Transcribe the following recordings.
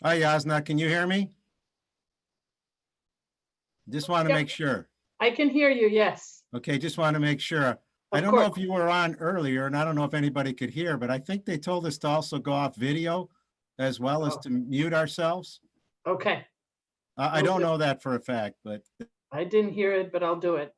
Hi, Yasna. Can you hear me? Just want to Yep, make sure. I can hear you. Yes, Okay, just want to make sure. I of don't know course. if you were on earlier, and I don't know if anybody could hear, but I think they told us to also go off video as well as Oh, to mute ourselves. okay. I Will don't do. know that for a fact, but I didn't hear it, but I'll do it.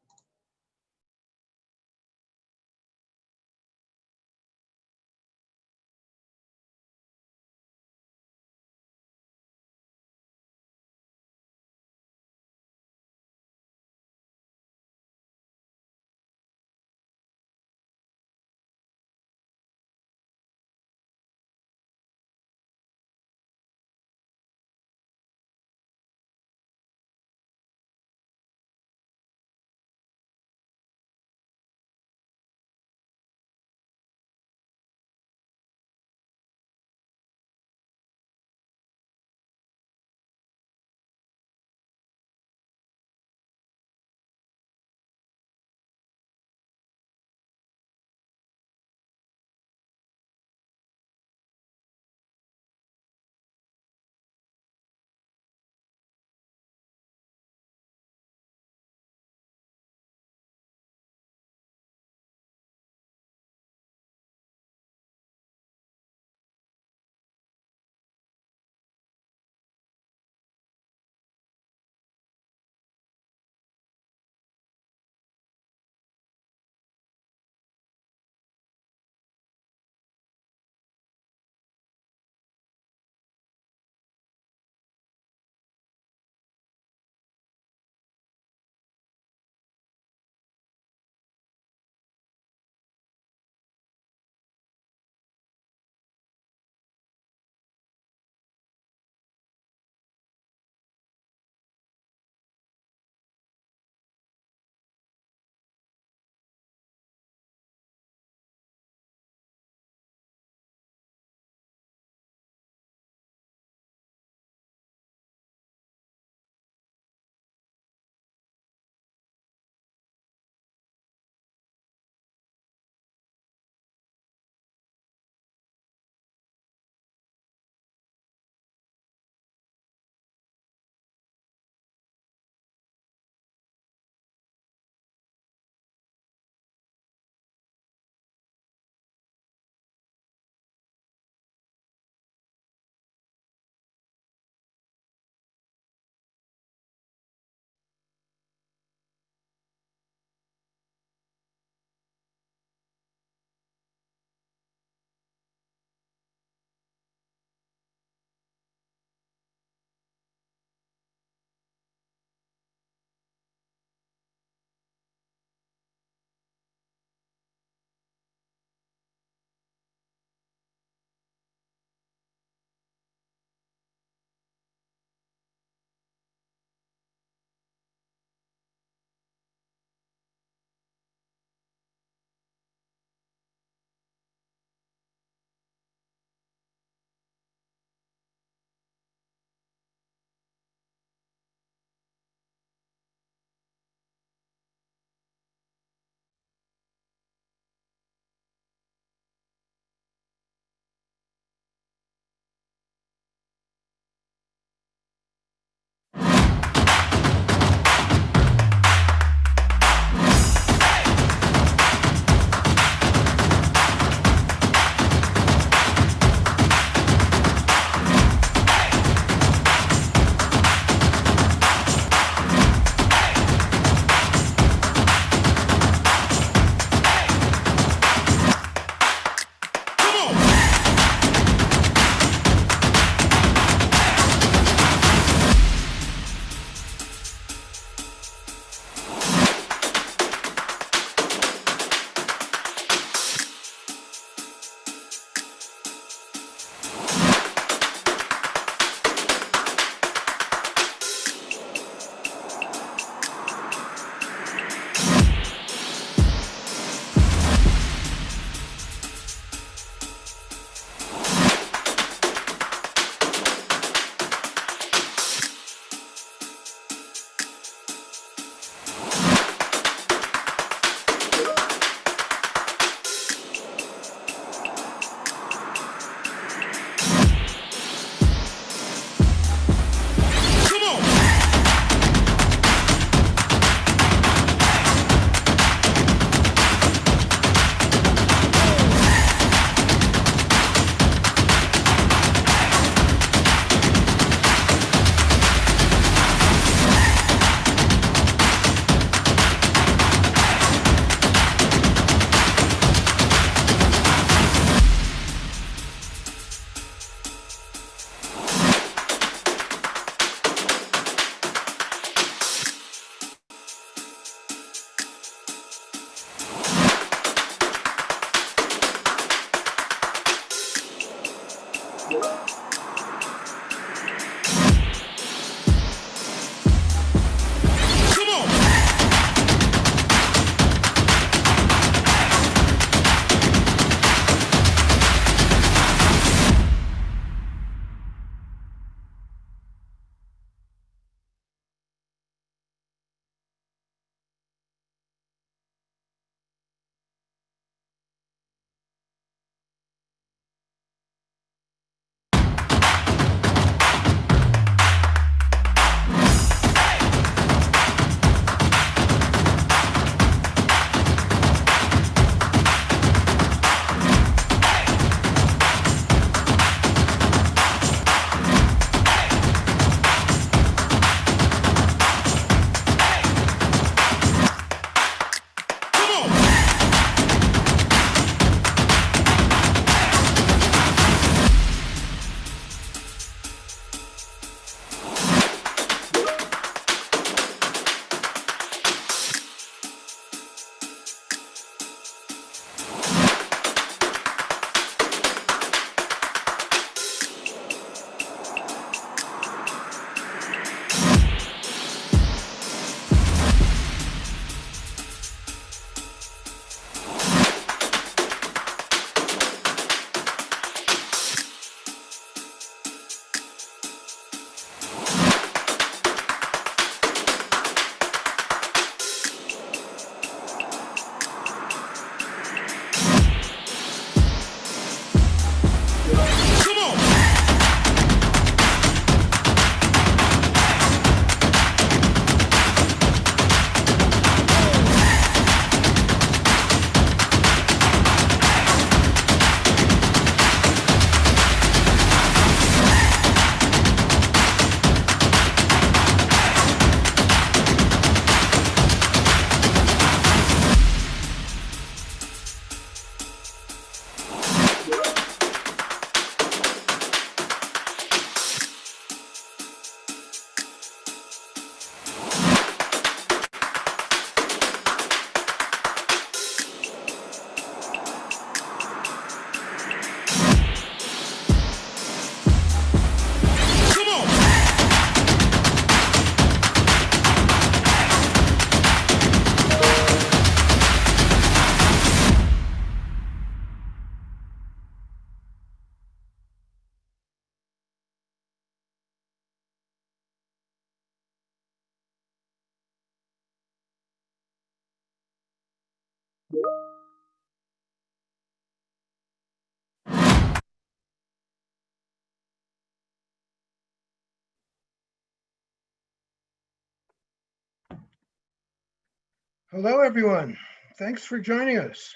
Hello, everyone. Thanks for joining us.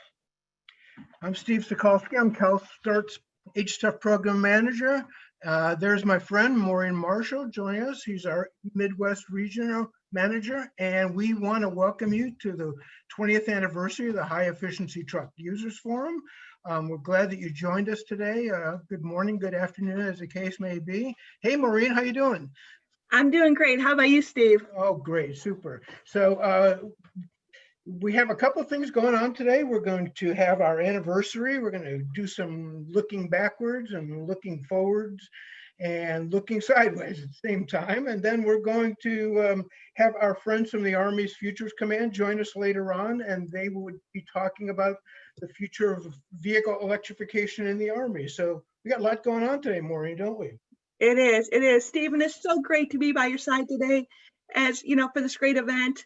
I'm Steve Sokolsky. I'm CalStart's HTUF Program Manager. There's my friend Maureen Marshall joining us. He's our Midwest Regional Manager, and we want to welcome you to the 20th anniversary of the High Efficiency Truck Users Forum. We're glad that you joined us today. Good morning, good afternoon, as the case may be. Hey, Maureen, how you doing? I'm doing great. How about you, Steve? Oh, great, super. So we have a couple of things going on today. We're going to have our anniversary. We're going to do some looking backwards and looking forwards and looking sideways at the same time. And then we're going to have our friends from the Army's Futures Command join us later on, and they would be talking about the future of vehicle electrification in the Army. So we got a lot going on today, Maureen, don't we? It is, Steve, and it's so great to be by your side today, as you know, for this great event.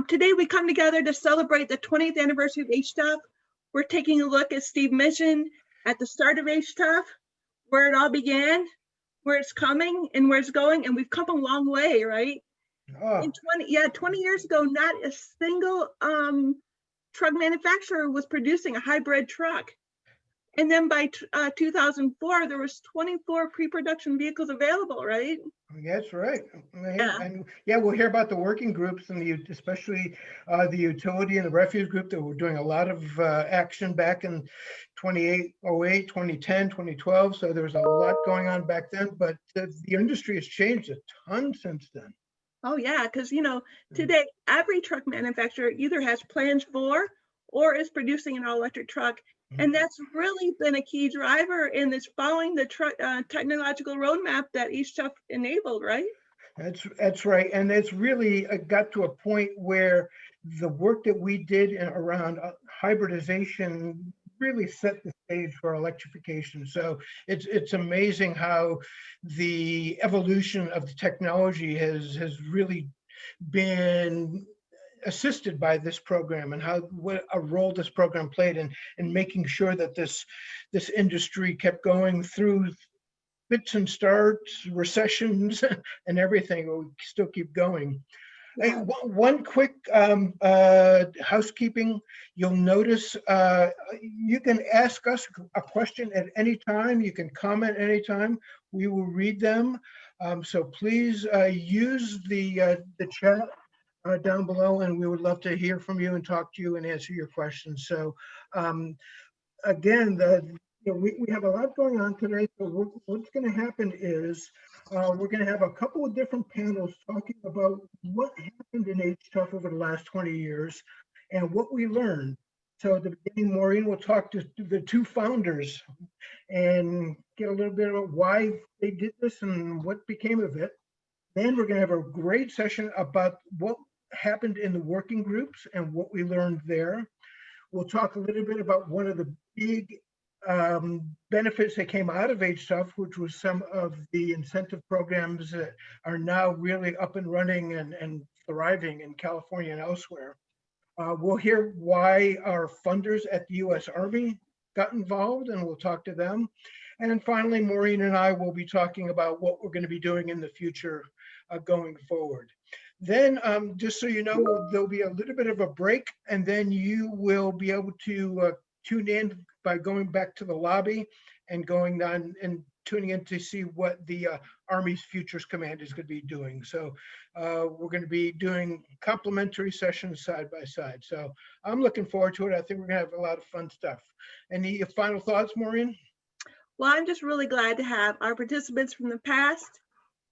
Today we come together to celebrate the 20th anniversary of HTUF. We're taking a look, as Steve mentioned, at the start of HTUF, where it all began, where it's coming, and where it's going, and we've come a long way, right? Oh. In 20 years ago, not a single truck manufacturer was producing a hybrid truck. And then by 2004, there was 24 pre-production vehicles available, right? That's right. Yeah. And yeah, we'll hear about the working groups and especially the utility and the refuse group that were doing a lot of action back in 2008, 2010, 2012. So there was a lot going on back then, but the industry has changed a ton since then. Oh yeah, because today every truck manufacturer either has plans for or is producing an all-electric truck. And that's really been a key driver in this following the technological roadmap that HTUF enabled, right? That's right. And it's really got to a point where the work that we did around hybridization really set the stage for electrification. So it's amazing how the evolution of the technology has really been assisted by this program, and what a role this program played in making sure that this industry kept going through fits and starts, recessions, and everything. We still keep going. Hey, one quick housekeeping. You'll notice you can ask us a question at any time. You can comment anytime. We will read them. So please use the chat down below, and we would love to hear from you and talk to you and answer your questions. So again, we have a lot going on today. So what's going to happen is we're going to have a couple of different panels talking about what happened in HTUF over the last 20 years and what we learned. So at the beginning, Maureen will talk to the two founders and get a little bit about why they did this and what became of it. Then we're going to have a great session about what happened in the working groups and what we learned there. We'll talk a little bit about one of the big benefits that came out of HTUF, which was some of the incentive programs that are now really up and running and thriving in California and elsewhere. We'll hear why our funders at the U.S. Army got involved, and we'll talk to them. And then finally, Maureen and I will be talking about what we're going to be doing in the future going forward. Then, just so you know, there'll be a little bit of a break, and then you will be able to tune in by going back to the lobby and going on and tuning in to see what the Army's Futures Command is going to be doing. So we're going to be doing complimentary sessions side by side. So I'm looking forward to it. I think we're going to have a lot of fun stuff. Any final thoughts, Maureen? Well, I'm just really glad to have our participants from the past,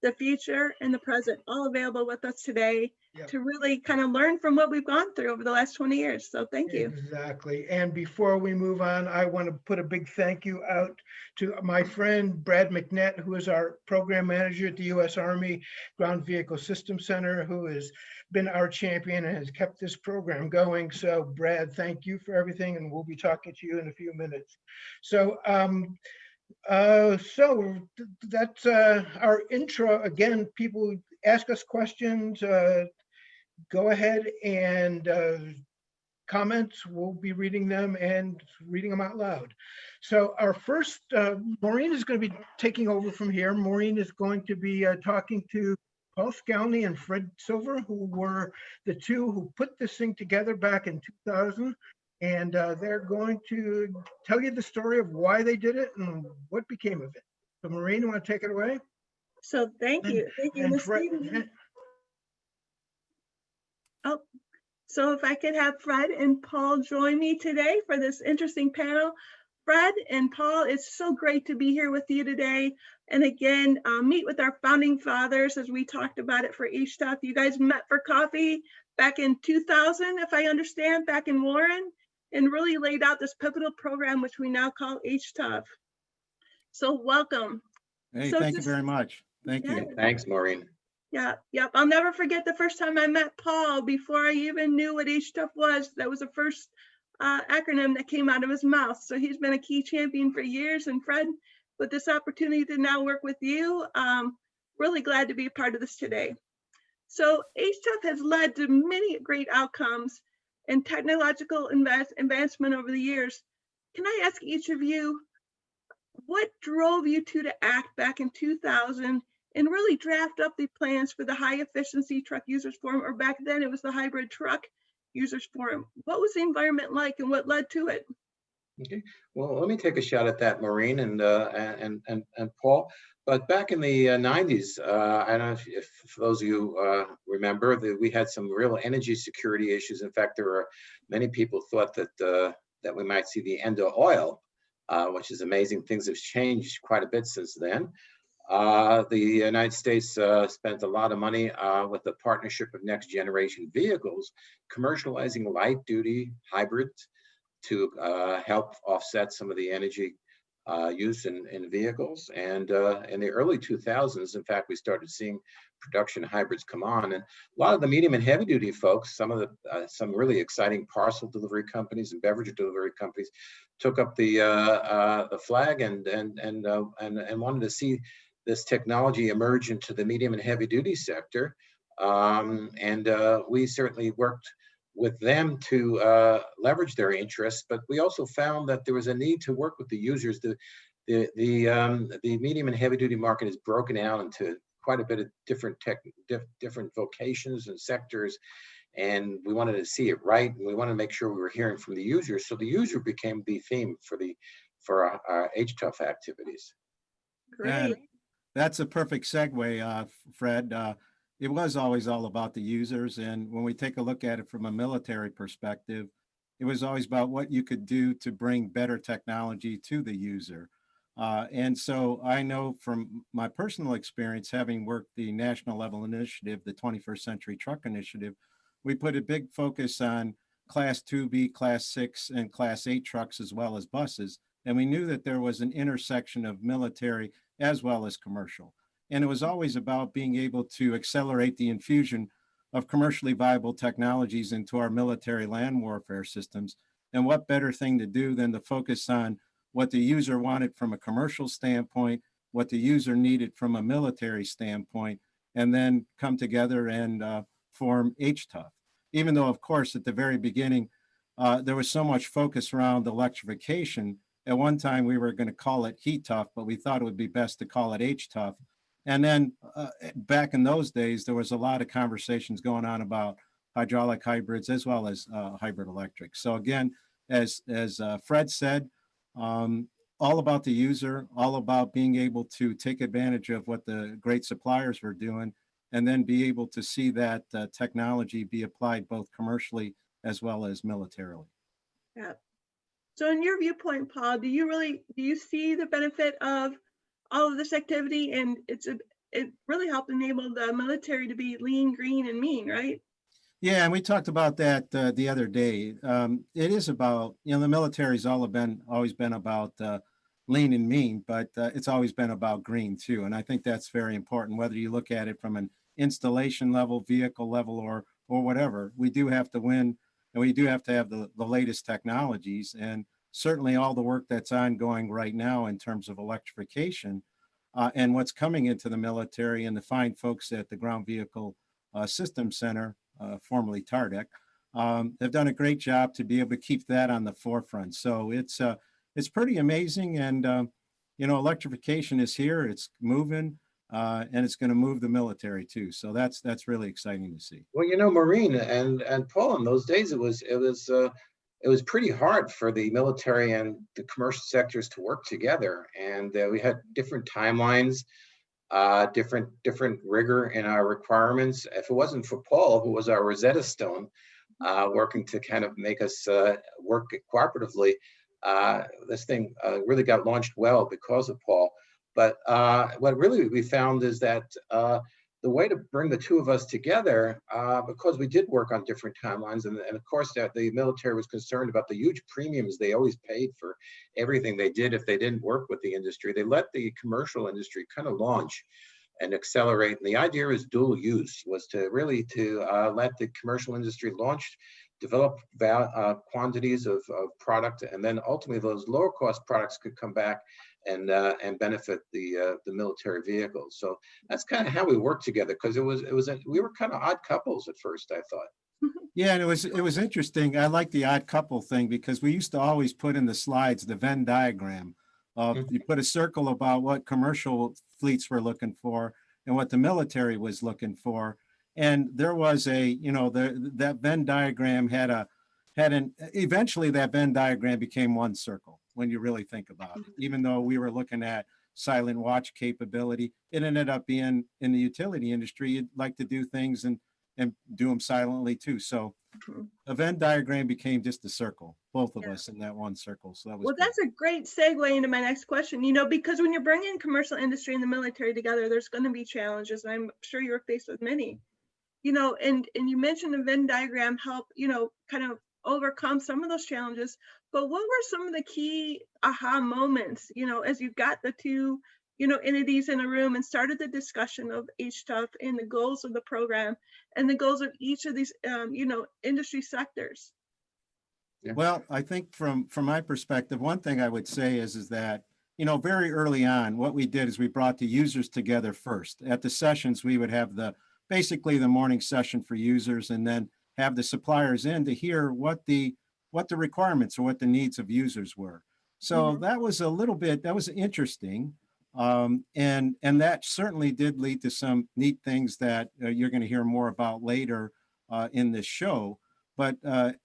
the future, and the present all available with us today to really kind of learn from what we've gone through over the last 20 years. So thank you. Exactly. And before we move on, I want to put a big thank you out to my friend, Brad Mcnet, who is our program manager at the U.S. Army Ground Vehicle Systems Center, who has been our champion and has kept this program going. So Brad, thank you for everything. And we'll be talking to you in a few minutes. So, so that's our intro. Again, people ask us questions. Go ahead and comments, we'll be reading them and reading them out loud. So our first, Maureen is going to be taking over from here. Maureen is going to be talking to Paul Skalny and Fred Silver, who were the two who put this thing together back in 2000. And they're going to tell you the story of why they did it and what became of it. So Maureen, you want to take it away? So thank you. Thank you, And Ms. Fred, Stevens. Oh, so if I could have Fred and Paul join me today for this interesting panel. Fred and Paul, it's so great to be here with you today. And again, meet with our founding fathers as we talked about it for HTUF. You guys met for coffee back in 2000, if I understand, back in Warren, and really laid out this pivotal program, which we now call HTUF. So welcome. Hey, So thank you just- very much. Thank Yeah. you. Thanks, Maureen. Yeah, yep. I'll never forget the first time I met Paul before I even knew what HTUF was. That was the first acronym that came out of his mouth. So he's been a key champion for years. And Fred, with this opportunity to now work with you, really glad to be a part of this today. So HTUF has led to many great outcomes and technological advancement over the years. Can I ask each of you, what drove you to act back in 2000 and really draft up the plans for the high efficiency truck users forum, or back then it was the hybrid truck users forum? What was the environment like and what led to it? Okay, well, let me take a shot at that, Maureen and Paul. But back in the 90s, I don't know if for those of you remember that we had some real energy security issues. In fact, there were many people thought that that we might see the end of oil, which is amazing. Things have changed quite a bit since then. The United States spent a lot of money with the partnership of next generation vehicles, commercializing light duty hybrids to help offset some of the energy use in vehicles. And in the early 2000s, in fact, we started seeing production hybrids come on. And a lot of the medium and heavy duty folks, some really exciting parcel delivery companies and beverage delivery companies took up the flag and wanted to see this technology emerge into the medium and heavy duty sector. We certainly worked with them to leverage their interests, but we also found that there was a need to work with the users. The medium and heavy duty market is broken out into quite a bit of different vocations and sectors, and we wanted to see it right, and we wanted to make sure we were hearing from the users. So the user became the theme for our HTUF activities. Great. That's a perfect segue, Fred. It was always all about the users. And when we take a look at it from a military perspective, it was always about what you could do to bring better technology to the user. And so I know from my personal experience, having worked the national level initiative, the 21st Century Truck Initiative, we put a big focus on Class 2B, Class 6, and Class 8 trucks, as well as buses. And we knew that there was an intersection of military as well as commercial. And it was always about being able to accelerate the infusion of commercially viable technologies into our military land warfare systems. And what better thing to do than to focus on what the user wanted from a commercial standpoint, what the user needed from a military standpoint, and then come together and form HTUF. Even though, of course, at the very beginning, there was so much focus around electrification. At one time, we were going to call it HETUF, but we thought it would be best to call it HTUF. And then back in those days, there was a lot of conversations going on about hydraulic hybrids as well as hybrid electric. So again, as Fred said, all about the user, all about being able to take advantage of what the great suppliers were doing, and then be able to see that technology be applied both commercially as well as militarily. Yeah. So in your viewpoint, Paul, do you see the benefit of all of this activity? And it really helped enable the military to be lean, green, and mean, right? Yeah, and we talked about that the other day. It is about, the military's always been about lean and mean, but it's always been about green too. And I think that's very important, whether you look at it from an installation level, vehicle level, or whatever. We do have to win, and we do have to have the latest technologies. And certainly all the work that's ongoing right now in terms of electrification and what's coming into the military, and the fine folks at the Ground Vehicle Systems Center, formerly TARDEC, have done a great job to be able to keep that on the forefront. So it's pretty amazing. And, electrification is here, it's moving, and it's going to move the military too. So that's really exciting to see. Well, Maureen and Paul, in those days, it was pretty hard for the military and the commercial sectors to work together, and we had different timelines, different rigor in our requirements. If it wasn't for Paul, who was our Rosetta Stone, working to kind of make us work cooperatively, this thing really got launched well because of Paul. But what really we found is that the way to bring the two of us together, because we did work on different timelines, and of course that the military was concerned about the huge premiums they always paid for everything they did if they didn't work with the industry. They let the commercial industry kind of launch and accelerate. And the idea is dual use, was to really let the commercial industry launch, develop quantities of product, and then ultimately those lower cost products could come back and benefit the military vehicles. So that's kind of how we worked together, because we were kind of odd couples at first, I thought. Yeah, and it was interesting. I like the odd couple thing, because we used to always put in the slides the Venn diagram of, you put a circle about what commercial fleets were looking for and what the military was looking for. And there was that Venn diagram eventually that Venn diagram became one circle when you really think about it. Even though we were looking at silent watch capability, it ended up being, in the utility industry, you'd like to do things and do them silently too. So a Venn diagram became just a circle, both of us in that one circle. So that was great. That's a great segue into my next question, because when you're bringing commercial industry and the military together, there's going to be challenges. And I'm sure you're faced with many, and you mentioned the Venn diagram help, kind of overcome some of those challenges. But what were some of the key aha moments, as you got the two, entities in a room and started the discussion of HTUF and the goals of the program and the goals of each of these, industry sectors? Yeah. Well, I think from my perspective, one thing I would say is that, very early on, what we did is we brought the users together first. At the sessions, we would have basically the morning session for users, and then have the suppliers in to hear what the requirements or what the needs of users were. So that was that was interesting. And that certainly did lead to some neat things that you're going to hear more about later in this show. But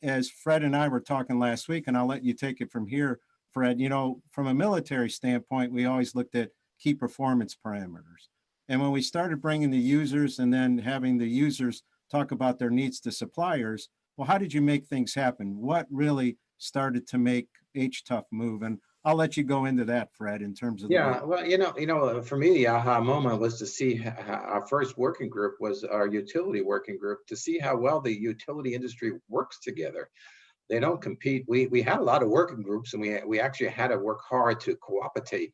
as Fred and I were talking last week, and I'll let you take it from here, Fred, from a military standpoint, we always looked at key performance parameters. And when we started bringing the users and then having the users talk about their needs to suppliers, well, how did you make things happen? What really started to make HTUF move? And I'll let you go into that, Fred, in terms of well, for me, the aha moment was to see our first working group was our utility working group, to see how well the utility industry works together. They don't compete. We had a lot of working groups, and we actually had to work hard to cooperate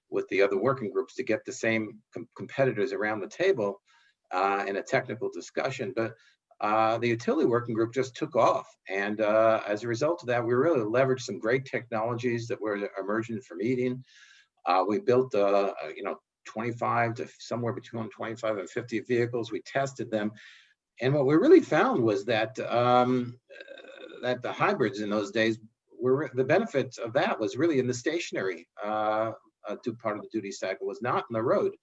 with the other working groups to get the same competitors around the table in a technical discussion. But the utility working group just took off. And as a result of that, we really leveraged some great technologies that were emerging from Eating. We built, 25 to somewhere between 25 and 50 vehicles. We tested them. And what we really found was that that the hybrids in those days the benefits of that was really in the stationary part of the duty cycle, was not in the road.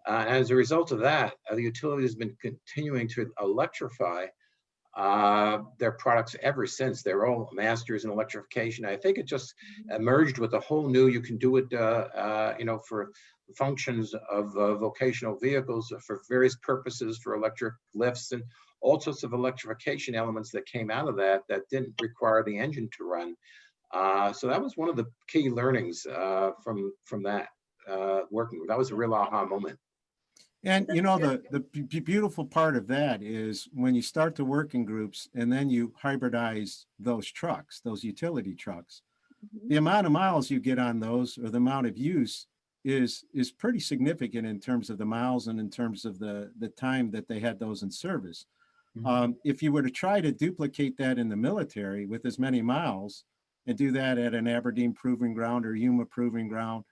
As a result of that, the utility has been continuing to electrify their products ever since. They're all masters in electrification. I think it just emerged with a whole new, you can do it, for functions of vocational vehicles for various purposes, for electric lifts and all sorts of electrification elements that came out of that didn't require the engine to run. So that was one of the key learnings from that working. That was a real aha moment. And the beautiful part of that is when you start the working groups and then you hybridize those trucks, those utility trucks, the amount of miles you get on those, or the amount of use, is pretty significant in terms of the miles and in terms of the time that they had those in service. If you were to try to duplicate that in the military with as many miles and do that at an Aberdeen Proving Ground or Yuma Proving Ground,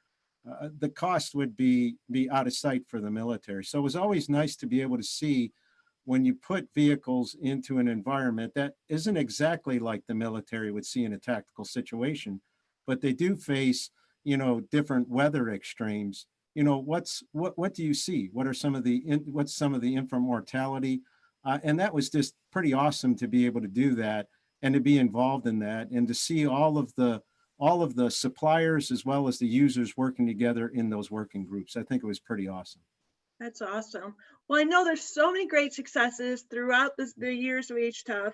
the cost would be out of sight for the military. So it was always nice to be able to see when you put vehicles into an environment that isn't exactly like the military would see in a tactical situation, but they do face, different weather extremes. What do you see? What are some of the, what's some of the infant mortality? And that was just pretty awesome to be able to do that and to be involved in that and to see all of the suppliers as well as the users working together in those working groups. I think it was pretty awesome. That's awesome. Well, I know there's so many great successes throughout the years of HTUF.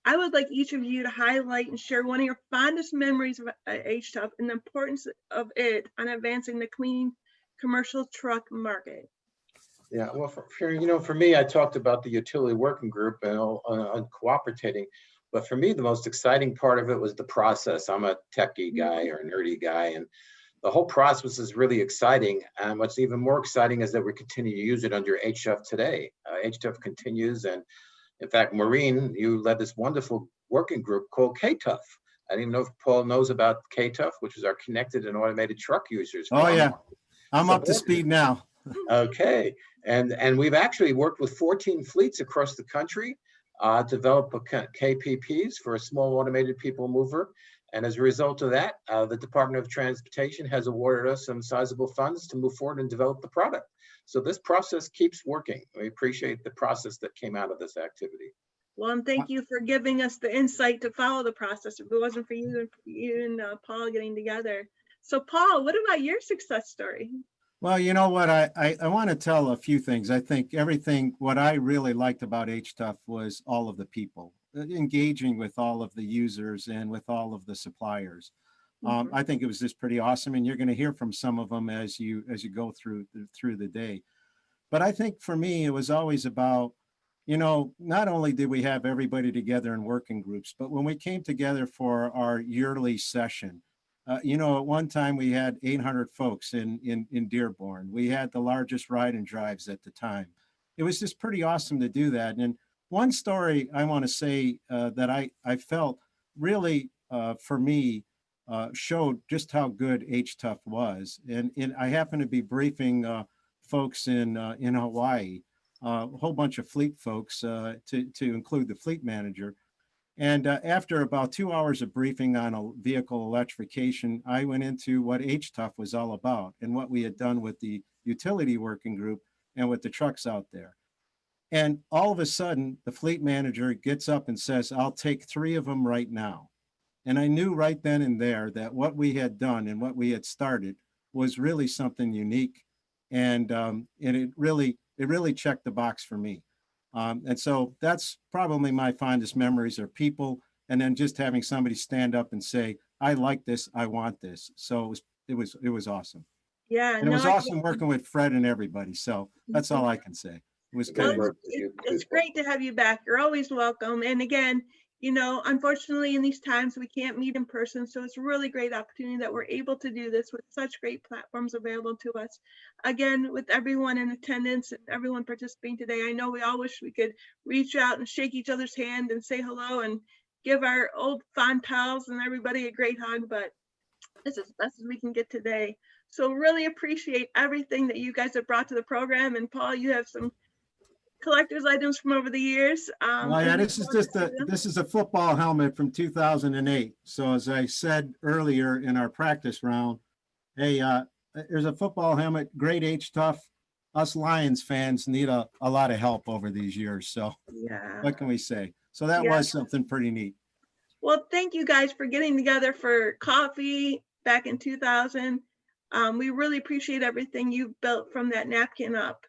I would like each of you to highlight and share one of your fondest memories of HTUF and the importance of it on advancing the clean commercial truck market. Yeah, well, for me, I talked about the utility working group and on cooperating, but for me, the most exciting part of it was the process. I'm a techie guy or a nerdy guy, and the whole process is really exciting. And what's even more exciting is that we continue to use it under HTUF today. HTUF continues, and in fact, Maureen, you led this wonderful working group called KTUF. I don't even know if Paul knows about KTUF, which is our connected and automated truck users. Oh yeah, I'm up to speed now. Okay, and we've actually worked with 14 fleets across the country, develop KPPs for a small automated people mover. And as a result of that, the Department of Transportation has awarded us some sizable funds to move forward and develop the product. So this process keeps working. We appreciate the process that came out of this activity. Well, and thank you for giving us the insight to follow the process. If it wasn't for you and Paul getting together. So Paul, what about your success story? Well, you know what, I want to tell a few things. I think what I really liked about HTUF was all of the people, engaging with all of the users and with all of the suppliers. I think it was just pretty awesome, and you're going to hear from some of them as you go through the day. But I think for me, it was always about, not only did we have everybody together in working groups, but when we came together for our yearly session, at one time we had 800 folks in Dearborn. We had the largest ride and drives at the time. It was just pretty awesome to do that. And one story I want to say that I felt really for me showed just how good HTUF was. And I happened to be briefing folks in Hawaii, a whole bunch of fleet folks to include the fleet manager. And after about 2 hours of briefing on a vehicle electrification, I went into what HTUF was all about and what we had done with the utility working group and with the trucks out there. And all of a sudden, the fleet manager gets up and says, "I'll take 3 of them right now." And I knew right then and there that what we had done and what we had started was really something unique. And it really checked the box for me. And so that's probably my fondest memories are people, and then just having somebody stand up and say, "I like this, I want this." So it was awesome. Yeah, And it was awesome working with Fred and everybody. So that's all I can say. It was Well, good. it's great to have you back. You're always welcome. And again, unfortunately in these times we can't meet in person. So it's a really great opportunity that we're able to do this with such great platforms available to us. Again, with everyone in attendance and everyone participating today, I know we all wish we could reach out and shake each other's hand and say hello and give our old fond pals and everybody a great hug, but this is as best as we can get today. So really appreciate everything that you guys have brought to the program. And Paul, you have some collector's items from over the years. Well, yeah, this is a football helmet from 2008. So as I said earlier in our practice round, hey, there's a football helmet, great HTUF. Us Lions fans need a lot of help over these years. So yeah, what can we say? So that was something pretty neat. Well, thank you guys for getting together for coffee back in 2000. We really appreciate everything you've built from that napkin up.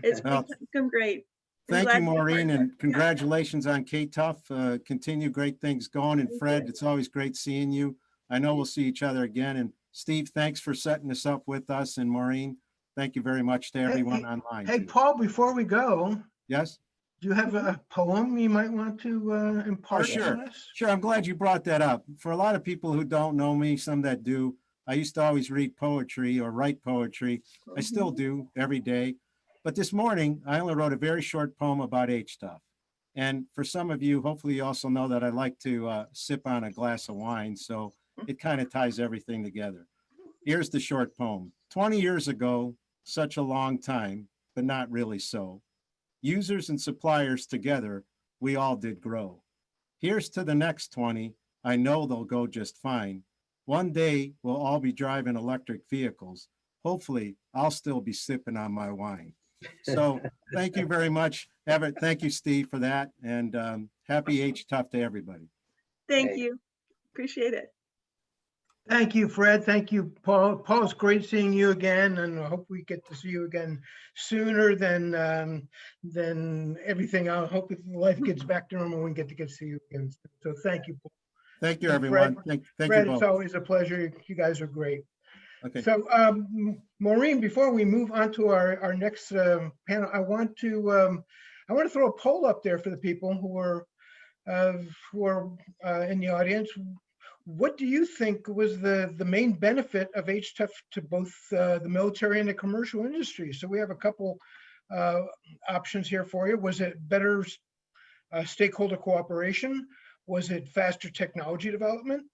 It's become great. Thank you, Maureen, and congratulations on KTUF. Continue great things going. And Fred, it's always great seeing you. I know we'll see each other again. And Steve, thanks for setting this up with us. And Maureen, thank you very much to everyone online. Hey, Paul, before we go. Yes? Do you have a poem you might want to impart sure. on us? Sure, I'm glad you brought that up. For a lot of people who don't know me, some that do, I used to always read poetry or write poetry. I still do every day. But this morning, I only wrote a very short poem about HTUF. And for some of you, hopefully you also know that I like to sip on a glass of wine. So it kind of ties everything together. Here's the short poem. 20 years ago, such a long time, but not really so. Users and suppliers together, we all did grow. Here's to the next 20. I know they'll go just fine. One day we'll all be driving electric vehicles. Hopefully, I'll still be sipping on my wine. So thank you very much, Everett. Thank you, Steve, for that. And happy H-Tough to everybody. Thank Hey. you. Appreciate it. Thank you, Fred. Thank you, Paul. Paul, it's great seeing you again, and I hope we get to see you again sooner than everything else. I hope if life gets back to normal, we get to see you again. So thank you, Paul. Thank you, And everyone. Fred- Thank you Fred, it's both. always a pleasure. You guys are great. Okay. So, Maureen, before we move on to our next panel, I want to throw a poll up there for the people who are in the audience. What do you think was the main benefit of HTUF to both the military and the commercial industry? So we have a couple options here for you. Was it better stakeholder cooperation? Was it faster technology development?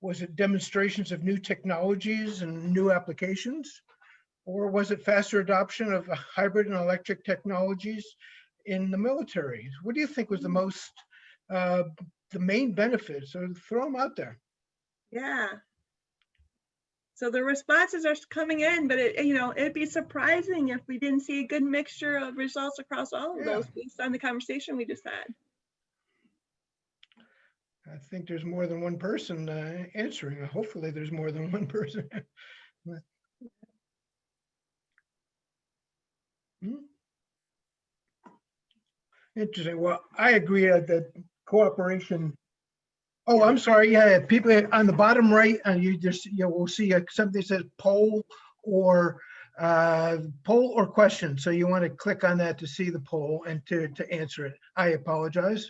Was it demonstrations of new technologies and new applications? Or was it faster adoption of hybrid and electric technologies in the military? What do you think was the main benefit? So throw them out there. Yeah. So the responses are coming in, but it'd be surprising if we didn't see a good mixture of results across all of those based on the conversation we just had. I think there's more than one person answering. Hopefully there's more than one person. Interesting. Well, I agree that cooperation. Oh, I'm sorry. Yeah, people on the bottom right, we'll see something that says poll or question. So you want to click on that to see the poll and to answer it. I apologize.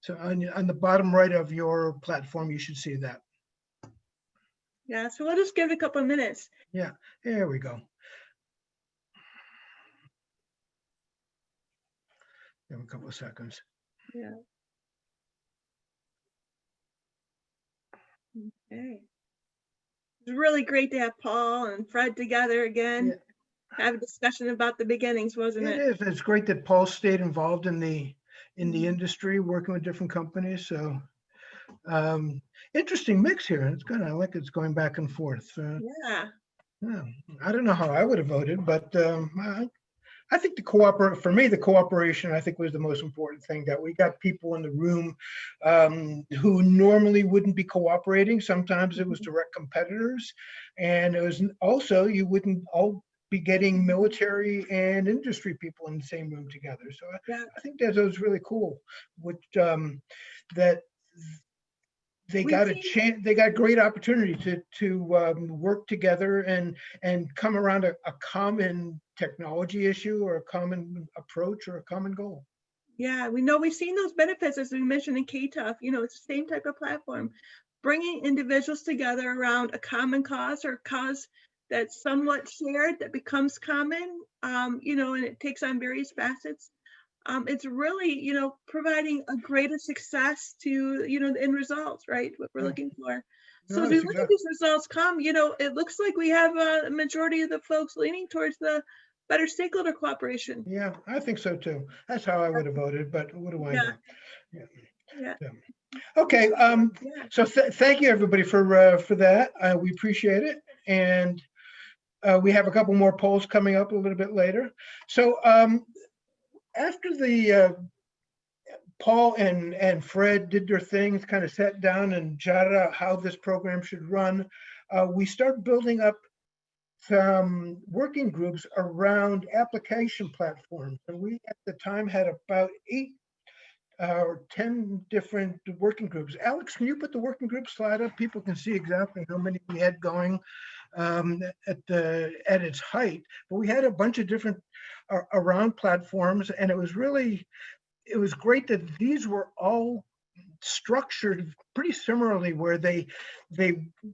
So on the bottom right of your platform, you should see that. Yeah, so we'll just give it a couple of minutes. Yeah, there we go. Give a couple of seconds. Yeah. Okay. It's really great to have Paul and Fred together again. Yeah. Have a discussion about the beginnings, wasn't It it? is. It's great that Paul stayed involved in the industry, working with different companies. So interesting mix here. It's good. I like it's going back and forth. Yeah. Yeah. I don't know how I would have voted, but I think the cooperation, I think, was the most important thing, that we got people in the room who normally wouldn't be cooperating. Sometimes it was direct competitors. And it was also, you wouldn't all be getting military and industry people in the same room together. So Yeah. I think that was really cool, which that they We got a see- chance, they got great opportunity to work together and come around a common technology issue or a common approach or a common goal. Yeah, we know we've seen those benefits, as we mentioned in KTUF. It's the same type of platform, bringing individuals together around a common cause or cause that's somewhat shared that becomes common, and it takes on various facets. It's really, providing a greater success to, the end results, right? What we're Yeah. looking for. No, So as we that's look at these results come, it looks like we have a majority of the folks leaning towards the better stakeholder cooperation. Yeah, I think so too. That's how I would have voted, but what do I know? Yeah. Okay, Yeah. so thank you, everybody, for that. We appreciate it. And we have a couple more polls coming up a little bit later. So after the Paul and Fred did their things, kind of sat down and jotted out how this program should run, we start building up some working groups around application platforms. And we at the time had about 8 or 10 different working groups. Alex, can you put the working group slide up? People can see exactly how many we had going at its height. But we had a bunch of different around platforms, and it was great that these were all structured pretty similarly, where they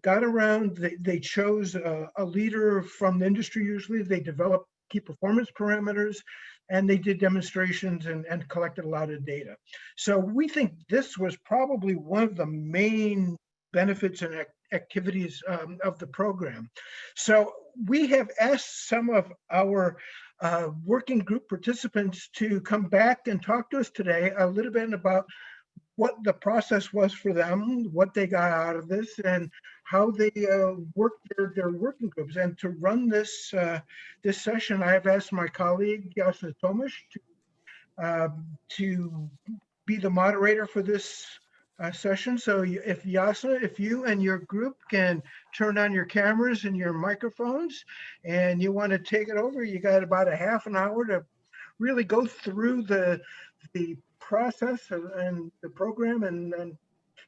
got around, they chose a leader from the industry. Usually they developed key performance parameters, and they did demonstrations and collected a lot of data. So we think this was probably one of the main benefits and activities of the program. So we have asked some of our working group participants to come back and talk to us today a little bit about what the process was for them, what they got out of this, and how they worked their working groups. And to run this this session, I have asked my colleague Yasna Tomish to be the moderator for this session. So if Yasna, if you and your group can turn on your cameras and your microphones, and you want to take it over, you got about a half an hour to really go through the process and the program, and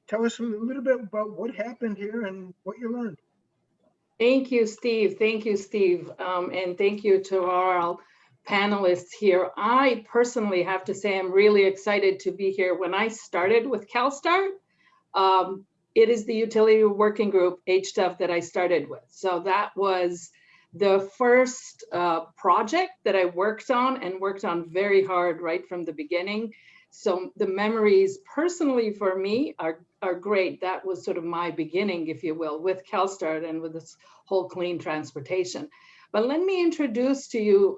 tell us a little bit about what happened here and what you learned. Thank you, Steve. Thank you, Steve. And thank you to our panelists here. I personally have to say I'm really excited to be here. When I started with CalSTART, it is the utility working group HTUF that I started with. So that was the first project that I worked on very hard right from the beginning. So the memories personally for me are great. That was sort of my beginning, if you will, with CalSTART and with this whole clean transportation. But let me introduce to you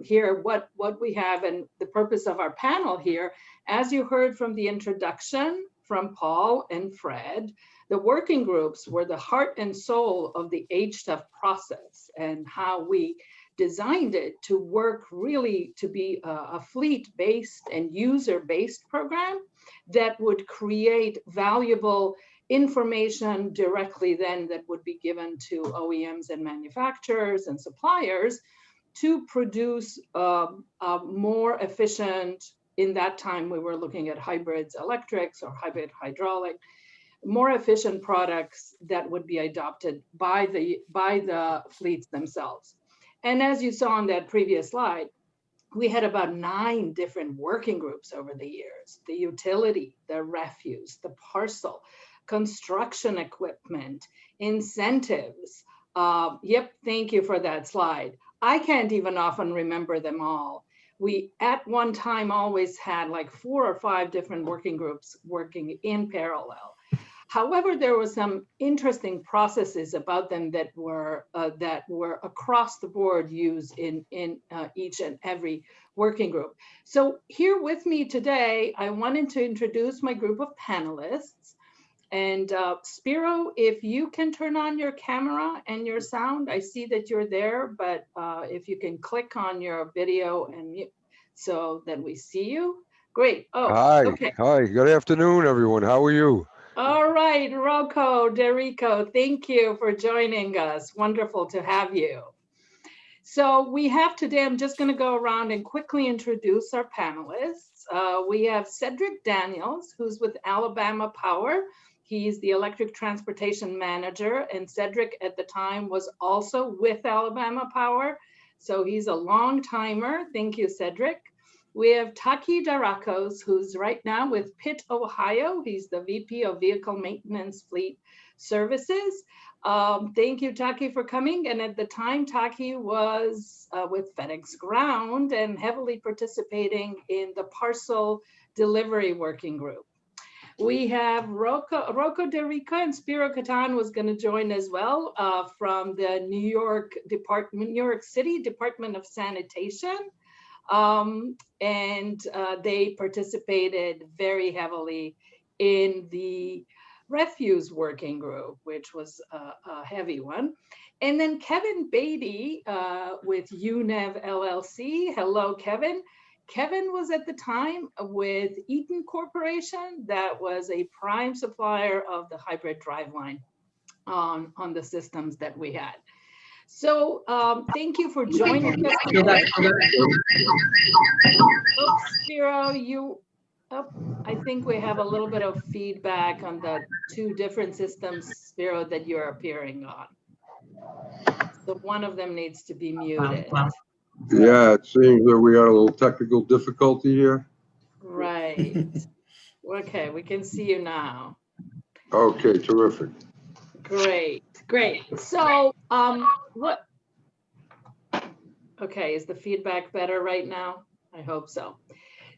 here what we have and the purpose of our panel here. As you heard from the introduction from Paul and Fred, the working groups were the heart and soul of the HTUF process and how we designed it to work really to be a fleet-based and user-based program that would create valuable information directly then that would be given to OEMs and manufacturers and suppliers to produce more efficient, in that time we were looking at hybrids electrics or hybrid hydraulic, more efficient products that would be adopted by the fleets themselves. And as you saw on that previous slide, we had about 9 different working groups over the years: the utility, the refuse, the parcel, construction equipment, incentives. Yep, thank you for that slide. I can't even often remember them all. We at one time always had like 4 or 5 different working groups working in parallel. However, there were some interesting processes about them that were across the board used in each and every working group. So here with me today, I wanted to introduce my group of panelists. And Spiro, if you can turn on your camera and your sound, I see that you're there, but if you can click on your video and mute so that we see you. Great. Oh, hi. okay. Hi. Good afternoon, everyone. How are you? All right, Rocco, Rico, thank you for joining us. Wonderful to have you. So we have today, I'm just going to go around and quickly introduce our panelists. We have Cedric Daniels, who's with Alabama Power. He's the electric transportation manager, and Cedric at the time was also with Alabama Power. So he's a long timer. Thank you, Cedric. We have Taki Darakos, who's right now with Pitt, Ohio. He's the VP of Vehicle Maintenance Fleet Services. Thank you, Taki, for coming. And at the time, Taki was with FedEx Ground and heavily participating in the parcel delivery working group. We have Rocco De Rico, and Spiro Catan was going to join as well from the New York City Department of Sanitation. And they participated very heavily in the refuse working group, which was a heavy one. And then Kevin Beatty with UNEV LLC. Hello, Kevin. Kevin was at the time with Eaton Corporation. That was a prime supplier of the hybrid driveline on the systems that we had. So thank you for joining us today. Oops, Spiro, I think we have a little bit of feedback on the 2 different systems, Spiro, that you're appearing on. So one of them needs to be muted. Yeah, it seems that we got a little technical difficulty here. Right. Okay, we can see you now. Okay, terrific. Great, great. So okay, is the feedback better right now? I hope so.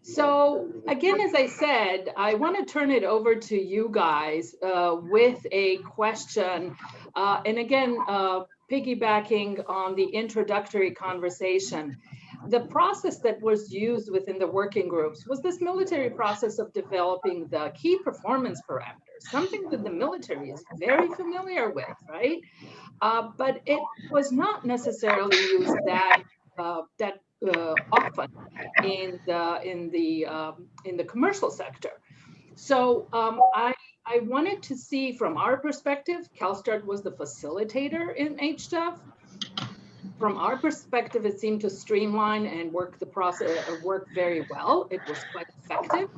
So again, as I said, I want to turn it over to you guys with a question. And again, piggybacking on the introductory conversation, the process that was used within the working groups was this military process of developing the key performance parameters, something that the military is very familiar with, right? But it was not necessarily used that often in the commercial sector. So I wanted to see from our perspective, CalSTART was the facilitator in HTUF. From our perspective, it seemed to streamline and work the process, work very well. It was quite effective.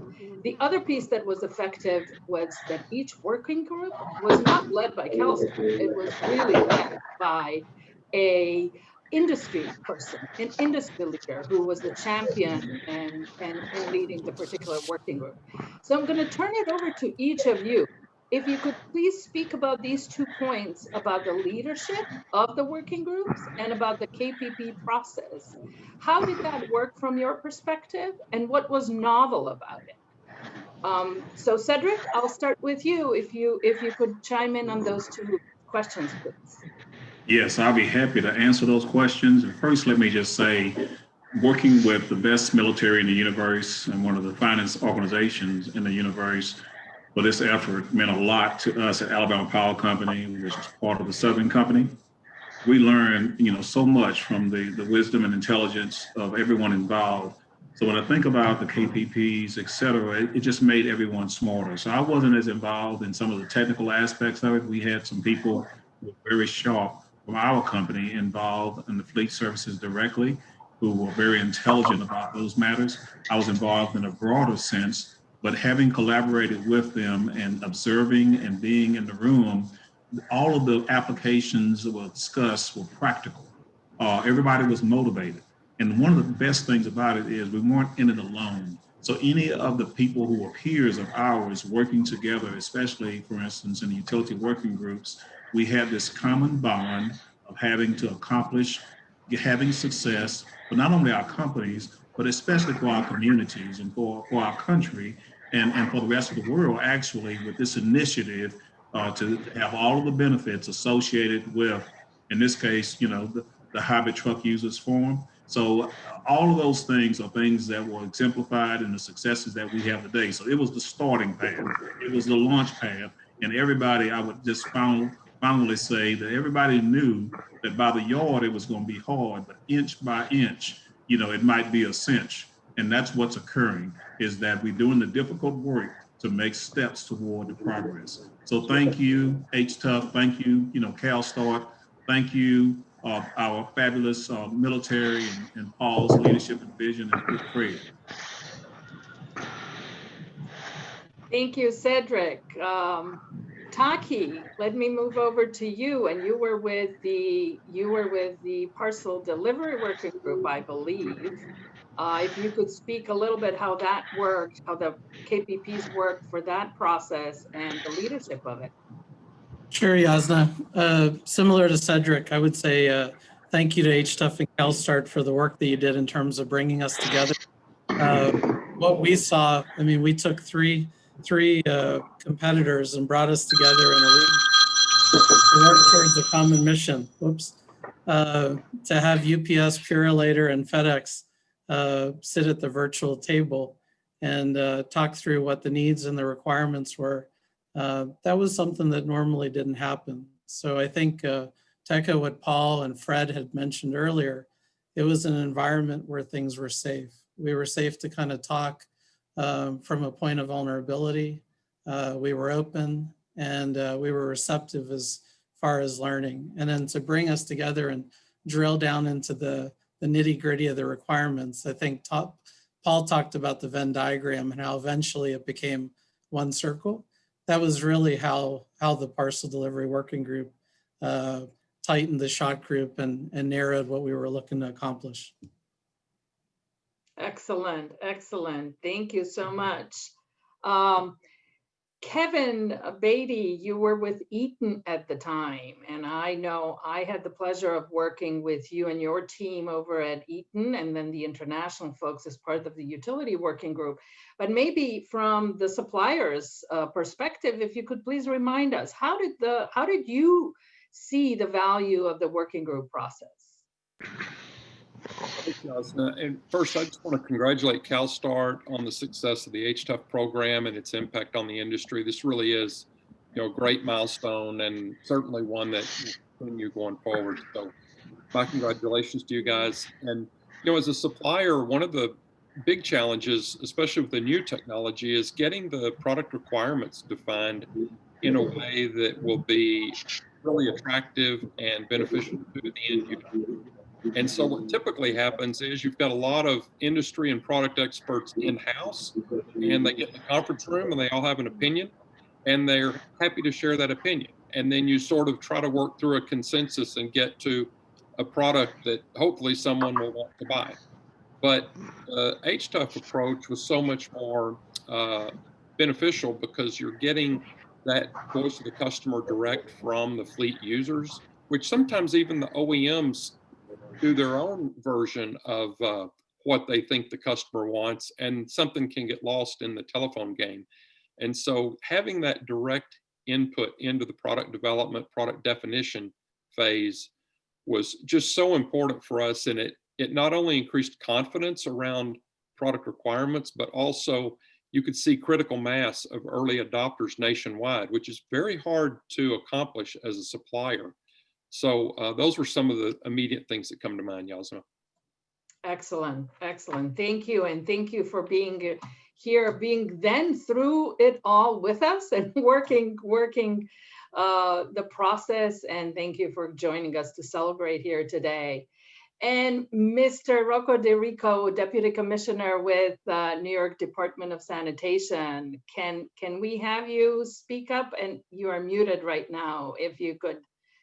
The other piece that was effective was that each working group was not led by CalSTART. It was really led by a industry person, an industry leader who was the champion and in leading the particular working group. So I'm going to turn it over to each of you. If you could please speak about these 2 points about the leadership of the working groups and about the KPP process. How did that work from your perspective and what was novel about it? So Cedric, I'll start with you. If you could chime in on those 2 questions, please. Yes, I'll be happy to answer those questions. And first, let me just say, working with the best military in the universe and one of the finest organizations in the universe for this effort meant a lot to us at Alabama Power Company, which is part of the Southern Company. We learned, so much from the wisdom and intelligence of everyone involved. So when I think about the KPPs, et cetera, it just made everyone smarter. So I wasn't as involved in some of the technical aspects of it. We had some people who were very sharp from our company involved in the fleet services directly, who were very intelligent about those matters. I was involved in a broader sense, but having collaborated with them and observing and being in the room, all of the applications that were discussed were practical. Everybody was motivated. And one of the best things about it is we weren't in it alone. So any of the people who were peers of ours working together, especially, for instance, in the utility working groups, we had this common bond of having to accomplish, having success for not only our companies, but especially for our communities and for our country and for the rest of the world, actually, with this initiative to have all of the benefits associated with, in this case, the hybrid truck users forum. So all of those things are things that were exemplified in the successes that we have today. So it was the starting pad, it was the launch pad, and everybody, I would just finally say that everybody knew that by the yard it was going to be hard, but inch by inch, it might be a cinch. And that's what's occurring, is that we're doing the difficult work to make steps toward the progress. So thank you, HTUF, thank you, CalSTART, thank you, our fabulous military and Paul's leadership and vision and good prayer. Thank you, Cedric. Taki, let me move over to you. And you were with the parcel delivery working group, I believe. If you could speak a little bit how that worked, how the KPPs worked for that process and the leadership of it. Sure, Yasna. Similar to Cedric, I would say thank you to HTUF and CalSTART for the work that you did in terms of bringing us together. What we saw, we took three competitors and brought us together in a room to work towards a common mission. To have UPS, Purolator, and FedEx sit at the virtual table and talk through what the needs and the requirements were. That was something that normally didn't happen. So I think to echo what Paul and Fred had mentioned earlier, it was an environment where things were safe. We were safe to kind of talk from a point of vulnerability. We were open and we were receptive as far as learning. And then to bring us together and drill down into the nitty gritty of the requirements. I think Paul talked about the Venn diagram and how eventually it became one circle. That was really how the parcel delivery working group tightened the shot group and narrowed what we were looking to accomplish. Excellent, excellent. Thank you so much. Kevin Beatty, you were with Eaton at the time, and I know I had the pleasure of working with you and your team over at Eaton, and then the international folks as part of the utility working group. But maybe from the suppliers' perspective, if you could please remind us, how did you see the value of the working group process? Thanks, Yasna. And first, I just want to congratulate CalSTART on the success of the HTUF program and its impact on the industry. This really is, a great milestone and certainly one that will continue going forward. So my congratulations to you guys. And, as a supplier, one of the big challenges, especially with the new technology, is getting the product requirements defined in a way that will be really attractive and beneficial to the end user. And so what typically happens is you've got a lot of industry and product experts in-house, and they get in the conference room and they all have an opinion, and they're happy to share that opinion. And then you sort of try to work through a consensus and get to a product that hopefully someone will want to buy. But the HTUF approach was so much more beneficial because you're getting that voice of the customer direct from the fleet users, which sometimes even the OEMs do their own version of what they think the customer wants, and something can get lost in the telephone game. And so having that direct input into the product development, product definition phase was just so important for us. And it not only increased confidence around product requirements, but also you could see critical mass of early adopters nationwide, which is very hard to accomplish as a supplier. So those were some of the immediate things that come to mind, Yasna. Excellent, excellent. Thank you. And thank you for being here, being then through it all with us and working the process. And thank you for joining us to celebrate here today. And Mr. Rocco De Rico, Deputy Commissioner with New York Department of Sanitation, can we have you speak up? And you are muted right now. If you could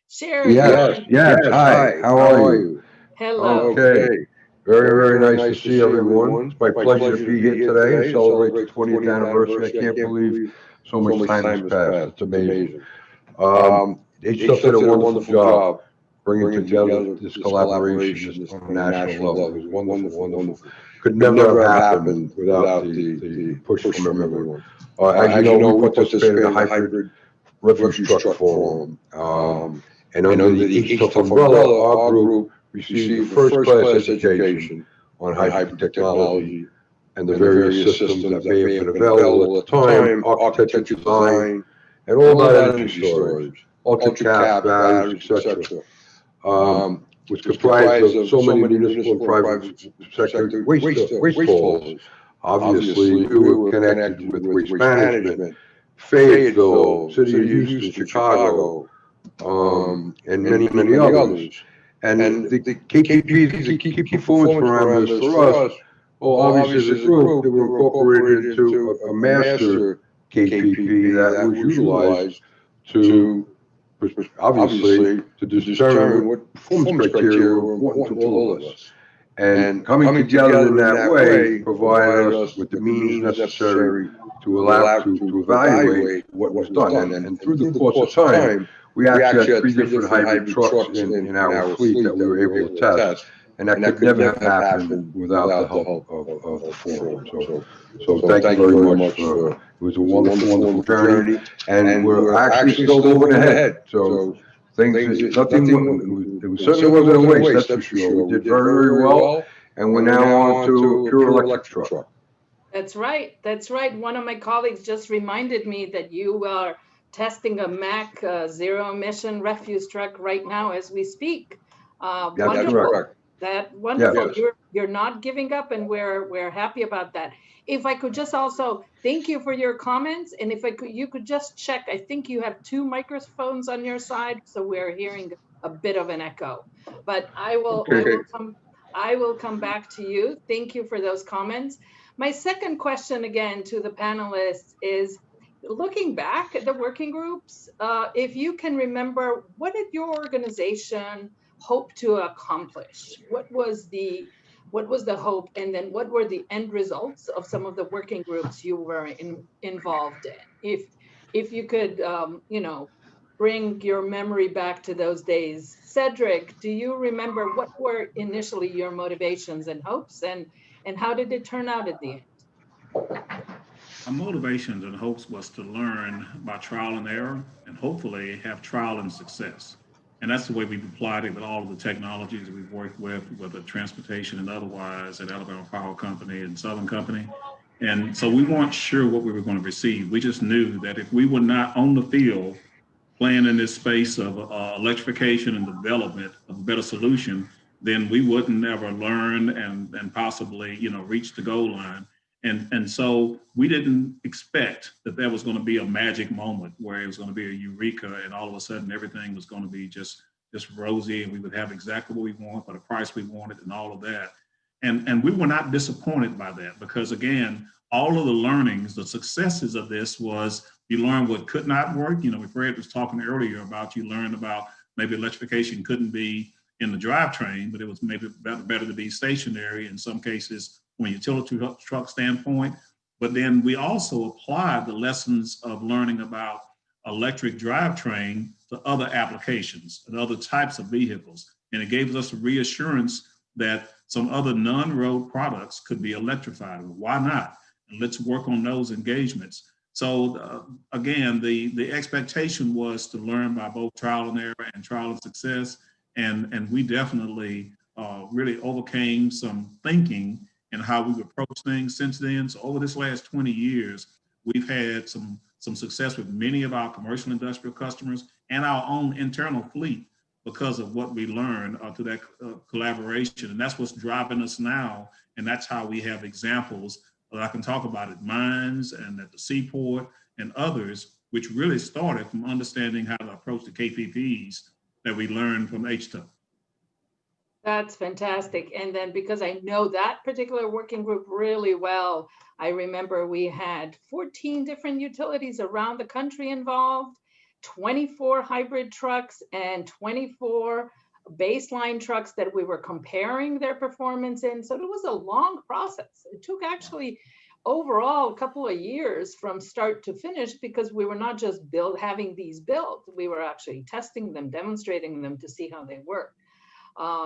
share. Yes. Hi, how are you? Hello. Okay. Very nice to see everyone. It's my pleasure to be here today and celebrate the 20th anniversary. I can't believe so much time has passed. It's amazing. HTUF did a wonderful job bringing together this collaboration on a national level. It was wonderful. Could never have happened without the push from everyone. As you know, we participated in the hybrid refuse truck forum. And under the HTUF umbrella, our group received the first class education on hybrid technology and the various systems that may have been available at the time, architecture design, and all about energy storage, ultra-cap, batteries, etc. Was comprised of so many municipal and private sector waste hauls. Obviously, we were connected with waste management, Fayetteville, City of Houston, Chicago, and many others. And the KPPs, the key performance parameters for us, well, obviously as a group, they were incorporated into a master KPP that was utilized to, obviously, to determine what performance criteria were important to all of us. And coming together in that way provided us with the means necessary to allow to evaluate what was done. And through the course of time, we actually had 3 different hybrid trucks in our fleet that we were able to test. And that could never have happened without the help of the forum. So thank you very much. It was a wonderful journey, and we're actually still moving ahead. So it certainly wasn't a waste, that's for sure. We did very well, and we're now on to a pure electric truck. That's right. That's right. One of my colleagues just reminded me that you are testing a Mac zero emission refuse truck right now as we speak. That's wonderful. correct. That wonderful. Yes. You're not giving up, and we're happy about that. If I could just also thank you for your comments, and if you could just check, I think you have 2 microphones on your side, so we're hearing a bit of an echo. But I will come back to you. Thank you for those comments. My second question again to the panelists is, looking back at the working groups, if you can remember, what did your organization hope to accomplish? What was the hope, and then what were the end results of some of the working groups you were involved in? If you could, bring your memory back to those days. Cedric, do you remember what were initially your motivations and hopes, and how did it turn out at the end? Our motivations and hopes was to learn by trial and error and hopefully have trial and success. And that's the way we've applied it with all of the technologies that we've worked with, whether transportation and otherwise at Alabama Power Company and Southern Company. And so we weren't sure what we were going to receive. We just knew that if we were not on the field playing in this space of electrification and development of a better solution, then we wouldn't ever learn and possibly, reach the goal line. And so we didn't expect that there was going to be a magic moment where it was going to be a eureka and all of a sudden everything was going to be just rosy and we would have exactly what we want for the price we wanted and all of that. And we were not disappointed by that because again, all of the learnings, the successes of this was you learn what could not work. Fred was talking earlier about you learned about maybe electrification couldn't be in the drivetrain, but it was maybe better to be stationary in some cases from a utility truck standpoint. But then we also applied the lessons of learning about electric drivetrain to other applications and other types of vehicles. And it gave us a reassurance that some other non-road products could be electrified. Why not? And let's work on those engagements. So again, the expectation was to learn by both trial and error and trial and success. And we definitely really overcame some thinking and how we've approached things since then. So over this last 20 years, we've had some success with many of our commercial industrial customers and our own internal fleet because of what we learned through that collaboration. And that's what's driving us now. And that's how we have examples that I can talk about at mines and at the seaport and others, which really started from understanding how to approach the KPPs that we learned from HTUP. That's fantastic. And then because I know that particular working group really well, I remember we had 14 different utilities around the country involved, 24 hybrid trucks and 24 baseline trucks that we were comparing their performance in. So it was a long process. It took actually overall a couple of years from start to finish because we were not just having these built, we were actually testing them, demonstrating them to see how they work.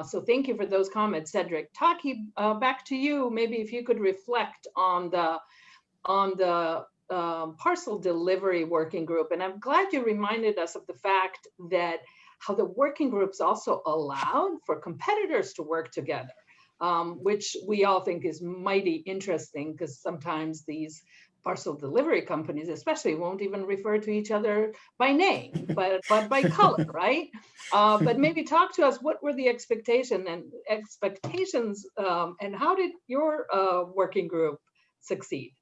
So thank you for those comments, Cedric. Taki, back to you. Maybe if you could reflect on the parcel delivery working group. And I'm glad you reminded us of the fact that how the working groups also allowed for competitors to work together, which we all think is mighty interesting because sometimes these parcel delivery companies especially won't even refer to each other by name, but by color, right? But maybe talk to us, what were the expectations and how did your working group succeed?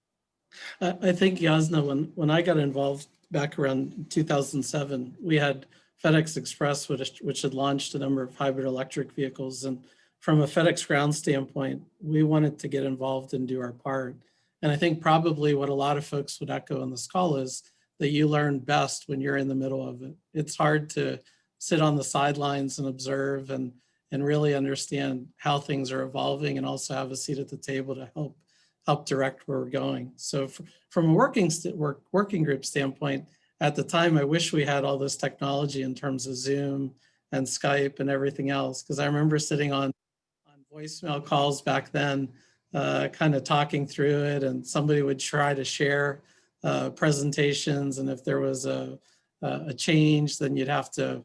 I think, Yasna, when I got involved back around 2007, we had FedEx Express, which had launched a number of hybrid electric vehicles. And from a FedEx Ground standpoint, we wanted to get involved and do our part. And I think probably what a lot of folks would echo on this call is that you learn best when you're in the middle of it. It's hard to sit on the sidelines and observe and really understand how things are evolving and also have a seat at the table to help direct where we're going. So from a working group standpoint, at the time, I wish we had all this technology in terms of Zoom and Skype and everything else, because I remember sitting on voicemail calls back then, kind of talking through it, and somebody would try to share presentations, and if there was a change, then you'd have to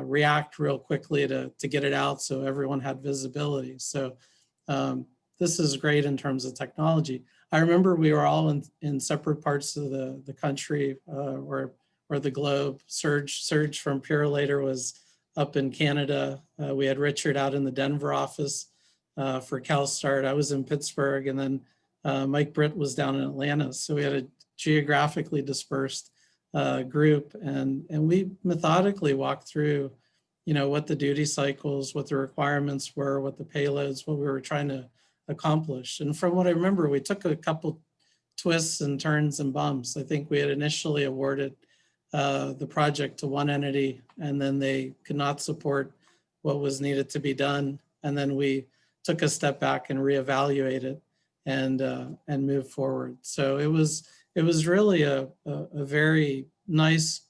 react real quickly to get it out so everyone had visibility. So this is great in terms of technology. I remember we were all in separate parts of the country or the globe. Serge from Purolator was up in Canada. We had Richard out in the Denver office for CalStart. I was in Pittsburgh, and then Mike Britt was down in Atlanta. So we had a geographically dispersed group, and we methodically walked through, what the duty cycles, what the requirements were, what the payloads, what we were trying to accomplish. And from what I remember, we took a couple twists and turns and bumps. I think we had initially awarded the project to one entity, and then they could not support what was needed to be done. And then we took a step back and reevaluated and move forward. So it was really a very nice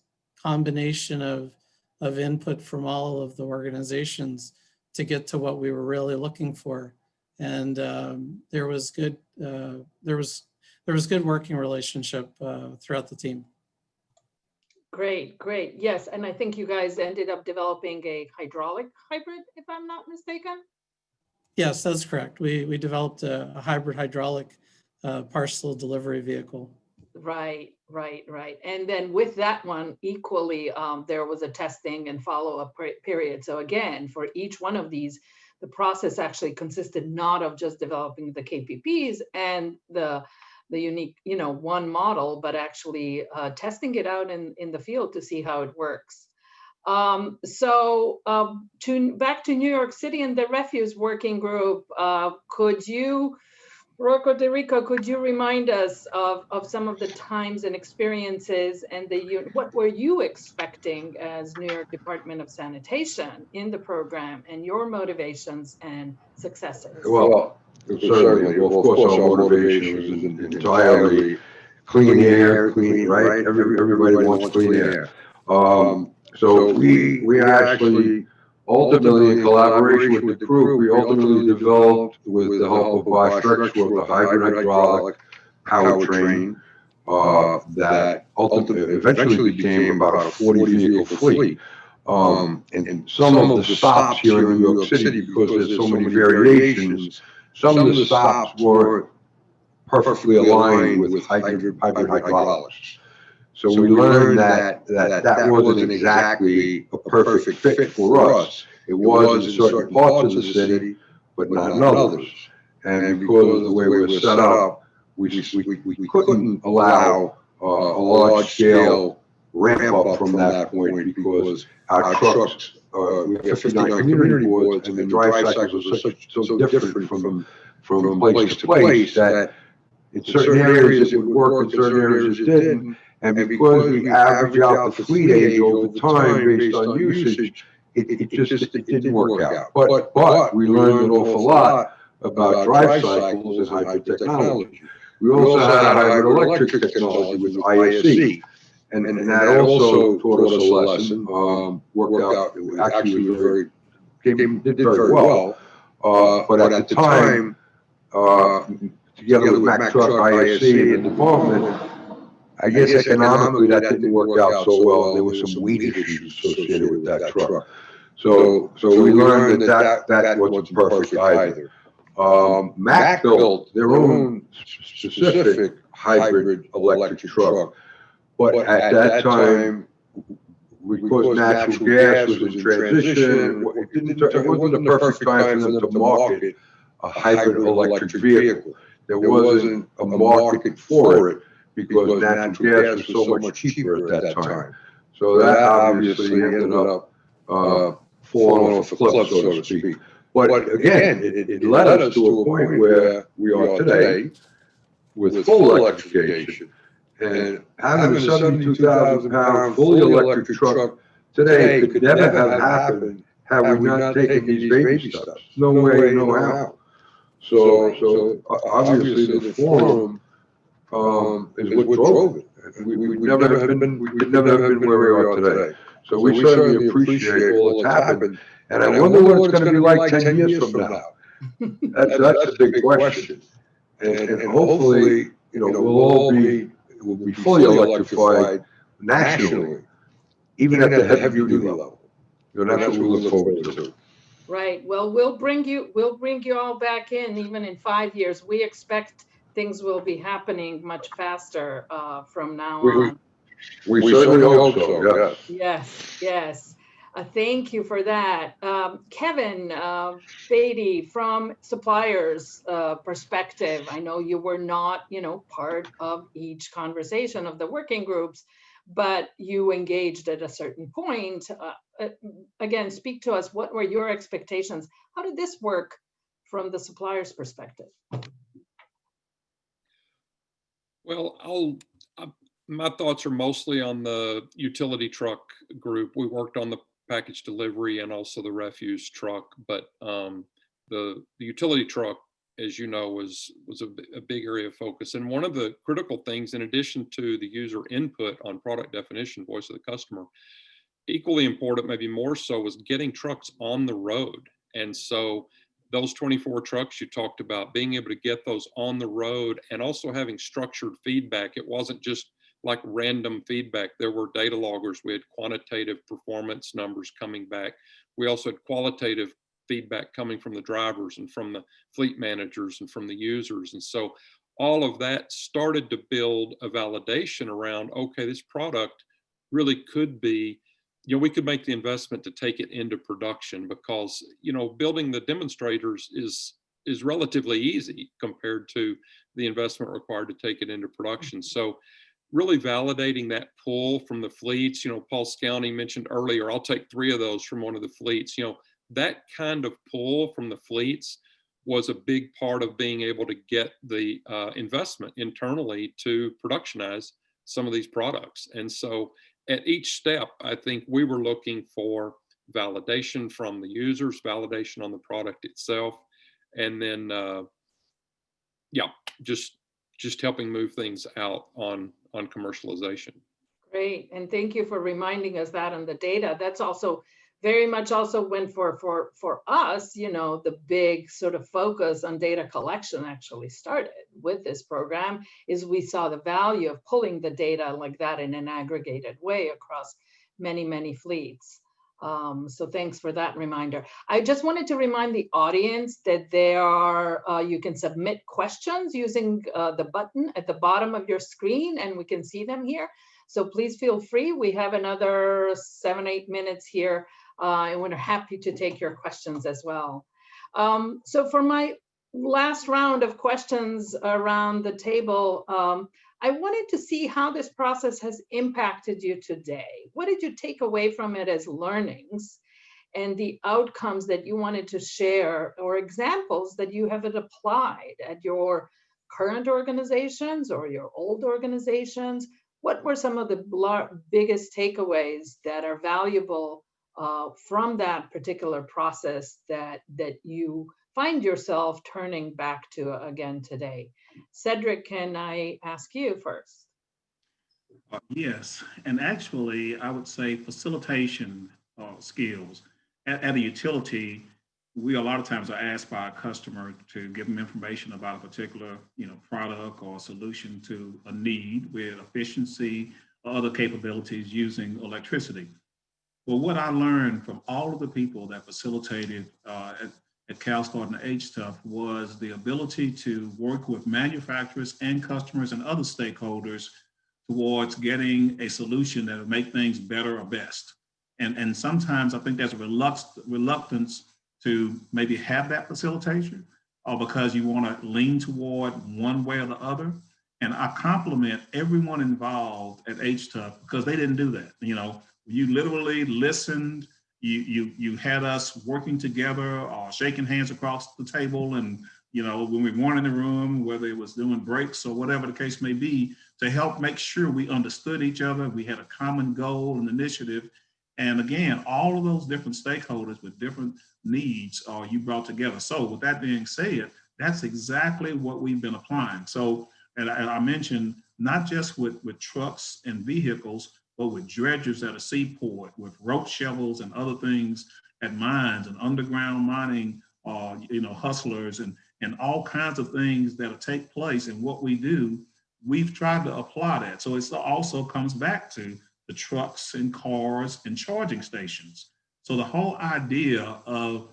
combination of input from all of the organizations to get to what we were really looking for. And there was good working relationship throughout the team. Great, great. Yes, and I think you guys ended up developing a hydraulic hybrid, if I'm not mistaken. Yes, that's correct. We developed a hybrid hydraulic parcel delivery vehicle. Right, right, right. And then with that one, equally, there was a testing and follow-up period. So again, for each one of these, the process actually consisted not of just developing the KPPs and the unique, one model, but actually testing it out in the field to see how it works. Back to New York City and the refuse working group, could you, Rocco de Rico, could you remind us of some of the times and experiences and what were you expecting as New York Department of Sanitation in the program and your motivations and successes? Well, certainly, well, of course, our motivation was entirely clean air, clean, right? Everybody wants clean air. So we actually ultimately, in collaboration with the group, we ultimately developed, with the help of Bosch Rexworth, a hybrid hydraulic powertrain that ultimately eventually became about a 40 vehicle fleet. And some of the stops here in New York City, because there's so many variations, some of the stops weren't perfectly aligned with hybrid hydraulics. So we learned that wasn't exactly a perfect fit for us. It was in certain parts of the city, but not in others. And because of the way we were set up, we couldn't allow a large scale ramp up from that point, because our trucks, we have 59 community boards, and the drive cycles are so different from place to place that in certain areas it would work, in certain areas it didn't. And because we average out the fleet age over time based on usage, it didn't work out. But we learned an awful lot about drive cycles and hybrid technology. We also had a hybrid electric technology with ISE. And that also taught us a lesson, worked out, actually did very well. But at the time, together with Mack Truck, ISE, and the department, I guess economically that didn't work out so well. There were some weight issues associated with that truck. So we learned that wasn't perfect either. Mack built their own specific hybrid electric truck, but at that time, because natural gas was in transition, it wasn't the perfect time for them to market a hybrid electric vehicle. There wasn't a market for it, because natural gas was so much cheaper at that time. So that obviously ended up falling off the cliff, so to speak. But again, it led us to a point where we are today with full electrification. And having a 72,000-pound fully electric truck today could never have happened had we not taken these baby steps. No way, no how. So obviously the forum is what drove it. We could never have been where we are today. So we certainly appreciate all that's happened. And I wonder what it's going to be like 10 years from now. That's the big question. And hopefully, we'll be fully electrified nationally, even at the heavy duty level. That's what we look forward to. Right. Well, we'll bring you all back in 5 years. We expect things will be happening much faster from now on. We certainly hope so, yes. Yes. Thank you for that. Kevin Beatty, from suppliers' perspective, I know you were not, part of each conversation of the working groups, but you engaged at a certain point. Again, speak to us. What were your expectations? How did this work from the supplier's perspective? Well, my thoughts are mostly on the utility truck group. We worked on the package delivery and also the refuse truck, but the utility truck, as you know, was a big area of focus. And one of the critical things, in addition to the user input on product definition, voice of the customer, equally important, maybe more so, was getting trucks on the road. And so those 24 trucks you talked about, being able to get those on the road and also having structured feedback. It wasn't just like random feedback. There were data loggers. We had quantitative performance numbers coming back. We also had qualitative feedback coming from the drivers and from the fleet managers and from the users. And so all of that started to build a validation around, okay, this product really could be, we could make the investment to take it into production, because, building the demonstrators is relatively easy compared to the investment required to take it into production. So really validating that pull from the fleets. Paul Scowney mentioned earlier, I'll take 3 of those from one of the fleets. That kind of pull from the fleets was a big part of being able to get the investment internally to productionize some of these products. And so at each step, I think we were looking for validation from the users, validation on the product itself, and then just helping move things out on commercialization. Great, and thank you for reminding us that on the data. That's also very much also when for us, the big sort of focus on data collection actually started with this program, is we saw the value of pulling the data like that in an aggregated way across many, many fleets. So thanks for that reminder. I just wanted to remind the audience that you can submit questions using the button at the bottom of your screen, and we can see them here. So please feel free. We have another 7-8 minutes here, and we're happy to take your questions as well. So for my last round of questions around the table, I wanted to see how this process has impacted you today. What did you take away from it as learnings and the outcomes that you wanted to share, or examples that you have applied at your current organizations or your old organizations? What were some of the biggest takeaways that are valuable from that particular process that you find yourself turning back to again today? Cedric, can I ask you first? Yes, and actually, I would say facilitation skills. At a utility, we a lot of times are asked by a customer to give them information about a particular, product or solution to a need with efficiency or other capabilities using electricity. Well, what I learned from all of the people that facilitated at CalSTART and HTUF was the ability to work with manufacturers and customers and other stakeholders towards getting a solution that will make things better or best. And sometimes I think there's a reluctance to maybe have that facilitation, or because you want to lean toward one way or the other. And I compliment everyone involved at HTUF because they didn't do that. You literally listened. You had us working together or shaking hands across the table, and when we weren't in the room, whether it was doing breaks or whatever the case may be, to help make sure we understood each other. We had a common goal and initiative. And again, all of those different stakeholders with different needs you brought together. So with that being said, that's exactly what we've been applying. So, and I mentioned not just with trucks and vehicles, but with dredgers at a seaport, with rope shovels and other things at mines and underground mining, hustlers and all kinds of things that take place. And what we do, we've tried to apply that. So it also comes back to the trucks and cars and charging stations. So the whole idea of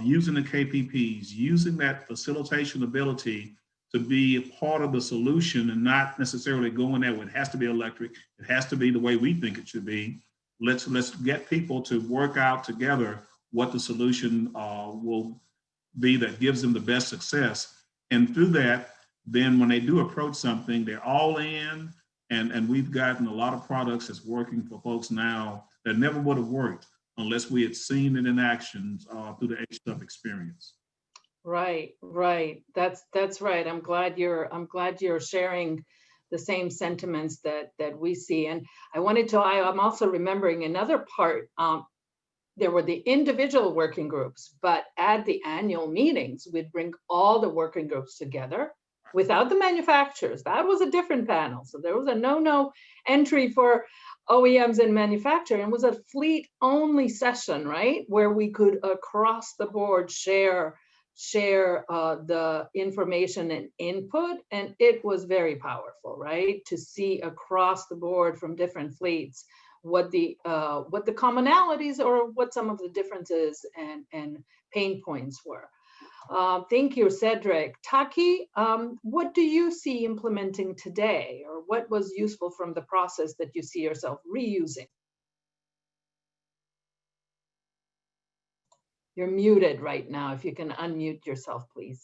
using the KPPs, using that facilitation ability to be a part of the solution and not necessarily going there with it has to be electric, it has to be the way we think it should be. Let's get people to work out together what the solution will be that gives them the best success. And through that, then when they do approach something, they're all in. And we've gotten a lot of products that's working for folks now that never would have worked unless we had seen it in action through the HTUF experience. Right. That's right. I'm glad you're sharing the same sentiments that we see. And I'm also remembering another part. There were the individual working groups, but at the annual meetings, we'd bring all the working groups together without the manufacturers. That was a different panel. So there was a no entry for OEMs and manufacturing. It was a fleet only session, right? Where we could across the board share share the information and input, and it was very powerful, right? To see across the board from different fleets what the commonalities or what some of the differences and pain points were. Thank you, Cedric. Taki, what do you see implementing today, or what was useful from the process that you see yourself reusing? You're muted right now. If you can unmute yourself, please.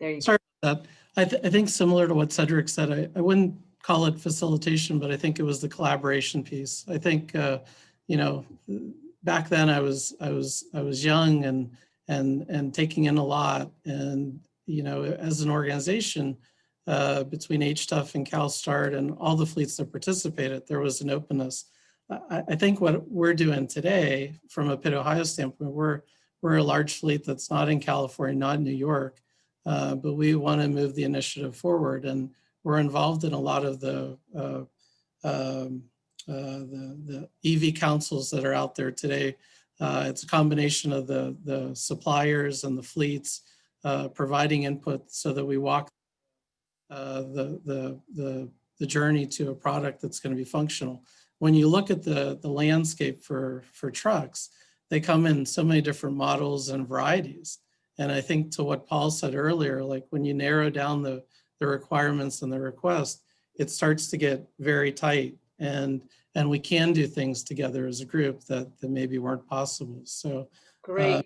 There you go. Sorry about that. I think similar to what Cedric said, I wouldn't call it facilitation, but I think it was the collaboration piece. I think, you know, back then I was young and taking in a lot. And, you know, as an organization, between HTUF and CalSTART and all the fleets that participated, there was an openness. I think what we're doing today from a Pitt, Ohio standpoint, we're a large fleet that's not in California, not in New York, but we want to move the initiative forward. And we're involved in a lot of the EV councils that are out there today. It's a combination of the suppliers and the fleets providing input so that we walk the journey to a product that's going to be functional. When you look at the landscape for trucks, they come in so many different models and varieties. And I think to what Paul said earlier, like when you narrow down the requirements and the request, it starts to get very tight. And we can do things together as a group that maybe weren't possible. So great.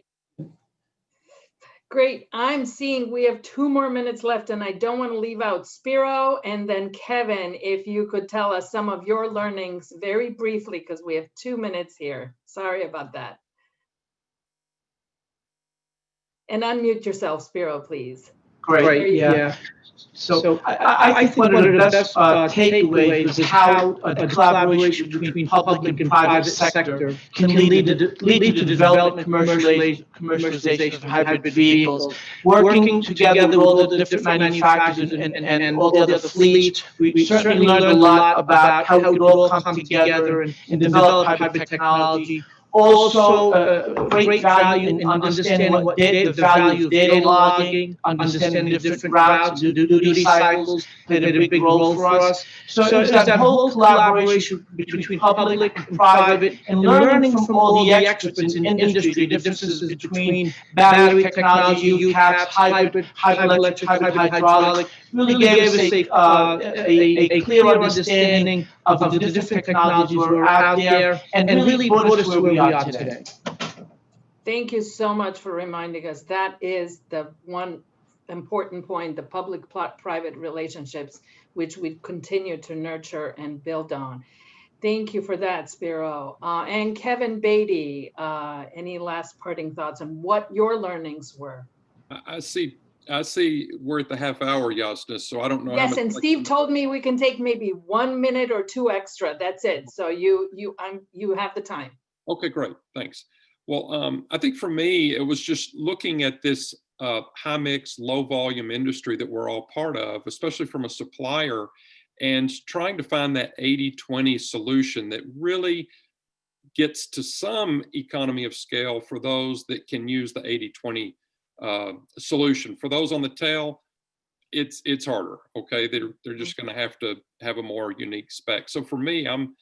Great. I'm seeing we have 2 more minutes left, and I don't want to leave out Spiro and then Kevin, if you could tell us some of your learnings very briefly, because we have 2 minutes here. Sorry about that. And unmute yourself, Spiro, please. Great, yeah. So I think one of the best takeaways is how the collaboration between public and private sector can lead to the development commercialization of hybrid vehicles. Working together with all the different manufacturers and all the other fleets, we certainly learned a lot about how we could all come together and develop hybrid technology. Also, great value in understanding what the value of data logging, understanding the different routes and duty cycles played a big role for us. So it's that whole collaboration between public and private and learning from all the experts in industry, the differences between battery technology, UCAPs, hybrid electric, hybrid hydraulic, really gave us a clear understanding of the different technologies that are out there and really brought us where we are today. Thank you so much for reminding us. That is the one important point, the public-private relationships, which we continue to nurture and build on. Thank you for that, Spiro. And Kevin Beatty, any last parting thoughts on what your learnings were? I see we're at the half hour, Yasna, so I don't know. Yes, and Steve told me we can take maybe 1 minute or 2 extra. That's it. So you have the time. Okay, great. Thanks. Well, I think for me, it was just looking at this high mix, low volume industry that we're all part of, especially from a supplier, and trying to find that 80-20 solution that really gets to some economy of scale for those that can use the 80-20 solution. For those on the tail, it's harder. Okay, they're just going to have a more unique spec. So for me, I'm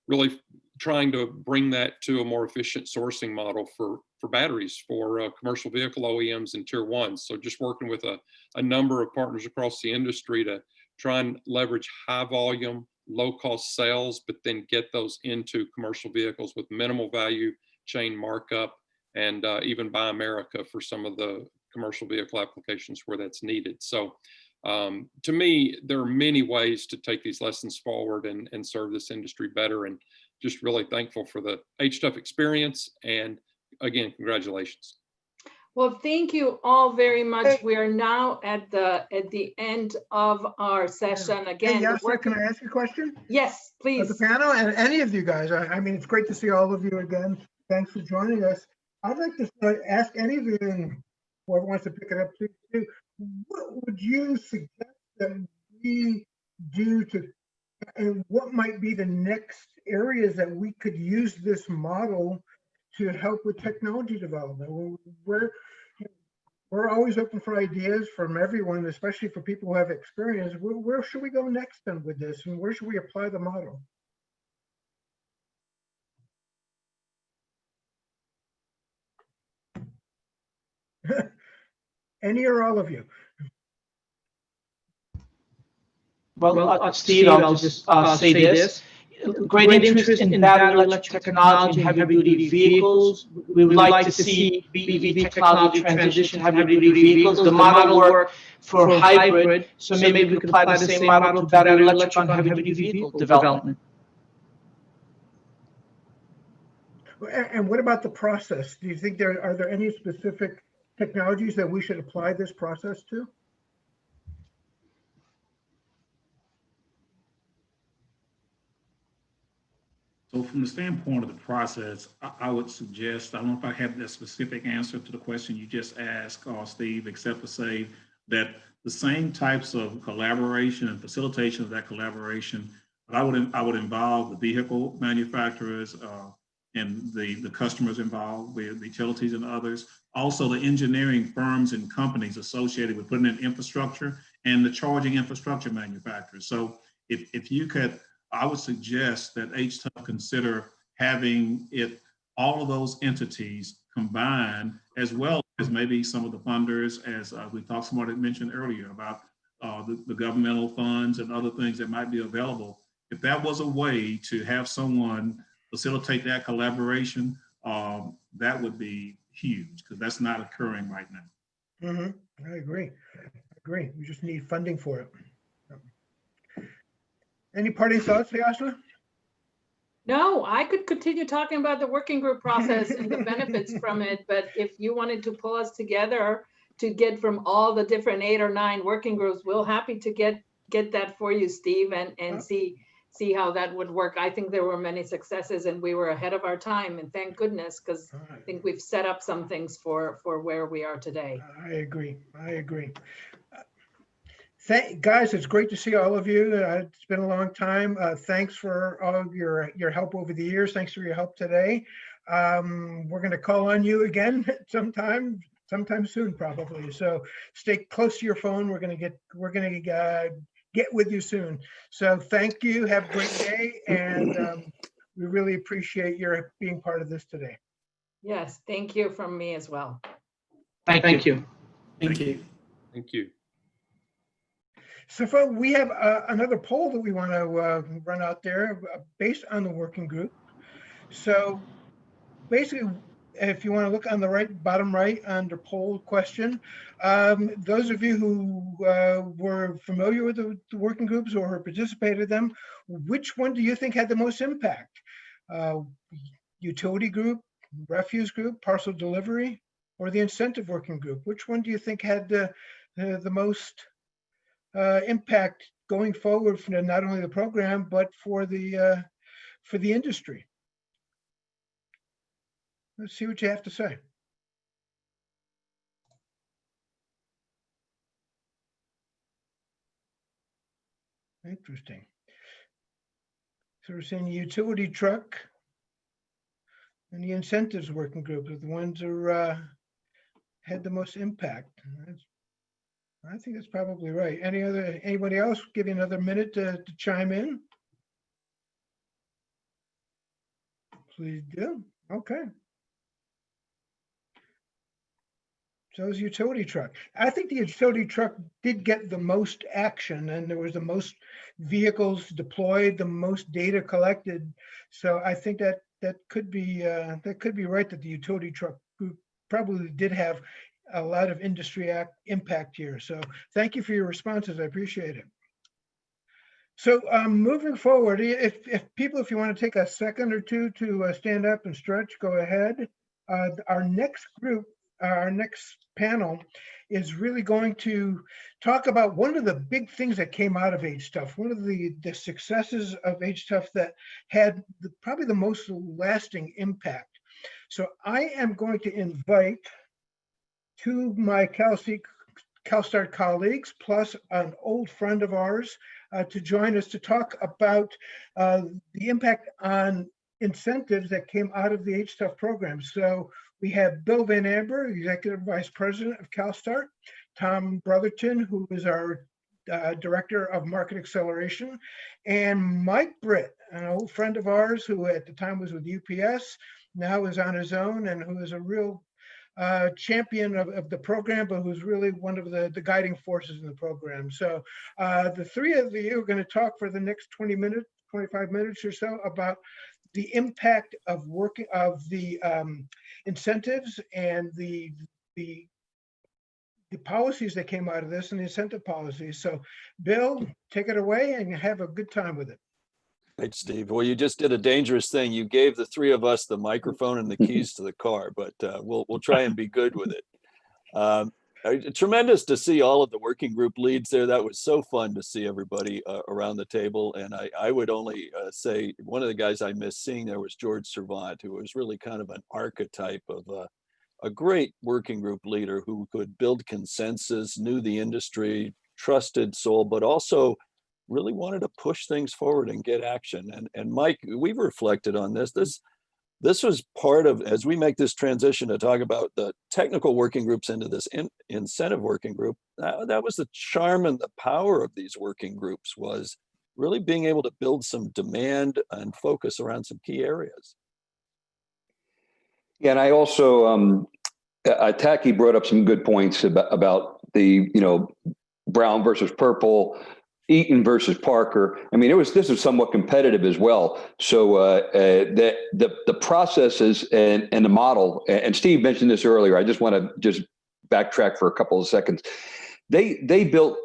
really trying to bring that to a more efficient sourcing model for batteries for commercial vehicle OEMs and tier ones. So just working with a number of partners across the industry to try and leverage high volume, low cost sales, but then get those into commercial vehicles with minimal value chain markup, and even Buy America for some of the commercial vehicle applications where that's needed. So to me, there are many ways to take these lessons forward and serve this industry better, and just really thankful for the HTUF experience. And again, congratulations. Well, thank you all very much. We are now at the end of our session. Again, hey, Yasna, can I ask you a question? Yes, please. The panel and any of you guys. I mean, it's great to see all of you again. Thanks for joining us. I'd like to ask any of you, and whoever wants to pick it up, please do. What would you suggest that we do and what might be the next areas that we could use this model to help with technology development? Where, we're always open for ideas from everyone, especially for people who have experience. Where should we go next then with this, and where should we apply the model? Any or all of you? Well, Steve, I'll just say this. Great interest in battery electric technology and heavy-duty vehicles. We would like to see BEV technology transition to heavy-duty vehicles. The model work for hybrid, so maybe we could apply the same model to battery electric on heavy-duty vehicle development. And what about the process? Do you think are there any specific technologies that we should apply this process to? So from the standpoint of the process, I would suggest, I don't know if I have that specific answer to the question you just asked, Steve, except to say that the same types of collaboration and facilitation of that collaboration, I would involve the vehicle manufacturers and the customers involved with the utilities and others, also the engineering firms and companies associated with putting in infrastructure and the charging infrastructure manufacturers. So if you could, I would suggest that HTUF consider having all of those entities combined, as well as maybe some of the funders, as we talked, someone had mentioned earlier about the governmental funds and other things that might be available. If that was a way to have someone facilitate that collaboration, that would be huge, because that's not occurring right now. Mm-hmm. I agree. We just need funding for it. Any parting thoughts, Vyasna? No, I could continue talking about the working group process and the benefits from it, but if you wanted to pull us together to get from all the different 8 or 9 working groups, we're happy to get that for you, Steve, and see how that would work. I think there were many successes and we were ahead of our time, and thank goodness, because I think we've set up some things for where we are today. I agree. Guys, it's great to see all of you. It's been a long time. Thanks for all of your help over the years. Thanks for your help today. We're going to call on you again sometime soon, probably. So stay close to your phone. We're going to get with you soon. So thank you. Have a great day, and we really appreciate your being part of this today. Yes, thank you from me as well. Thank you. Thank you. Thank you. So folks, we have another poll that we want to run out there based on the working group. So basically, if you want to look on the bottom right under poll question, those of you who were familiar with the working groups or participated in them, which one do you think had the most impact? Utility group, refuse group, parcel delivery, or the incentive working group? Which one do you think had the most impact going forward for not only the program but for the industry? Let's see what you have to say. Interesting. So we're saying the utility truck and the incentives working group are the ones who had the most impact. I think that's probably right. Anybody else? Give you another minute to chime in. Please do. Okay. So it's utility truck. I think the utility truck did get the most action, and there was the most vehicles deployed, the most data collected. So I think that could be right, that the utility truck group probably did have a lot of industry impact here. So thank you for your responses. I appreciate it. So moving forward, if you want to take a second or two to stand up and stretch, go ahead. Our next panel is really going to talk about one of the big things that came out of HTUF, one of the successes of HTUF that had probably the most lasting impact. So I am going to invite two of my CalSTART colleagues, plus an old friend of ours, to join us to talk about the impact on incentives that came out of the HTUF program. So We have Bill Van Amber, Executive Vice President of CalSTART, Tom Brotherton, who is our Director of Market Acceleration, and Mike Britt, an old friend of ours who at the time was with UPS, now is on his own, and who is a real champion of the program, but who's really one of the guiding forces in the program. So the three of you are going to talk for the next 20 minutes, 25 minutes or so about the impact of the incentives and the policies that came out of this and the incentive policies. So Bill, take it away and have a good time with it. Thanks, Steve. Well, you just did a dangerous thing. You gave the three of us the microphone and the keys to the car, but we'll try and be good with it. Tremendous to see all of the working group leads there. That was so fun to see everybody around the table. And I would only say one of the guys I missed seeing there was George Servant, who was really kind of an archetype of a great working group leader who could build consensus, knew the industry, trusted soul, but also really wanted to push things forward and get action. And Mike, we've reflected on this. This was part of, as we make this transition to talk about the technical working groups into this incentive working group, that was the charm and the power of these working groups, was really being able to build some demand and focus around some key areas. Yeah, and I also, Taki brought up some good points about the, Brown versus Purple, Eaton versus Parker. I mean, this was somewhat competitive as well. So the processes and the model, and Steve mentioned this earlier, I just want to just backtrack for a couple of seconds. They built,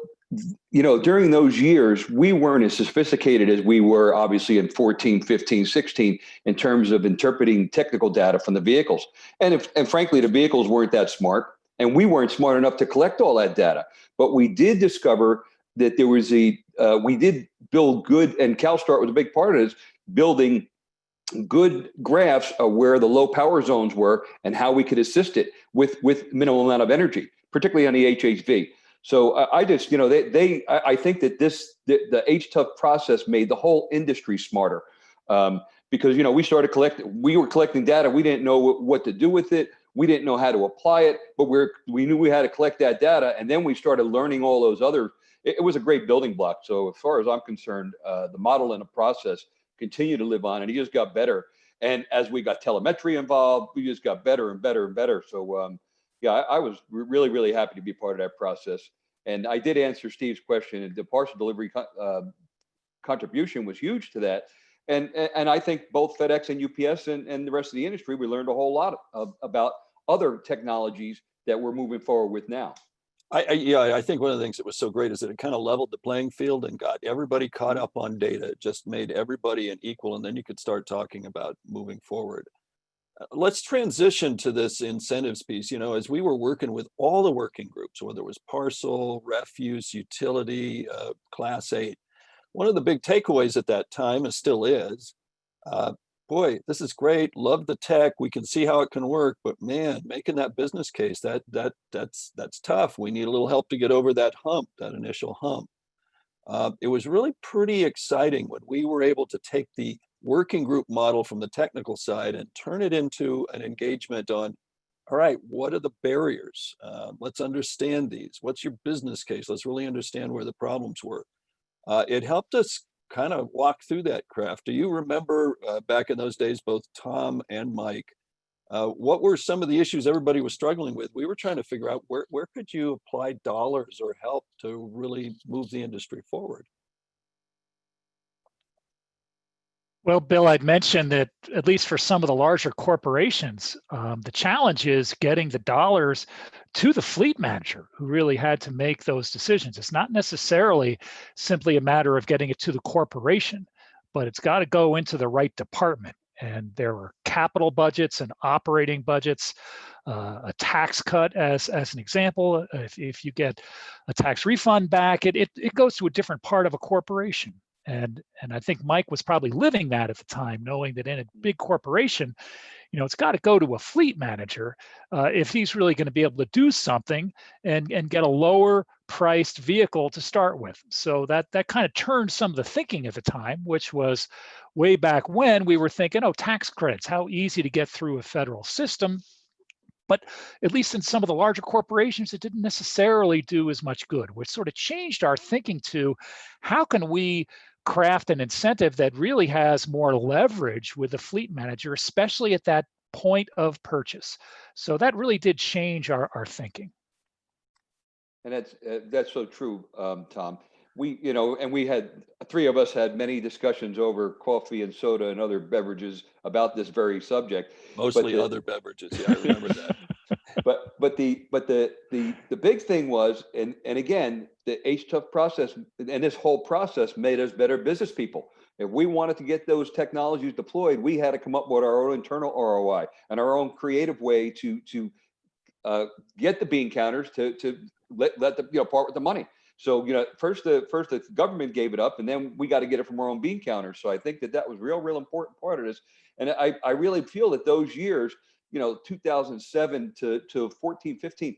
during those years, we weren't as sophisticated as we were obviously in 14, 15, 16 in terms of interpreting technical data from the vehicles. And frankly, the vehicles weren't that smart, and we weren't smart enough to collect all that data. But we did discover that there was we did build good, and CalSTART was a big part of this, building good graphs of where the low power zones were and how we could assist it with minimal amount of energy, particularly on the HHV. So I just, I think that the HTUF process made the whole industry smarter, because, we were collecting data. We didn't know what to do with it. We didn't know how to apply it, but we knew we had to collect that data. And then we started learning all those other, it was a great building block. So as far as I'm concerned, the model and the process continue to live on, and it just got better. And as we got telemetry involved, we just got better and better and better. So yeah, I was really, really happy to be part of that process. And I did answer Steve's question, and the parcel delivery contribution was huge to that. And I think both FedEx and UPS and the rest of the industry, we learned a whole lot about other technologies that we're moving forward with now. I think one of the things that was so great is that it kind of leveled the playing field and got everybody caught up on data. It just made everybody an equal, and then you could start talking about moving forward. Let's transition to this incentives piece. As we were working with all the working groups, whether it was parcel, refuse, utility, Class 8, one of the big takeaways at that time, and still is, boy, this is great. Love the tech. We can see how it can work, but man, making that business case, that's tough. We need a little help to get over that hump, that initial hump. It was really pretty exciting when we were able to take the working group model from the technical side and turn it into an engagement on, all right, what are the barriers? Let's understand these. What's your business case? Let's really understand where the problems were. It helped us kind of walk through that craft. Do you remember back in those days, both Tom and Mike, what were some of the issues everybody was struggling with? We were trying to figure out where could you apply dollars or help to really move the industry forward? Well, Bill, I'd mentioned that at least for some of the larger corporations, the challenge is getting the dollars to the fleet manager who really had to make those decisions. It's not necessarily simply a matter of getting it to the corporation, but it's got to go into the right department. And there are capital budgets and operating budgets, a tax cut as an example. If you get a tax refund back, it goes to a different part of a corporation. And I think Mike was probably living that at the time, knowing that in a big corporation, it's got to go to a fleet manager if he's really going to be able to do something and get a lower priced vehicle to start with. So that kind of turned some of the thinking at the time, which was way back when we were thinking, oh, tax credits, how easy to get through a federal system. But at least in some of the larger corporations, it didn't necessarily do as much good, which sort of changed our thinking to how can we craft an incentive that really has more leverage with the fleet manager, especially at that point of purchase. So that really did change our thinking. And that's so true, Tom. And we had, three of us had many discussions over coffee and soda and other beverages about this very subject. Mostly other beverages. Yeah, I remember that. But the big thing was, and again, the HTUF process and this whole process made us better business people. If we wanted to get those technologies deployed, we had to come up with our own internal ROI and our own creative way to get the bean counters to let the part with the money. So first the government gave it up, and then we got to get it from our own bean counters. So I think that was real important part of this. And I really feel that those years, 2007 to 14, 15,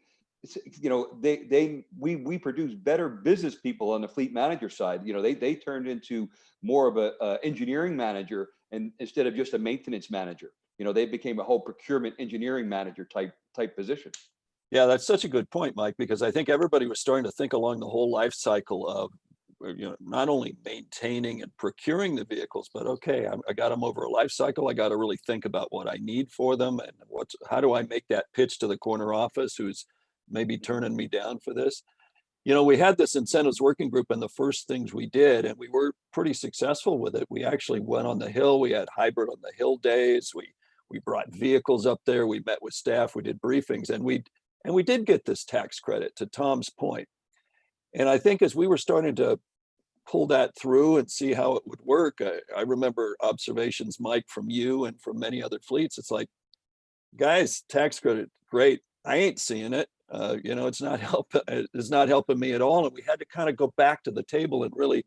we produced better business people on the fleet manager side. They turned into more of a engineering manager and instead of just a maintenance manager. They became a whole procurement engineering manager type position. Yeah, that's such a good point, Mike, because I think everybody was starting to think along the whole life cycle of, not only maintaining and procuring the vehicles, but okay, I got them over a life cycle. I got to really think about what I need for them and how do I make that pitch to the corner office who's maybe turning me down for this. We had this incentives working group, and the first things we did, and we were pretty successful with it. We actually went on the Hill. We had hybrid on the Hill days. We brought vehicles up there. We met with staff. We did briefings, and we did get this tax credit, to Tom's point. And I think as we were starting to pull that through and see how it would work, I remember observations, Mike, from you and from many other fleets. It's like, guys, tax credit, great. I ain't seeing it. It's not helping me at all. And we had to kind of go back to the table and really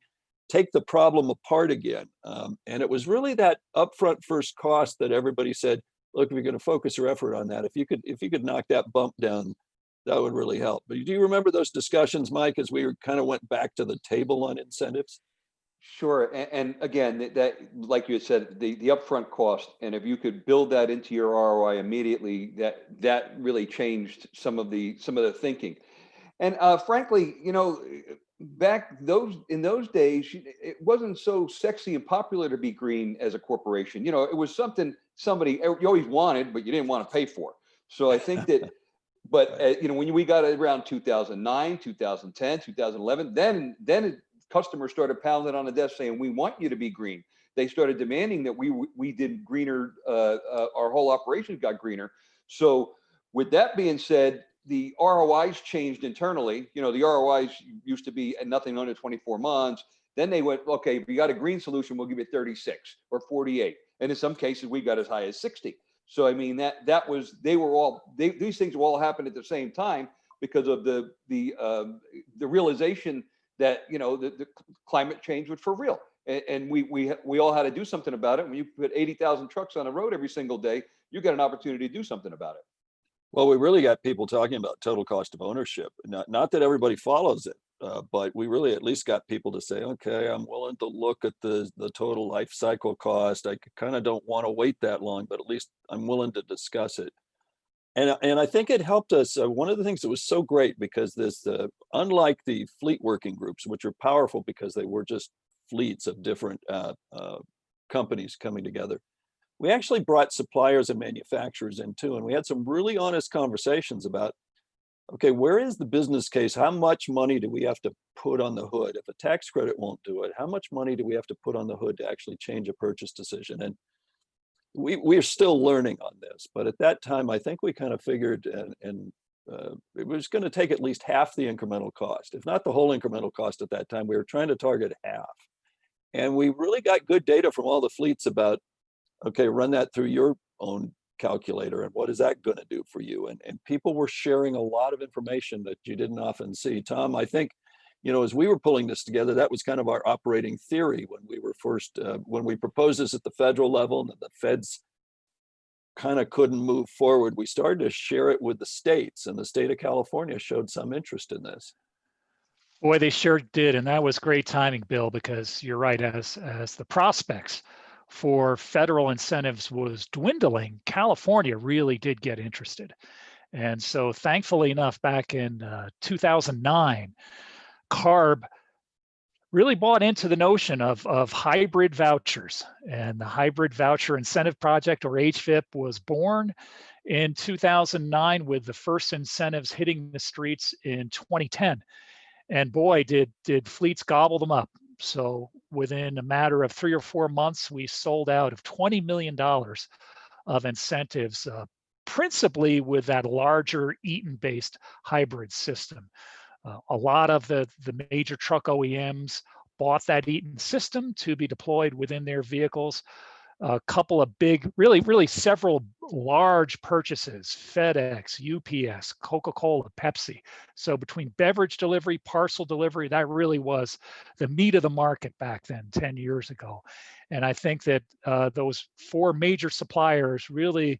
take the problem apart again. And it was really that upfront first cost that everybody said, look, if you're going to focus your effort on that, if you could knock that bump down, that would really help. But do you remember those discussions, Mike, as we kind of went back to the table on incentives? Sure. And again, that, like you said, the upfront cost, and if you could build that into your ROI immediately, that really changed some of the thinking. And frankly, back in those days, it wasn't so sexy and popular to be green as a corporation. It was something you always wanted, but you didn't want to pay for. So I think that, but when we got around 2009, 2010, 2011, then customers started pounding on the desk saying, we want you to be green. They started demanding that we did greener, our whole operation got greener. So with that being said, the ROIs changed internally. The ROIs used to be at nothing under 24 months. Then they went, okay, if you got a green solution, we'll give you 36 or 48. And in some cases, we got as high as 60. So, I mean, these things all happened at the same time because of the realization that, the climate change was for real. And we all had to do something about it. When you put 80,000 trucks on the road every single day, you got an opportunity to do something about it. Well, we really got people talking about total cost of ownership. Not that everybody follows it, but we really at least got people to say, okay, I'm willing to look at the total life cycle cost. I kind of don't want to wait that long, but at least I'm willing to discuss it. And I think it helped us. One of the things that was so great, because unlike the fleet working groups, which are powerful because they were just fleets of different companies coming together, we actually brought suppliers and manufacturers in too. And we had some really honest conversations about, okay, where is the business case? How much money do we have to put on the hood? If a tax credit won't do it, how much money do we have to put on the hood to actually change a purchase decision? And we're still learning on this, but at that time, I think we kind of figured and it was going to take at least half the incremental cost, if not the whole incremental cost at that time. We were trying to target half. And we really got good data from all the fleets about, okay, run that through your own calculator, and what is that going to do for you? And people were sharing a lot of information that you didn't often see. Tom, I think, as we were pulling this together, that was kind of our operating theory when we were first, when we proposed this at the federal level and the feds kind of couldn't move forward, we started to share it with the states, and the state of California showed some interest in this. Boy, they sure did. And that was great timing, Bill, because you're right, as the prospects for federal incentives was dwindling, California really did get interested. And so thankfully enough, back in 2009, CARB really bought into the notion of hybrid vouchers. And the Hybrid Voucher Incentive Project, or HVIP, was born in 2009 with the first incentives hitting the streets in 2010. And boy, did fleets gobble them up. So within a matter of 3 or 4 months, we sold out of $20 million of incentives, principally with that larger Eaton-based hybrid system. A lot of the major truck OEMs bought that Eaton system to be deployed within their vehicles. A couple of big, really several large purchases, FedEx, UPS, Coca-Cola, Pepsi. So between beverage delivery, parcel delivery, that really was the meat of the market back then, 10 years ago. And I think that those 4 major suppliers really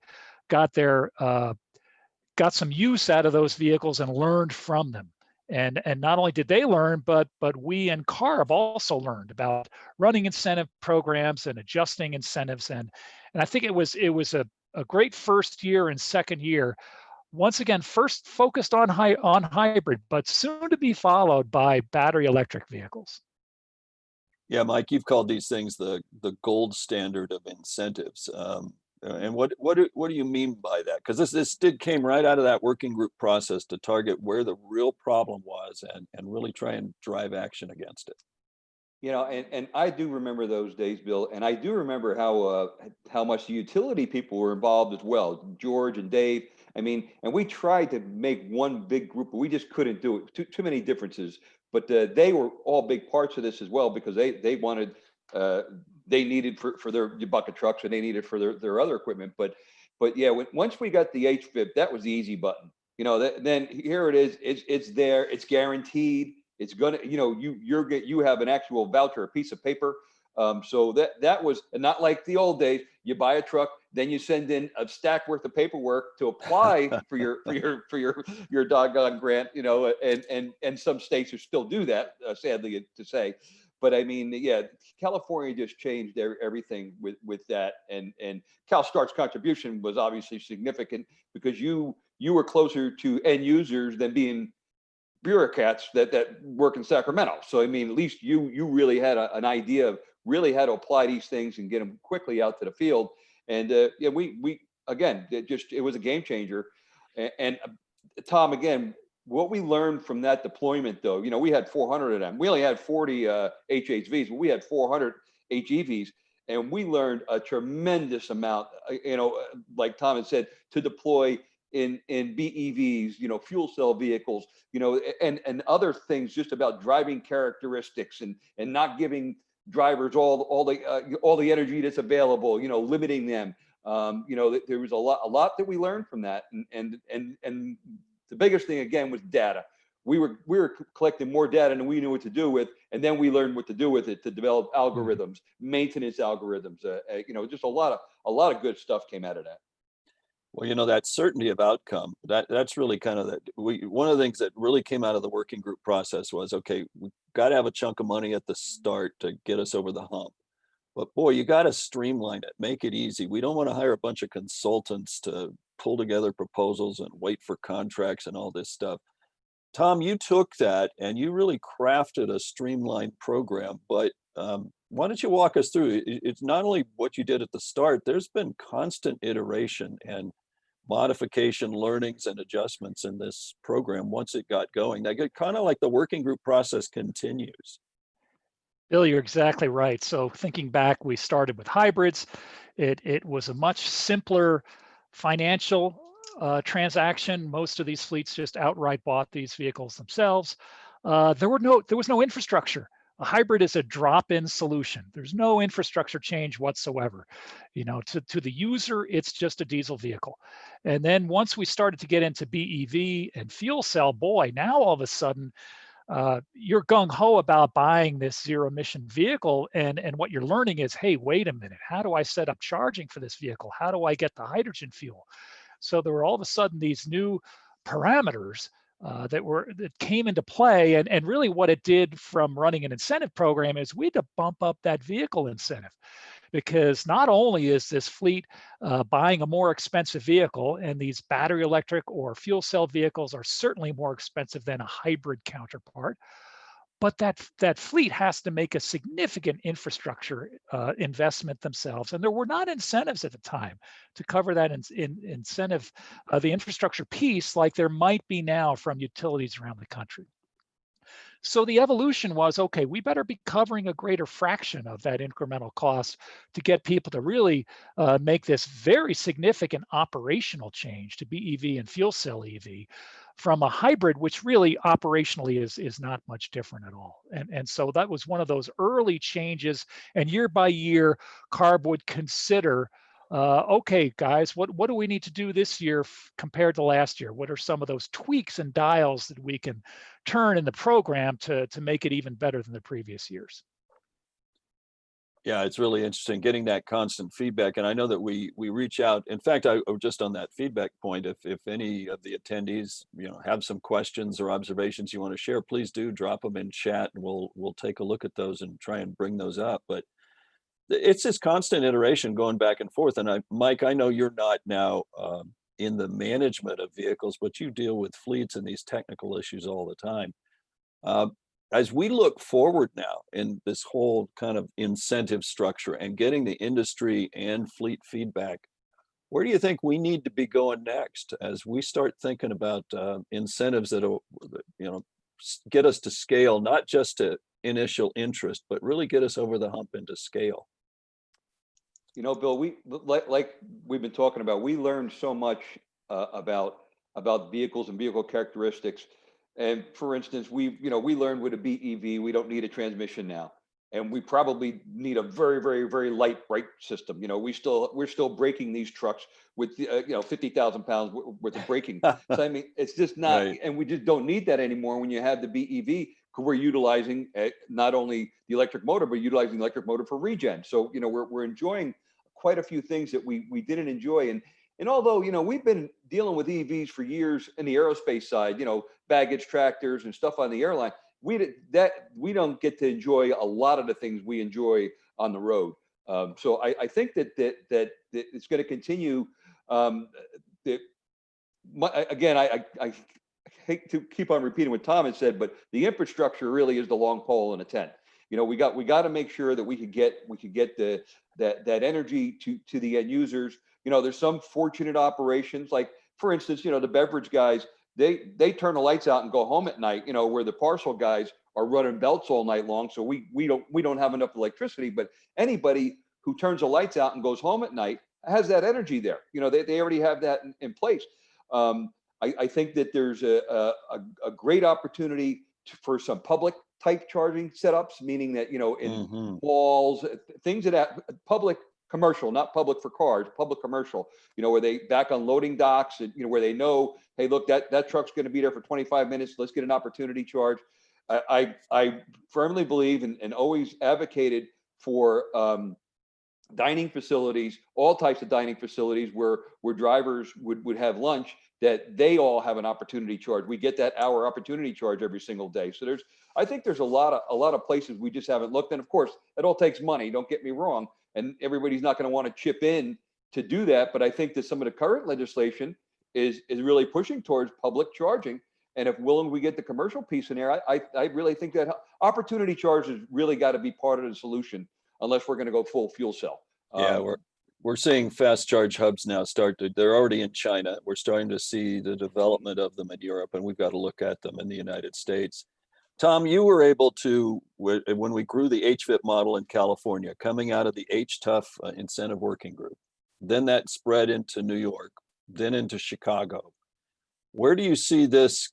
got some use out of those vehicles and learned from them. And not only did they learn, but we and CARB also learned about running incentive programs and adjusting incentives. And I think it was a great first year and second year. Once again, first focused on hybrid, but soon to be followed by battery electric vehicles. Yeah, Mike, you've called these things the gold standard of incentives. And what do you mean by that? Because this came right out of that working group process to target where the real problem was and really try and drive action against it. You know, and I do remember those days, Bill, and I do remember how much the utility people were involved as well, George and Dave. I mean, and we tried to make one big group, but we just couldn't do it. Too many differences. But they were all big parts of this as well, because they wanted. They needed for their bucket trucks, and they needed for their other equipment. But yeah, once we got the HVIP, that was the easy button. You know, then here it is. It's there. It's guaranteed. It's gonna. You know, you have an actual voucher, a piece of paper. So that was not like the old days. You buy a truck, then you send in a stack worth of paperwork to apply for your doggone grant. You know, and some states still do that, sadly to say. But I mean, yeah, California just changed everything with that, and CalStart's contribution was obviously significant because you were closer to end users than being bureaucrats that work in Sacramento. So I mean, at least you really had an idea of really how to apply these things and get them quickly out to the field. And yeah, we again, it was a game changer. And Tom, again, what we learned from that deployment, though, you know, we had 400 of them. We only had 40 HHVs, but we had 400 HEVs, and we learned a tremendous amount. You know, like Tom had said, to deploy in BEVs, you know, fuel cell vehicles, you know, and other things just about driving characteristics and not giving drivers all the energy that's available, you know, limiting them. You know, there was a lot that we learned from that, and the biggest thing again was data. We were collecting more data than we knew what to do with, and then we learned what to do with it to develop algorithms, maintenance algorithms. You know, just a lot of good stuff came out of that. Well, you know, that certainty of outcome, that's really kind of one of the things that really came out of the working group process was, okay, we got to have a chunk of money at the start to get us over the hump. But boy, you got to streamline it, make it easy. We don't want to hire a bunch of consultants to pull together proposals and wait for contracts and all this stuff. Tom, you took that and you really crafted a streamlined program, but why don't you walk us through? It's not only what you did at the start, there's been constant iteration and modification, learnings, and adjustments in this program once it got going. That kind of like the working group process continues. Bill, you're exactly right. So thinking back, we started with hybrids. It was a much simpler financial transaction. Most of these fleets just outright bought these vehicles themselves. There was no infrastructure. A hybrid is a drop-in solution. There's no infrastructure change whatsoever. You know, to the user, it's just a diesel vehicle. And then once we started to get into BEV and fuel cell, boy, now all of a sudden, you're gung-ho about buying this zero-emission vehicle, and what you're learning is, hey, wait a minute, how do I set up charging for this vehicle? How do I get the hydrogen fuel? So there were all of a sudden these new parameters that came into play, and really what it did from running an incentive program is we had to bump up that vehicle incentive because not only is this fleet buying a more expensive vehicle, and these battery electric or fuel cell vehicles are certainly more expensive than a hybrid counterpart, but that fleet has to make a significant infrastructure investment themselves. And there were not incentives at the time to cover that incentive, the infrastructure piece, like there might be now from utilities around the country. So the evolution was, okay, we better be covering a greater fraction of that incremental cost to get people to really make this very significant operational change to BEV and fuel cell EV from a hybrid, which really operationally is not much different at all. And so that was one of those early changes. And year by year, CARB would consider, okay, guys, what do we need to do this year compared to last year? What are some of those tweaks and dials that we can turn in the program to make it even better than the previous years? Yeah, it's really interesting getting that constant feedback. And I know that we reach out. In fact, I just on that feedback point, if any of the attendees, have some questions or observations you want to share, please do drop them in chat, and we'll take a look at those and try and bring those up. But it's this constant iteration going back and forth. And Mike, I know you're not now in the management of vehicles, but you deal with fleets and these technical issues all the time. As we look forward now in this whole kind of incentive structure and getting the industry and fleet feedback, where do you think we need to be going next as we start thinking about incentives that'll, get us to scale, not just to initial interest, but really get us over the hump into scale? Bill, like we've been talking about, we learned so much about vehicles and vehicle characteristics. And for instance, we learned with a BEV, we don't need a transmission now. And we probably need a very, very, very light brake system. We're still braking these trucks with 50,000 pounds worth of braking. So I mean, it's just not, right. And we just don't need that anymore when you have the BEV, because we're utilizing not only the electric motor, but utilizing the electric motor for regen. So we're enjoying quite a few things that we didn't enjoy. And although, we've been dealing with EVs for years in the aerospace side, baggage tractors and stuff on the airline, we don't get to enjoy a lot of the things we enjoy on the road. So I think that it's going to continue. Again, I hate to keep on repeating what Tom had said, but the infrastructure really is the long pole in a tent. We got to make sure that we could get that energy to the end users. There's some fortunate operations, like for instance, the beverage guys, they turn the lights out and go home at night, where the parcel guys are running belts all night long. So we don't have enough electricity, but anybody who turns the lights out and goes home at night has that energy there. They already have that in place. I think that there's a great opportunity for some public type charging setups, meaning that, in malls, things that public commercial, not public for cars, public commercial, where they back on loading docks, and, where they know, hey, look, that truck's going to be there for 25 minutes. Let's get an opportunity charge. I firmly believe and always advocated for dining facilities, all types of dining facilities where drivers would have lunch, that they all have an opportunity charge. We get that hour opportunity charge every single day. So I think there's a lot of places we just haven't looked. And of course, it all takes money. Don't get me wrong. And everybody's not going to want to chip in to do that. But I think that some of the current legislation is really pushing towards public charging. And if we get the commercial piece in there, I really think that opportunity charge has really got to be part of the solution, unless we're going to go full fuel cell. Yeah, we're seeing fast charge hubs now they're already in China. We're starting to see the development of them in Europe, and we've got to look at them in the United States. Tom, you were able to, when we grew the HVIP model in California, coming out of the HTUF incentive working group, then that spread into New York, then into Chicago. Where do you see this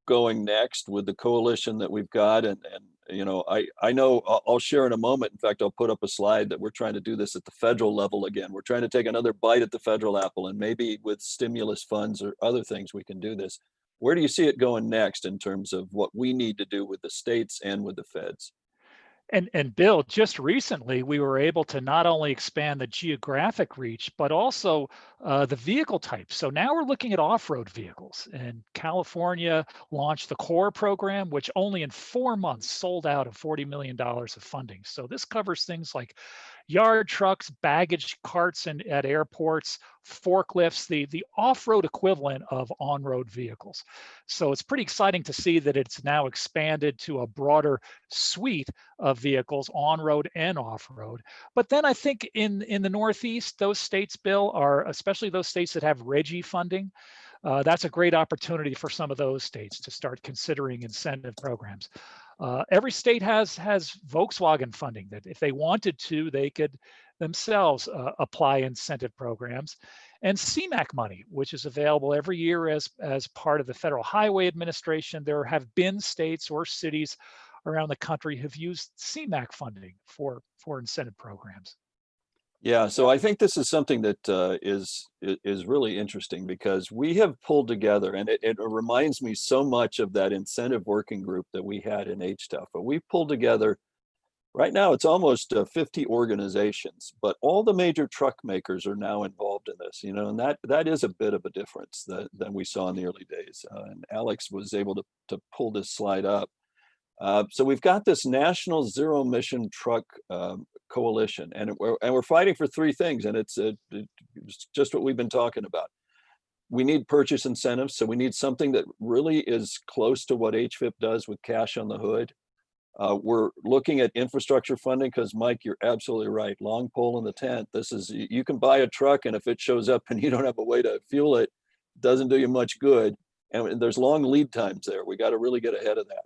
going next with the coalition that we've got? And I know I'll share in a moment. In fact, I'll put up a slide that we're trying to do this at the federal level again. We're trying to take another bite at the federal apple, and maybe with stimulus funds or other things we can do this. Where do you see it going next in terms of what we need to do with the states and with the feds? And Bill, just recently, we were able to not only expand the geographic reach, but also the vehicle types. So now we're looking at off-road vehicles. And California launched the CORE program, which only in 4 months sold out of $40 million of funding. So this covers things like yard trucks, baggage carts at airports, forklifts, the off-road equivalent of on-road vehicles. So it's pretty exciting to see that it's now expanded to a broader suite of vehicles, on-road and off-road. But then I think in the Northeast, those states, Bill, are especially those states that have RGGI funding. That's a great opportunity for some of those states to start considering incentive programs. Every state has Volkswagen funding that if they wanted to, they could themselves apply incentive programs, and CMAQ money, which is available every year as part of the Federal Highway Administration. There have been states or cities around the country who've used CMAQ funding for incentive programs. Yeah, so I think this is something that is really interesting because we have pulled together, and it reminds me so much of that incentive working group that we had in HTUF. But we pulled together, right now it's almost 50 organizations, but all the major truck makers are now involved in this, you know, and that is a bit of a difference than we saw in the early days. And Alex was able to pull this slide up. So we've got this national zero emission truck coalition, and we're fighting for three things, and it's just what we've been talking about. We need purchase incentives, so we need something that really is close to what HVIP does with cash on the hood. We're looking at infrastructure funding because, Mike, you're absolutely right. Long pole in the tent. This is, you can buy a truck, and if it shows up and you don't have a way to fuel it, it doesn't do you much good. And there's long lead times there. We got to really get ahead of that.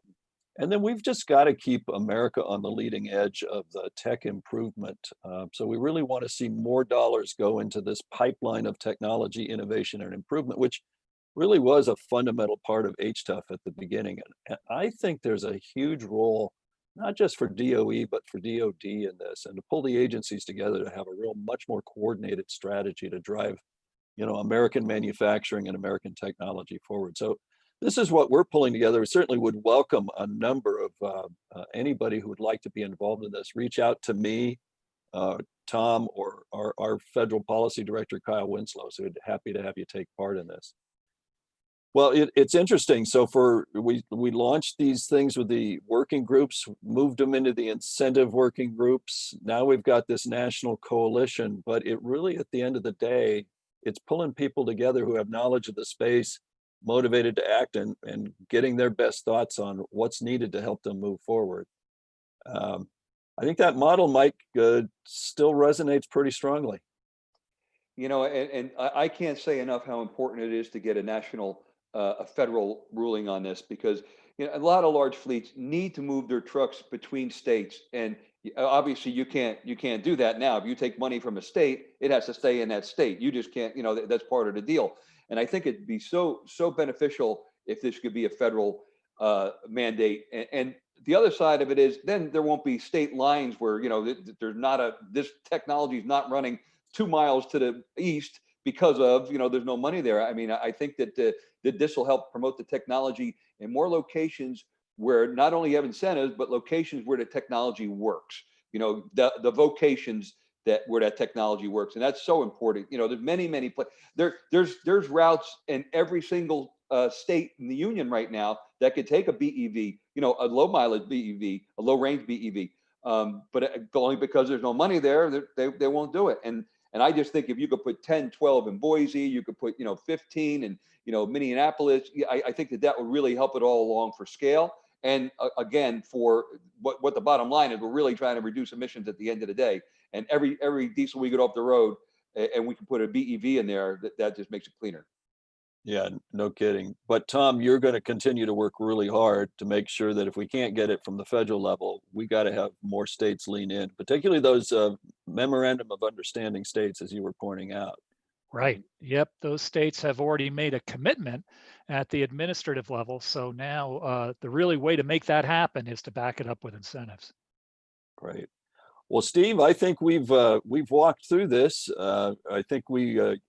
And then we've just got to keep America on the leading edge of the tech improvement. So we really want to see more dollars go into this pipeline of technology, innovation, and improvement, which really was a fundamental part of HTUF at the beginning. And I think there's a huge role, not just for DOE, but for DOD in this, and to pull the agencies together to have a real much more coordinated strategy to drive, you know, American manufacturing and American technology forward. So this is what we're pulling together. We certainly would welcome a number of anybody who would like to be involved in this. Reach out to me, Tom, or our federal policy director, Kyle Winslow. So we'd be happy to have you take part in this. Well, it's interesting. So we launched these things with the working groups, moved them into the incentive working groups. Now we've got this national coalition, but it really, at the end of the day, it's pulling people together who have knowledge of the space, motivated to act, and getting their best thoughts on what's needed to help them move forward. I think that model, Mike, still resonates pretty strongly. You know, and I can't say enough how important it is to get a national, a federal ruling on this, because, you know, a lot of large fleets need to move their trucks between states, and obviously you can't do that now. If you take money from a state, it has to stay in that state. You just can't, you know, that's part of the deal. And I think it'd be so beneficial if this could be a federal mandate. And the other side of it is, then there won't be state lines where, you know, there's not this technology is not running 2 miles to the east because of, you know, there's no money there. I mean, I think that this will help promote the technology in more locations where not only you have incentives, but locations where the technology works. You know, the vocations where that technology works, and that's so important. You know, there's many there's routes in every single state in the union right now that could take a BEV, you know, a low mileage BEV, a low range BEV, but only because there's no money there, they won't do it. And I just think if you could put 10, 12 in Boise, you could put, you know, 15 in, you know, Minneapolis. I think that would really help it all along for scale. And again, for what the bottom line is, we're really trying to reduce emissions at the end of the day. And every diesel we get off the road, and we can put a BEV in there, that just makes it cleaner. Yeah, no kidding. But Tom, you're going to continue to work really hard to make sure that if we can't get it from the federal level, we got to have more states lean in, particularly those memorandum of understanding states, as you were pointing out. Right. Yep. Those states have already made a commitment at the administrative level. So now the really way to make that happen is to back it up with incentives. Great. Well, Steve, I think we've walked through this. I think you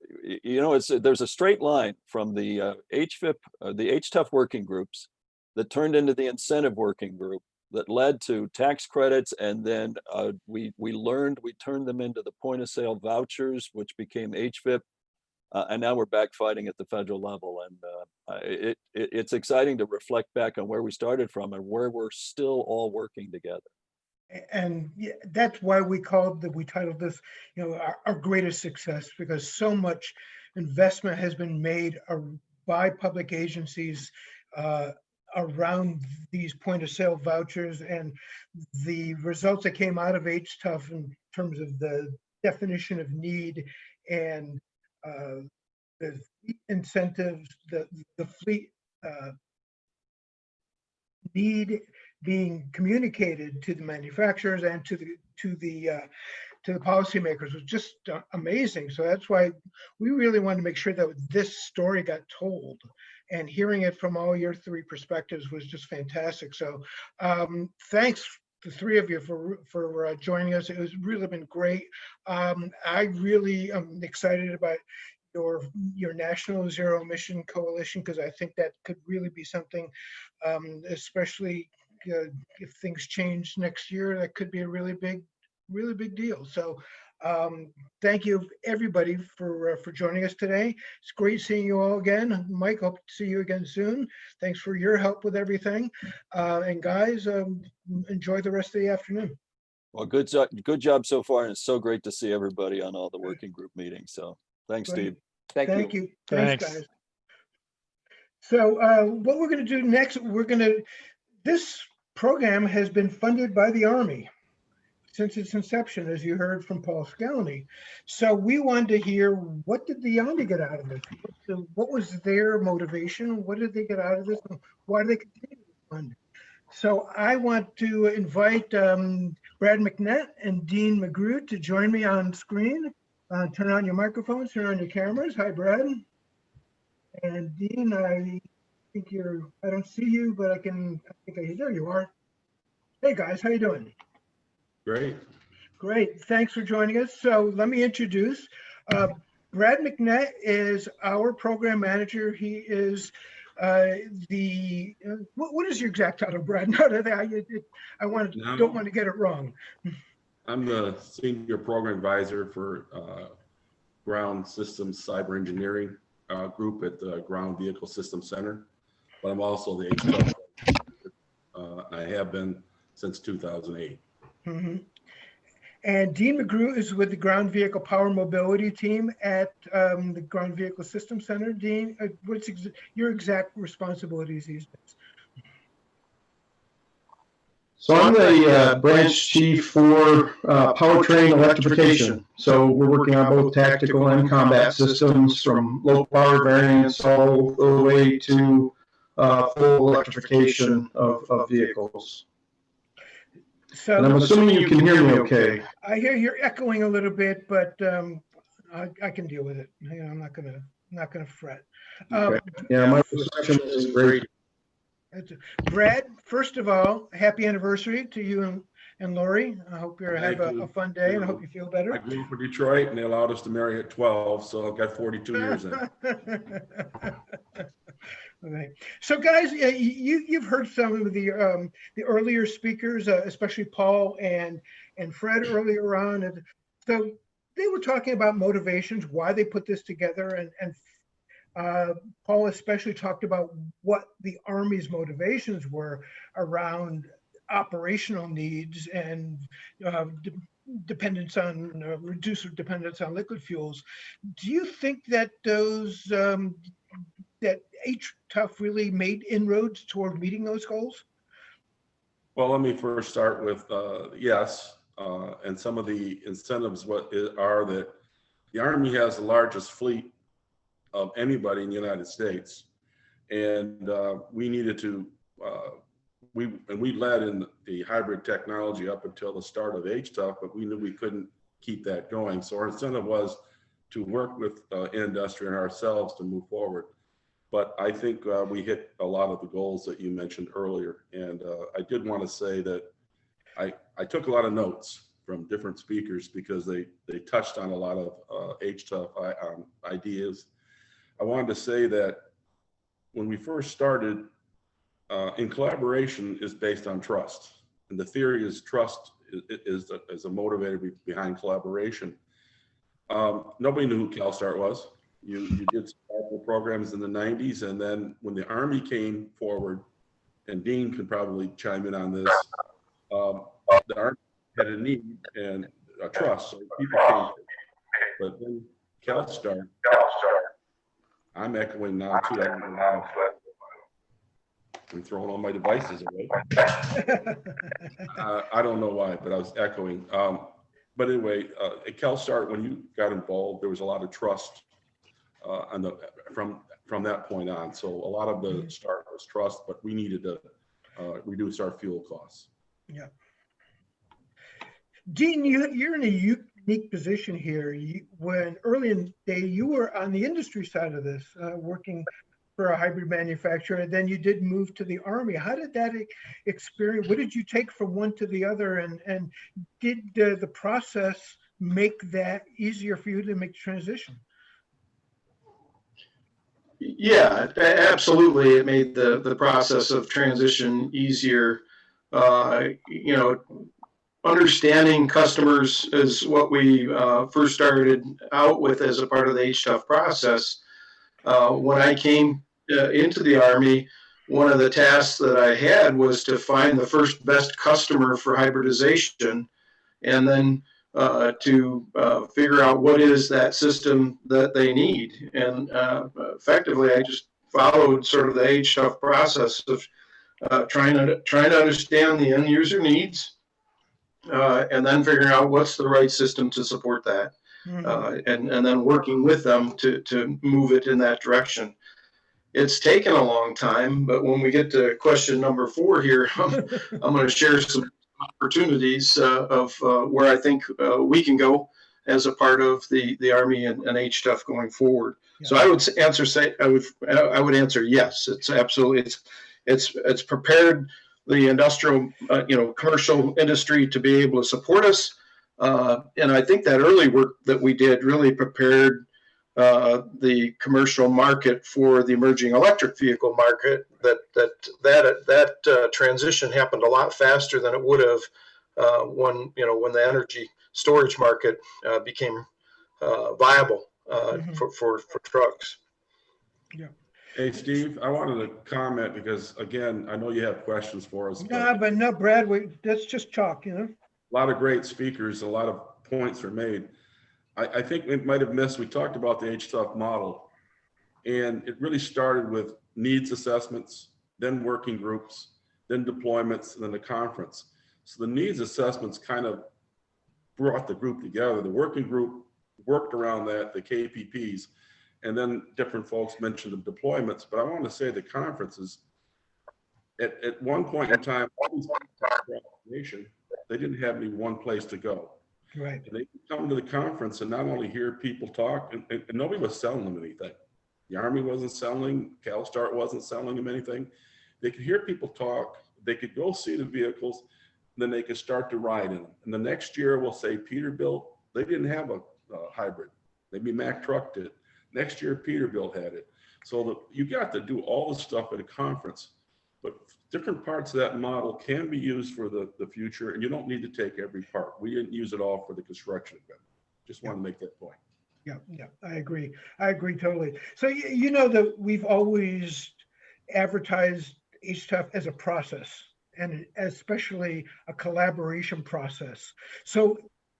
know, there's a straight line from the HVIP, the HTUF working groups that turned into the incentive working group that led to tax credits, and then we turned them into the point of sale vouchers, which became HVIP, and now we're back fighting at the federal level. And it's exciting to reflect back on where we started from and where we're still all working together. And yeah, that's why we titled this, our greatest success, because so much investment has been made by public agencies around these point of sale vouchers, and the results that came out of HTUF in terms of the definition of need and the incentives, the fleet need being communicated to the manufacturers and to the policymakers was just amazing. So that's why we really wanted to make sure that this story got told, and hearing it from all your three perspectives was just fantastic. So thanks, the three of you, for joining us. It has really been great. I really am excited about your National Zero Emission Coalition, because I think that could really be something, especially if things change next year, that could be a really big deal. So thank you everybody for joining us today. It's great seeing you all again. Mike, hope to see you again soon. Thanks for your help with everything. And guys, enjoy the rest of the afternoon. Well, good job so far, and it's so great to see everybody on all the working group meetings. So thanks, Steve. Thank you. Thanks. Guys. So what we're going to do next, this program has been funded by the Army since its inception, as you heard from Paul Scaloni. So we wanted to hear, what did the Army get out of it? What was their motivation? What did they get out of this? Why do they continue to fund? So I want to invite Brad Mcnet and Dean McGrew to join me on screen. Turn on your microphones, turn on your cameras. Hi, Brad. And Dean, I think I don't see you, but there you are. Hey guys, how you doing? Great, thanks for joining us. So let me introduce, Brad Mcnet is our program manager. He is what is your exact title, Brad? No, don't want to get it wrong. I'm the senior program advisor for Ground Systems Cyber Engineering group at the Ground Vehicle Systems Center, but I'm also the HTUF. I have been since 2008. Mm-hmm. And Dean McGrew is with the Ground Vehicle Power Mobility team at the Ground Vehicle Systems Center. Dean, what's your exact responsibilities these days? So I'm the branch chief for powertrain electrification. So we're working on both tactical and combat systems, from low power variants all the way to full electrification of vehicles. So, and I'm assuming you can hear me okay. I hear you're echoing a little bit, but I can deal with it. I'm not gonna fret. Okay. Yeah, my reception isn't great. Brad, first of all, happy anniversary to you and Lori. I hope you have a fun day, and I hope you feel better. I grew up in Detroit, and they allowed us to marry at 12, so I've got 42 years in. Okay. So guys, you've heard some of the earlier speakers, especially Paul and Fred earlier on. And so they were talking about motivations, why they put this together, and Paul especially talked about what the Army's motivations were around operational needs and dependence on reduced dependence on liquid fuels. Do you think that those that HTUF really made inroads toward meeting those goals? Well, let me first start with yes, and some of the incentives are that the Army has the largest fleet of anybody in the United States, and we needed to we led in the hybrid technology up until the start of HTUF, but we knew we couldn't keep that going. So our incentive was to work with industry and ourselves to move forward. But I think we hit a lot of the goals that you mentioned earlier, and I did want to say that I took a lot of notes from different speakers because they touched on a lot of HTUF ideas. I wanted to say that when we first started, in collaboration is based on trust. And the theory is trust is a motivator behind collaboration. Nobody knew who CalSTART was. You did some programs in the 90s, and then when the Army came forward, and Dean could probably chime in on this, the Army had a need and a trust, so people came. But then CalSTART, I'm echoing now too. I don't know how. I'm throwing all my devices away. I don't know why, but I was echoing. But anyway, at CalSTART, when you got involved, there was a lot of trust from that point on. So a lot of the start was trust, but we needed to reduce our fuel costs. Yeah. Dean, you're in a unique position here. When early in the day, you were on the industry side of this, working for a hybrid manufacturer, and then you did move to the Army. How did that experience, what did you take from one to the other, and did the process make that easier for you to make the transition? Yeah, absolutely. It made the process of transition easier. You know, understanding customers is what we first started out with as a part of the HTUF process. When I came into the Army, one of the tasks that I had was to find the first best customer for hybridization, and then to figure out what is that system that they need. And effectively, I just followed sort of the HTUF process of trying to understand the end user needs, and then figuring out what's the right system to support that. And then working with them to move it in that direction. It's taken a long time, but when we get to question number 4 here, I'm going to share some opportunities of where I think we can go as a part of the Army and HTUF going forward. Yeah. So I would answer yes. It's absolutely it's prepared the industrial commercial industry to be able to support us. And I think that early work that we did really prepared the commercial market for the emerging electric vehicle market. That transition happened a lot faster than it would have when the energy storage market became viable for trucks. Yeah. Hey, Steve, I wanted to comment because, again, I know you have questions for us. But no, Brad, that's just chalk, A lot of great speakers, a lot of points were made. I think we might have missed, we talked about the HTUF model, and it really started with needs assessments, then working groups, then deployments, and then the conference. So the needs assessments kind of brought the group together. The working group worked around that, the KPPs, and then different folks mentioned the deployments. But I want to say the conferences, at one point in time, they didn't have any one place to go. Right. And they could come to the conference and not only hear people talk, and nobody was selling them anything. The Army wasn't selling, CalSTART wasn't selling them anything. They could hear people talk, they could go see the vehicles, and then they could start to ride in them. And the next year, we'll say Peterbilt, they didn't have a hybrid. Maybe Mack Truck did. Next year, Peterbilt had it. So you got to do all the stuff at a conference, but different parts of that model can be used for the future, and you don't need to take every part. We didn't use it all for the construction event. Just want to make that point. Yeah, I agree. I agree totally. So you know that we've always advertised HTUF as a process, and especially a collaboration process. So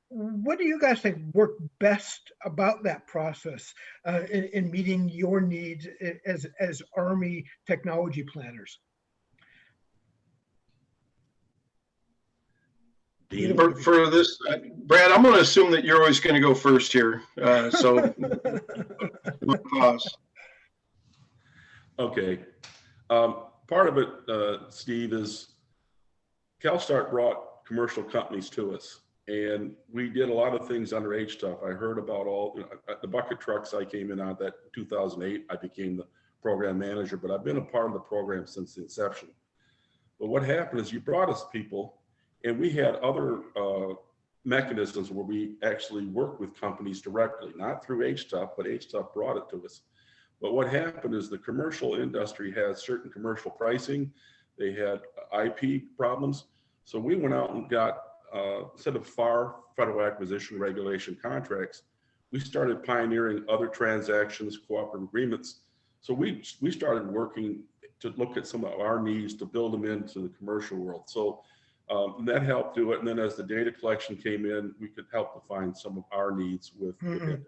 what do you guys think worked best about that process in meeting your needs as Army technology planners? For this, Brad, I'm going to assume that you're always going to go first here. So, pause. Okay. Part of it, Steve, is CalSTART brought commercial companies to us, and we did a lot of things under HTUF. I heard about all the bucket trucks I came in on that 2008. I became the program manager, but I've been a part of the program since the inception. But what happened is you brought us people, and we had other mechanisms where we actually worked with companies directly, not through HTUF, but HTUF brought it to us. But what happened is the commercial industry has certain commercial pricing. They had IP problems. So we went out and got, instead of FAR, Federal Acquisition Regulation contracts, we started pioneering other transactions, cooperative agreements. So we started working to look at some of our needs to build them into the commercial world. So that helped do it. And then as the data collection came in, we could help define some of our needs with the industry.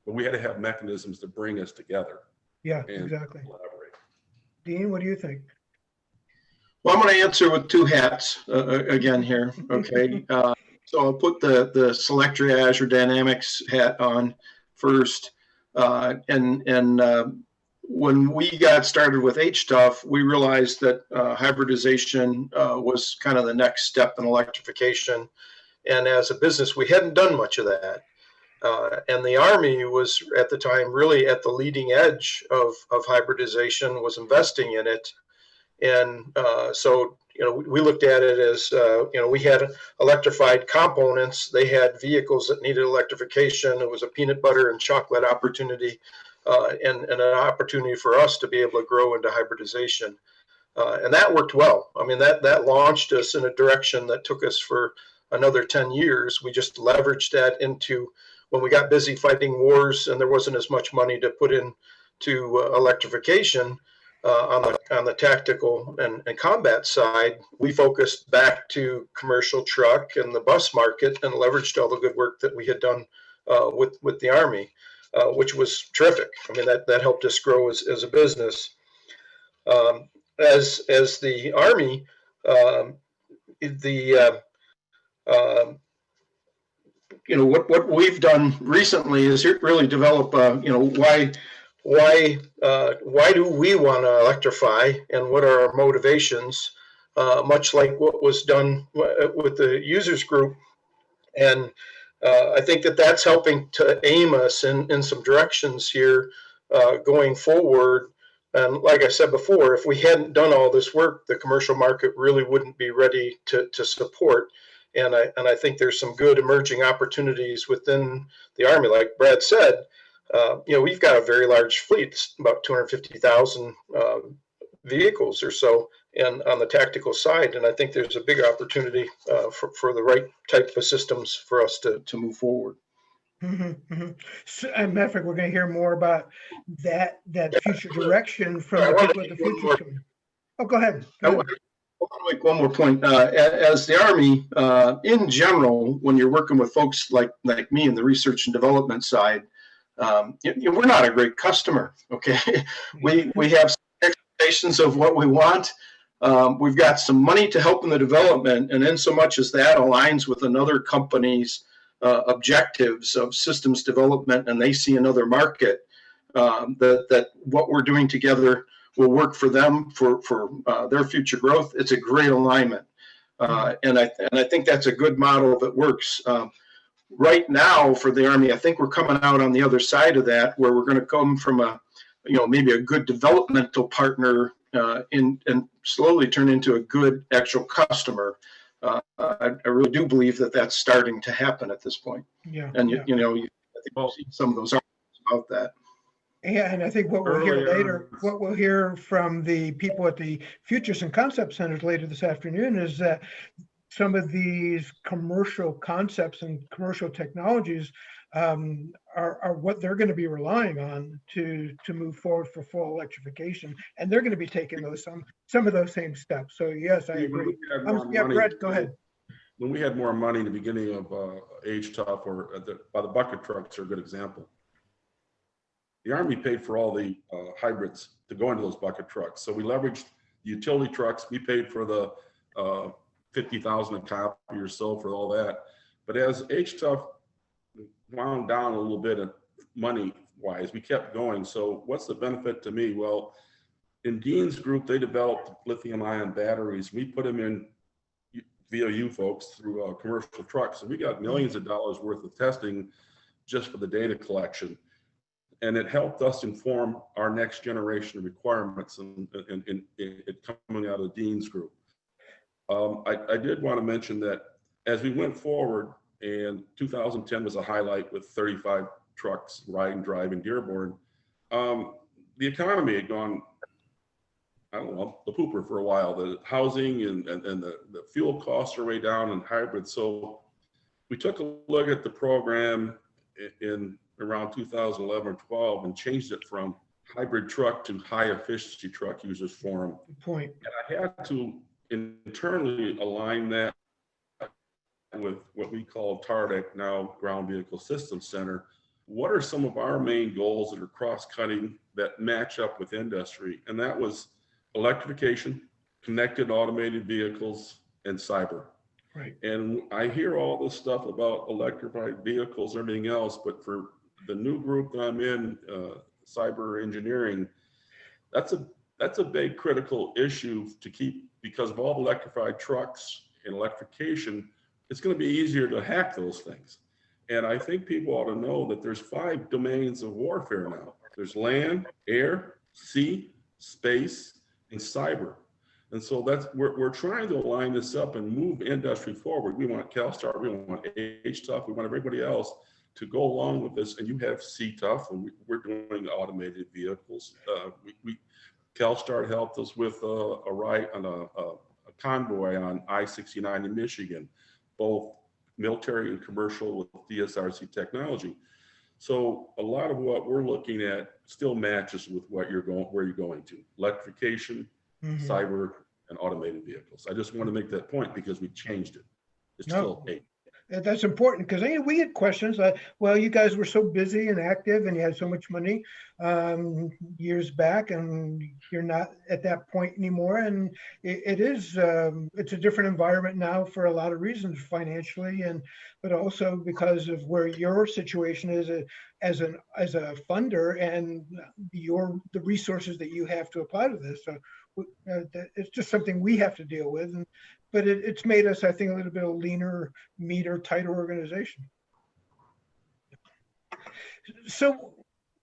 But we had to have mechanisms to bring us together. Yeah, and exactly. collaborate. Dean, what do you think? Well, I'm going to answer with two hats again here. Okay. So I'll put the select triage or dynamics hat on first. When we got started with HTUF, we realized that hybridization was kind of the next step in electrification. And as a business, we hadn't done much of that. And the Army was at the time really at the leading edge of hybridization, was investing in it. And so, we looked at it as, we had electrified components. They had vehicles that needed electrification. It was a peanut butter and chocolate opportunity and an opportunity for us to be able to grow into hybridization. And that worked well. I mean, that launched us in a direction that took us for another 10 years. We just leveraged that into when we got busy fighting wars and there wasn't as much money to put into electrification. On the tactical and combat side, we focused back to commercial truck and the bus market and leveraged all the good work that we had done with the Army, which was terrific. I mean, that helped us grow as a business. As the Army, what we've done recently is really develop, why do we want to electrify and what are our motivations, much like what was done with the users group. And I think that's helping to aim us in some directions here going forward. And like I said before, if we hadn't done all this work, the commercial market really wouldn't be ready to support. And I think there's some good emerging opportunities within the Army. Like Brad said, we've got a very large fleet, it's about 250,000 vehicles or so, and on the tactical side. And I think there's a big opportunity for the right type of systems for us to move forward. So, as a matter of fact, we're going to hear more about that future direction from the people at the Future Committee. Oh, go ahead. I want to make one more point. As the Army, in general, when you're working with folks like me in the research and development side, we're not a great customer. Okay, we have expectations of what we want. We've got some money to help in the development, and in so much as that aligns with another company's objectives of systems development, and they see another market, that what we're doing together will work for them for their future growth. It's a great alignment, and I think that's a good model that works. Right now for the Army, I think we're coming out on the other side of that, where we're going to come from maybe a good developmental partner and slowly turn into a good actual customer. I really do believe that that's starting to happen at this point. Yeah. And I think we'll see some of those arguments about that. Yeah, and I think what we'll hear later, what we'll hear from the people at the Futures and Concept Centers later this afternoon is that some of these commercial concepts and commercial technologies are what they're going to be relying on to move forward for full electrification, and they're going to be taking some of those same steps. So yes, I agree. Yeah, Brett, go ahead. When we had more money in the beginning of HTUF, or by the bucket trucks are a good example. The Army paid for all the hybrids to go into those bucket trucks. So we leveraged the utility trucks. We paid for the 50,000 a copy or so for all that. But as HTUF wound down a little bit of money-wise, we kept going. So what's the benefit to me? Well, in Dean's group, they developed lithium-ion batteries. We put them in via you folks through commercial trucks. And we got millions of dollars worth of testing just for the data collection. And it helped us inform our next generation of requirements and it coming out of Dean's group. I did want to mention that as we went forward, and 2010 was a highlight with 35 trucks riding, driving Dearborn, the economy had gone I don't know, the pooper for a while. The housing and the fuel costs are way down and hybrid. So we took a look at the program in around 2011 or 12 and changed it from hybrid truck to high efficiency truck users forum. Good point. And I had to internally align that with what we call TARDEC, now Ground Vehicle Systems Center. What are some of our main goals that are cross-cutting that match up with industry? And that was electrification, connected automated vehicles, and cyber. Right. And I hear all this stuff about electrified vehicles, everything else, but for the new group that I'm in, cyber engineering, that's a big critical issue to keep, because of all the electrified trucks and electrification, it's going to be easier to hack those things. And I think people ought to know that there's 5 domains of warfare now. There's land, air, sea, space, and cyber. And so we're trying to align this up and move industry forward. We want CalSTART, we want HTUF, we want everybody else to go along with this. And you have CTUF, and we're doing automated vehicles. CalSTART helped us with a ride on a convoy on I-69 in Michigan, both military and commercial with DSRC technology. So a lot of what we're looking at still matches with what you're going, where you're going to: electrification, cyber, and automated vehicles. I just want to make that point because we changed it. It's still 8. That's important, because we had questions. Well, you guys were so busy and active, and you had so much money years back, and you're not at that point anymore. And it's a different environment now for a lot of reasons, financially, but also because of where your situation is as a funder and the resources that you have to apply to this. So it's just something we have to deal with. But it's made us, I think, a little bit of leaner, meaner, tighter organization. So,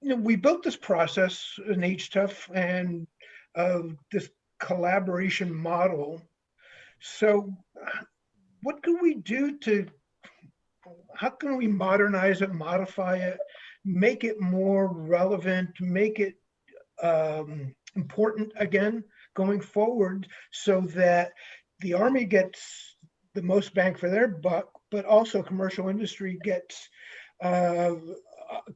we built this process in HTUF and this collaboration model. So what can we do how can we modernize it, modify it, make it more relevant, make it important again going forward, so that the Army gets the most bang for their buck, but also commercial industry gets a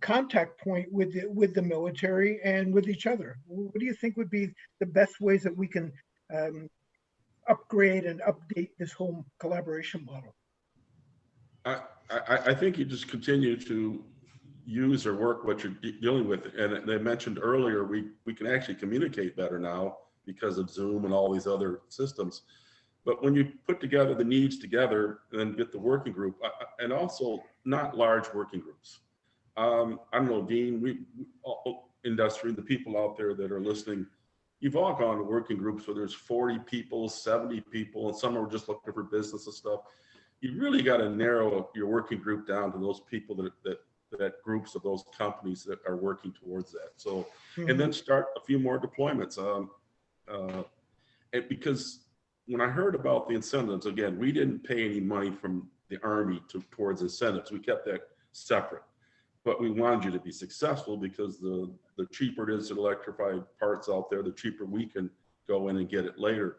contact point with the military and with each other? What do you think would be the best ways that we can upgrade and update this whole collaboration model? I think you just continue to use or work what you're dealing with. And they mentioned earlier, we can actually communicate better now because of Zoom and all these other systems. But when you put together the needs together and then get the working group, and also not large working groups. I don't know, Dean, industry, the people out there that are listening, you've all gone to working groups where there's 40 people, 70 people, and some are just looking for business and stuff. You really got to narrow your working group down to those people that groups of those companies that are working towards that. So, and then start a few more deployments. And because when I heard about the incentives, again, we didn't pay any money from the Army towards incentives. We kept that separate. But we wanted you to be successful, because the cheaper it is to electrify parts out there, the cheaper we can go in and get it later.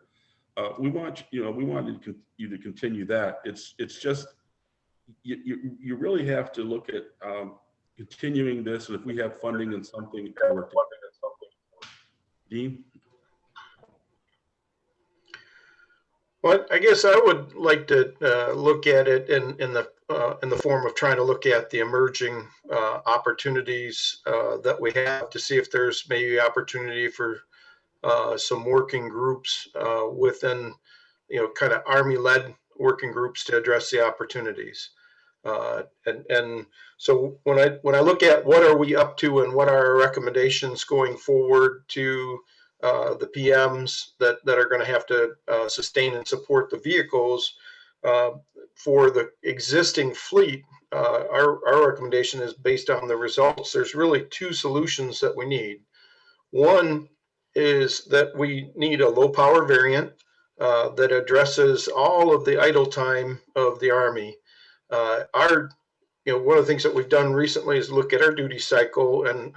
We wanted you to continue that. It's just, you really have to look at continuing this, and if we have funding and something, Dean? Well, I guess I would like to look at it in the form of trying to look at the emerging opportunities that we have, to see if there's maybe opportunity for some working groups within, kind of Army-led working groups to address the opportunities. And so when I look at what are we up to and what are our recommendations going forward to the PMs that are going to have to sustain and support the vehicles for the existing fleet, our recommendation is based on the results. There's really 2 solutions that we need. One is that we need a low power variant that addresses all of the idle time of the Army. One of the things that we've done recently is look at our duty cycle and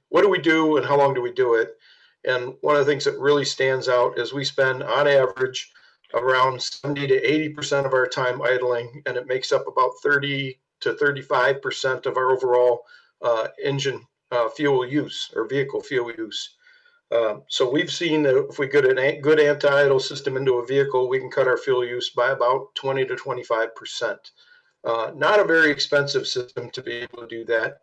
what do we do and how long do we do it? And one of the things that really stands out is we spend on average around 70 to 80% of our time idling, and it makes up about 30 to 35% of our overall engine fuel use or vehicle fuel use. So we've seen that if we get a good anti-idle system into a vehicle, we can cut our fuel use by about 20 to 25%. Not a very expensive system to be able to do that.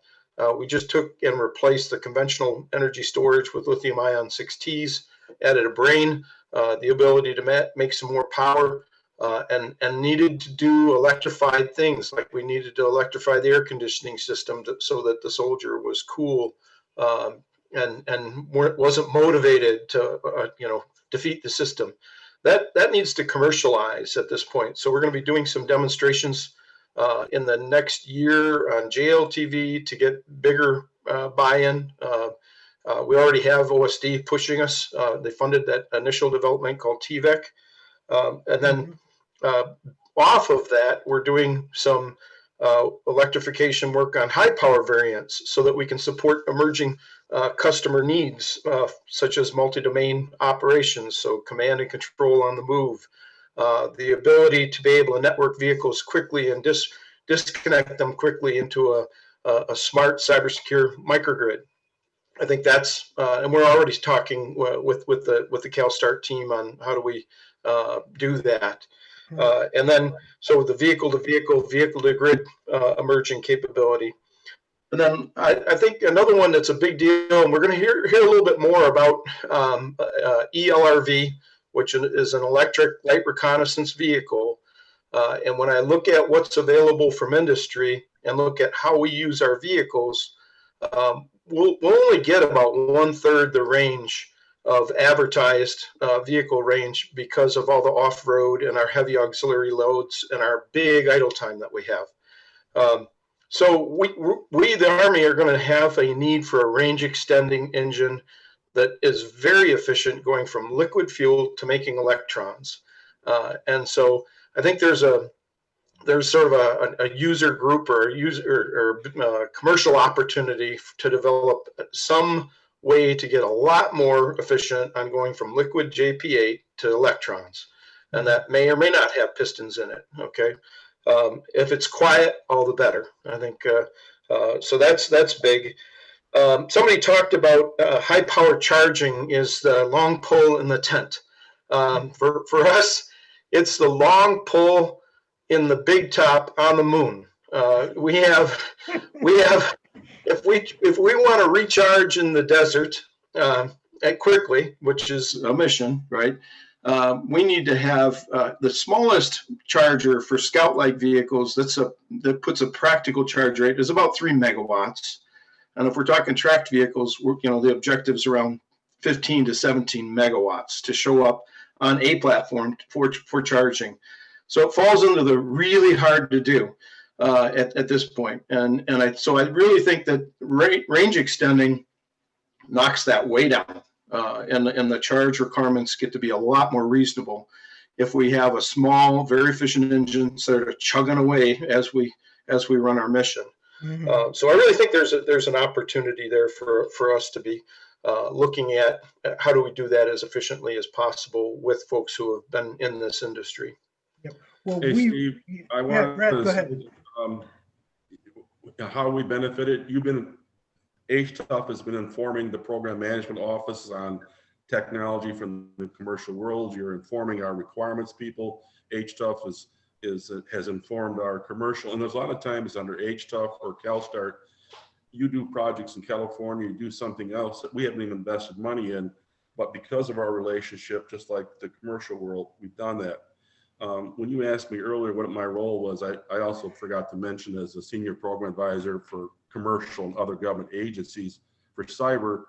We just took and replaced the conventional energy storage with lithium ion 6Ts, added a brain, the ability to make some more power, and needed to do electrified things, like we needed to electrify the air conditioning system so that the soldier was cool and wasn't motivated to defeat the system. That needs to commercialize at this point. So we're going to be doing some demonstrations in the next year on JLTV to get bigger buy-in. We already have OSD pushing us. They funded that initial development called TVEC. And then off of that, we're doing some electrification work on high power variants so that we can support emerging customer needs, such as multi-domain operations, so command and control on the move, the ability to be able to network vehicles quickly and disconnect them quickly into a smart cybersecure microgrid. I think that's, and we're already talking with the CalSTART team on how do we do that. And then, so the vehicle to grid emerging capability. And then I think another one that's a big deal, and we're going to hear a little bit more about ELRV, which is an electric light reconnaissance vehicle. And when I look at what's available from industry and look at how we use our vehicles, we'll only get about 1/3 the range of advertised vehicle range because of all the off-road and our heavy auxiliary loads and our big idle time that we have. So we, the Army, are going to have a need for a range extending engine that is very efficient, going from liquid fuel to making electrons. And so I think there's sort of a user group or a commercial opportunity to develop some way to get a lot more efficient on going from liquid JP8 to electrons. And that may or may not have pistons in it, okay? If it's quiet, all the better. I think, so that's big. Somebody talked about high power charging is the long pole in the tent. For us, it's the long pole in the big top on the moon. We have if we want to recharge in the desert quickly, which is a mission, right? We need to have the smallest charger for scout-like vehicles. That puts a practical charge rate is about 3 megawatts, and if we're talking tracked vehicles, the objective's around 15 to 17 megawatts to show up on a platform for charging. So it falls into the really hard to do at this point, and so I really think that range extending knocks that way down. And the charge requirements get to be a lot more reasonable if we have a small, very efficient engine sort of chugging away as we run our mission. Mm-hmm. So I really think there's an opportunity there for us to be looking at how do we do that as efficiently as possible with folks who have been in this industry. Yep. Well, hey, Steve, I want Brad, go ahead. How we benefited. HTUF has been informing the program management office on technology from the commercial world. You're informing our requirements people. HTUF has informed our commercial, and there's a lot of times under HTUF or CalSTART, you do projects in California, you do something else that we haven't even invested money in, but because of our relationship, just like the commercial world, we've done that. When you asked me earlier what my role was, I also forgot to mention as a senior program advisor for commercial and other government agencies for cyber.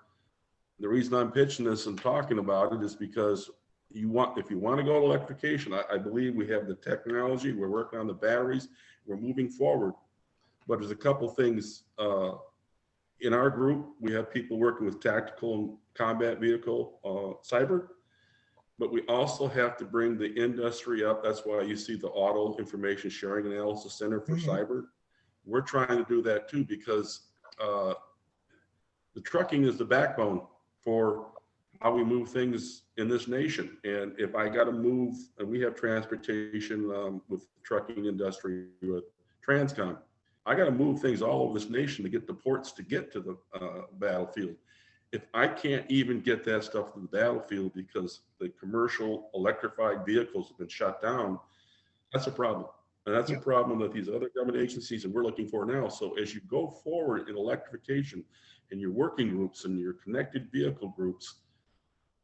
The reason I'm pitching this and talking about it is because if you want to go to electrification, I believe we have the technology, we're working on the batteries, we're moving forward. But there's a couple things in our group. We have people working with tactical and combat vehicle cyber, but we also have to bring the industry up. That's why you see the Auto Information Sharing Analysis Center for cyber. We're trying to do that too, because the trucking is the backbone for how we move things in this nation. And if I got to move, and we have transportation with the trucking industry, with Transcom, I got to move things all over this nation to get the ports to get to the battlefield. If I can't even get that stuff to the battlefield because the commercial electrified vehicles have been shut down, that's a problem. And that's a problem that these other government agencies, and we're looking for now. So as you go forward in electrification in your working groups and your connected vehicle groups,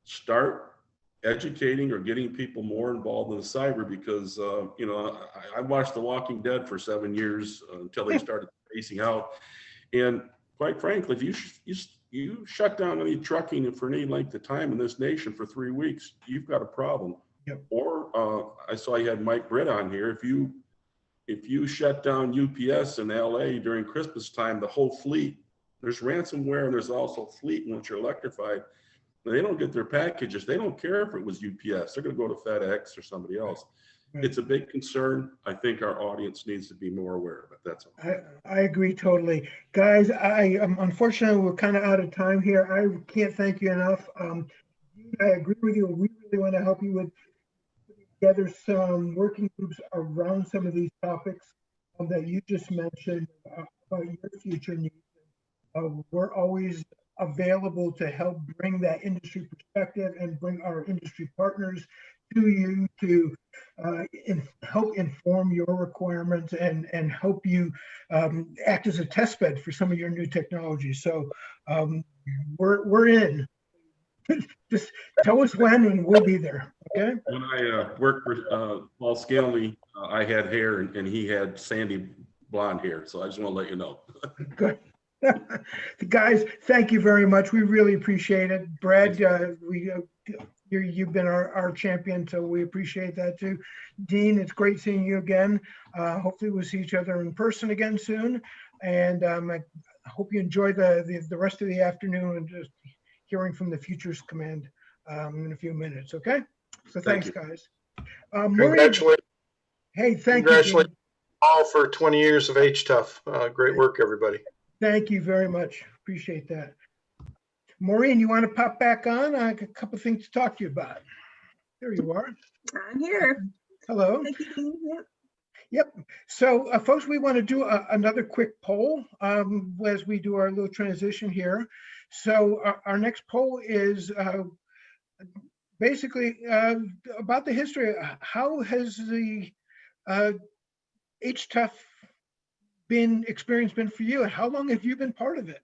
start educating or getting people more involved in the cyber, because you know, I watched The Walking Dead for 7 years until they started phasing out. And quite frankly, if you shut down any trucking for any length of time in this nation for 3 weeks, you've got a problem. Yep. Or I saw you had Mike Britt on here. If you shut down UPS in LA during Christmas time, the whole fleet, there's ransomware and there's also fleet once you're electrified. They don't get their packages. They don't care if it was UPS. They're going to go to FedEx or somebody else. Right. It's a big concern. I think our audience needs to be more aware of it. That's all. I agree totally. Guys, unfortunately, we're kind of out of time here. I can't thank you enough. I agree with you. We really want to help you with together some working groups around some of these topics that you just mentioned about your future needs. We're always available to help bring that industry perspective and bring our industry partners to you to help inform your requirements and help you act as a test bed for some of your new technologies. So we're in. Just tell us when and we'll be there. Okay. When I worked for Paul Scaley, I had hair and he had sandy blonde hair. So I just want to let you know. Good. Guys, thank you very much. We really appreciate it. Brad, you've been our champion, so we appreciate that too. Dean, it's great seeing you again. Hopefully we'll see each other in person again soon. And I hope you enjoy the rest of the afternoon and just hearing from the Futures Command in a few minutes, okay? So thanks, guys. Congratulations. Hey, thank you. Congratulations all for 20 years of HTUF. Great work, everybody. Thank you very much. Appreciate that. Maureen, you want to pop back on? I got a couple of things to talk to you about. There you are. I'm here. Hello. Thank you. Yep. So, folks, we want to do another quick poll as we do our little transition here. So, our next poll is basically about the history. How has the HTUF experience been for you? And how long have you been part of it?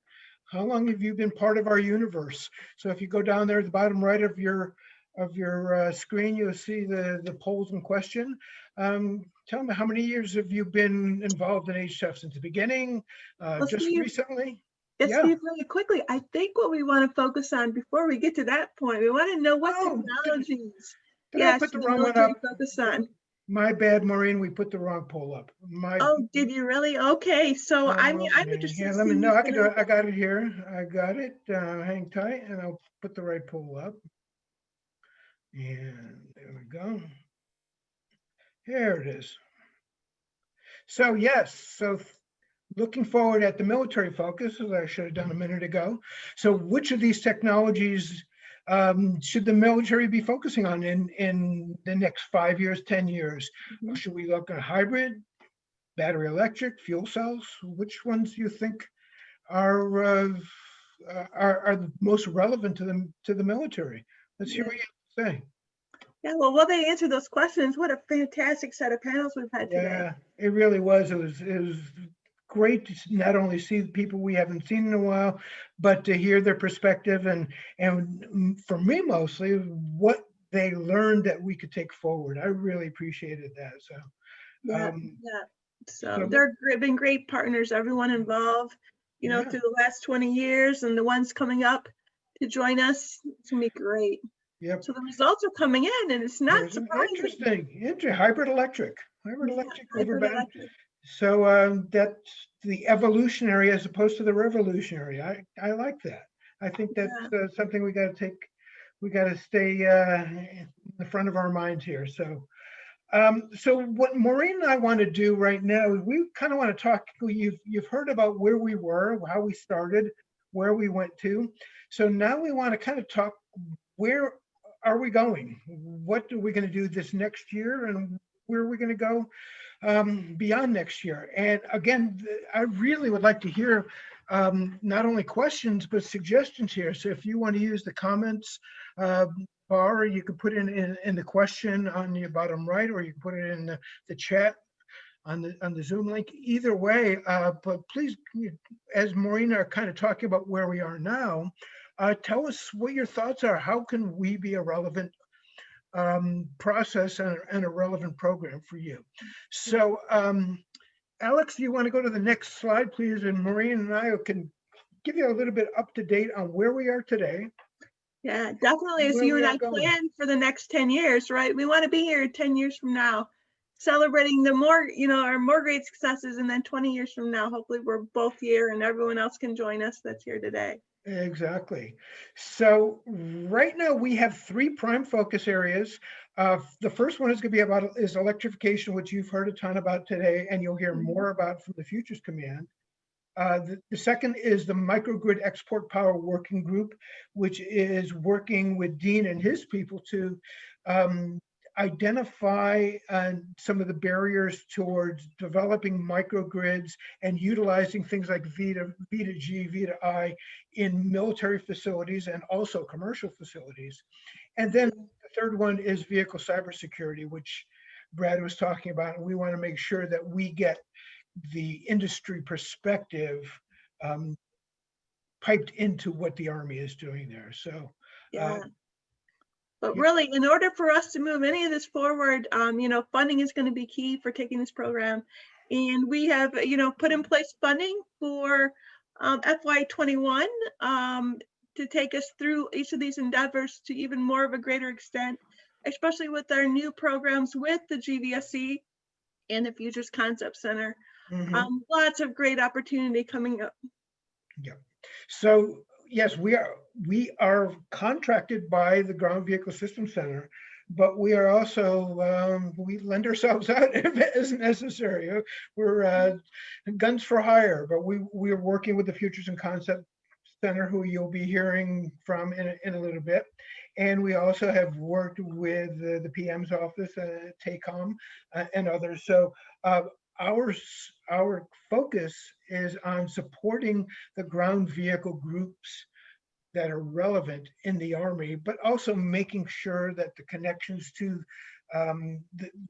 How long have you been part of our universe? So, if you go down there at the bottom right of your screen, you'll see the polls in question. Tell me, how many years have you been involved in HTUF since the beginning? Just Steve, recently? Yes, Yeah. Steve, really quickly, I think what we want to focus on before we get to that point, we want to know what technologies. Did I put the wrong one up? Focus on. My bad, Maureen. We put the wrong poll up. Oh, did you really? Okay, so I mean, I'm interested. Yeah, let me know. I can do it. I got it here. I got it. Hang tight, and I'll put the right poll up. And there we go. Here it is. So yes, so looking forward at the military focus, as I should have done a minute ago. So which of these technologies should the military be focusing on in the next 5 years, 10 years? Mm-hmm. Should we look at hybrid, battery electric, fuel cells? Which ones do you think are the most relevant to the military? Let's hear what you have to say. Yeah, well, while they answer those questions, what a fantastic set of panels we've had today. Yeah, it really was. It was great to not only see the people we haven't seen in a while, but to hear their perspective and for me mostly what they learned that we could take forward. I really appreciated that. So yeah. So they've been great partners, everyone involved, you know, through the last 20 years, and the ones coming up to join us. It's gonna be great. Yep. So the results are coming in, and it's not surprising. Interesting. Hybrid electric over battery. So that's the evolutionary as opposed to the revolutionary. I like that. I think that's something we got to stay in the front of our minds here. So what Maureen and I want to do right now is we kind of want to talk. You've heard about where we were, how we started, where we went to. So now we want to kind of talk where are we going? What are we going to do this next year, and where are we going to go beyond next year? And again, I really would like to hear not only questions, but suggestions here. So if you want to use the comments bar, you can put it in the question on your bottom right, or you can put it in the chat on the Zoom link. Either way, but please, as Maureen are kind of talking about where we are now, tell us what your thoughts are. How can we be a relevant process and a relevant program for you? So, Alex, you want to go to the next slide, please? And Maureen and I can give you a little bit up to date on where we are today. Yeah, definitely. As Where you we and are I going. plan for the next 10 years, right? We want to be here 10 years from now, celebrating the more, our more great successes. And then 20 years from now, hopefully we're both here and everyone else can join us that's here today. Exactly. So right now we have 3 prime focus areas. The first one is going to be is electrification, which you've heard a ton about today, and you'll hear more about from the Futures Command. The second is the Microgrid Export Power Working Group, which is working with Dean and his people to identify some of the barriers towards developing microgrids and utilizing things like V2G, V2I in military facilities and also commercial facilities. And then the third one is vehicle cybersecurity, which Brad was talking about. And we want to make sure that we get the industry perspective piped into what the Army is doing there. So, yeah. But really, in order for us to move any of this forward, funding is going to be key for taking this program. And we have, put in place funding for FY21 to take us through each of these endeavors to even more of a greater extent, especially with our new programs with the GVSC and the Futures Concept Center. Lots of great opportunity coming up. Yeah. So yes, we are contracted by the Ground Vehicle Systems Center, but we are also we lend ourselves out if it is necessary. We're guns for hire, but we are working with the Futures and Concept Center, who you'll be hearing from in a little bit. And we also have worked with the PM's office, TACOM, and others. So our focus is on supporting the ground vehicle groups that are relevant in the Army, but also making sure that the connections to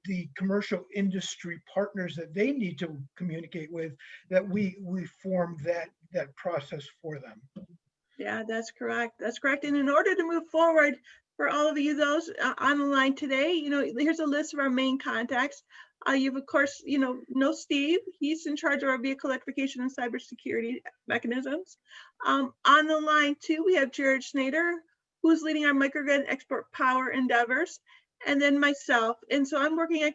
the commercial industry partners that they need to communicate with, that we form that process for them. Yeah, that's correct. That's correct. And in order to move forward, for all of you, those on the line today, here's a list of our main contacts. You've, of course, know Steve. He's in charge of our vehicle electrification and cybersecurity mechanisms. On the line, too, we have Jared Schneider, who's leading our microgrid export power endeavors, and then myself. And so I'm working at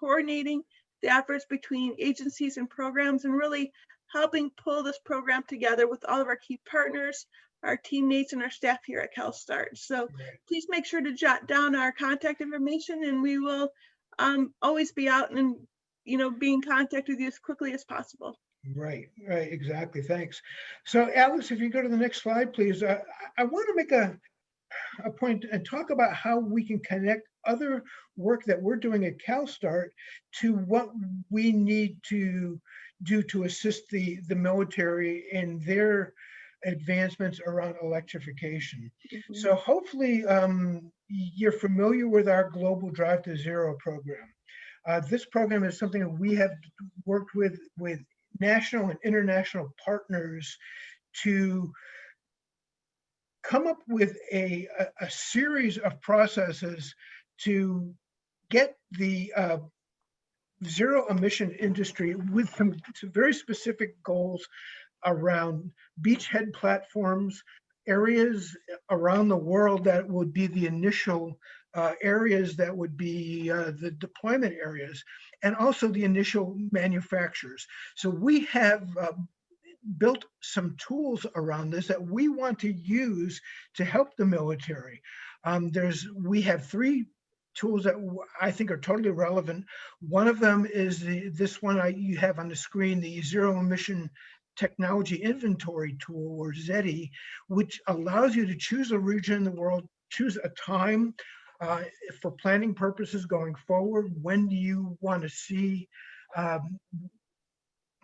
coordinating the efforts between agencies and programs and really helping pull this program together with all of our key partners, our teammates, and our staff here at CalSTART. So please make sure to jot down our contact information, and we will always be out and be in contact with you as quickly as possible. Right, exactly. Thanks. So Alex, if you go to the next slide, please. I want to make a point and talk about how we can connect other work that we're doing at CalSTART to what we need to do to assist the military in their advancements around electrification. So hopefully you're familiar with our Global Drive to Zero program. This program is something that we have worked with national and international partners to come up with a series of processes to get the zero emission industry with some very specific goals around beachhead platforms, areas around the world that would be the initial areas that would be the deployment areas, and also the initial manufacturers. So we have built some tools around this that we want to use to help the military. We have 3 tools that I think are totally relevant. One of them is this one you have on the screen, the Zero Emission Technology Inventory Tool, or ZETI, which allows you to choose a region in the world choose a time for planning purposes going forward. When do you want to see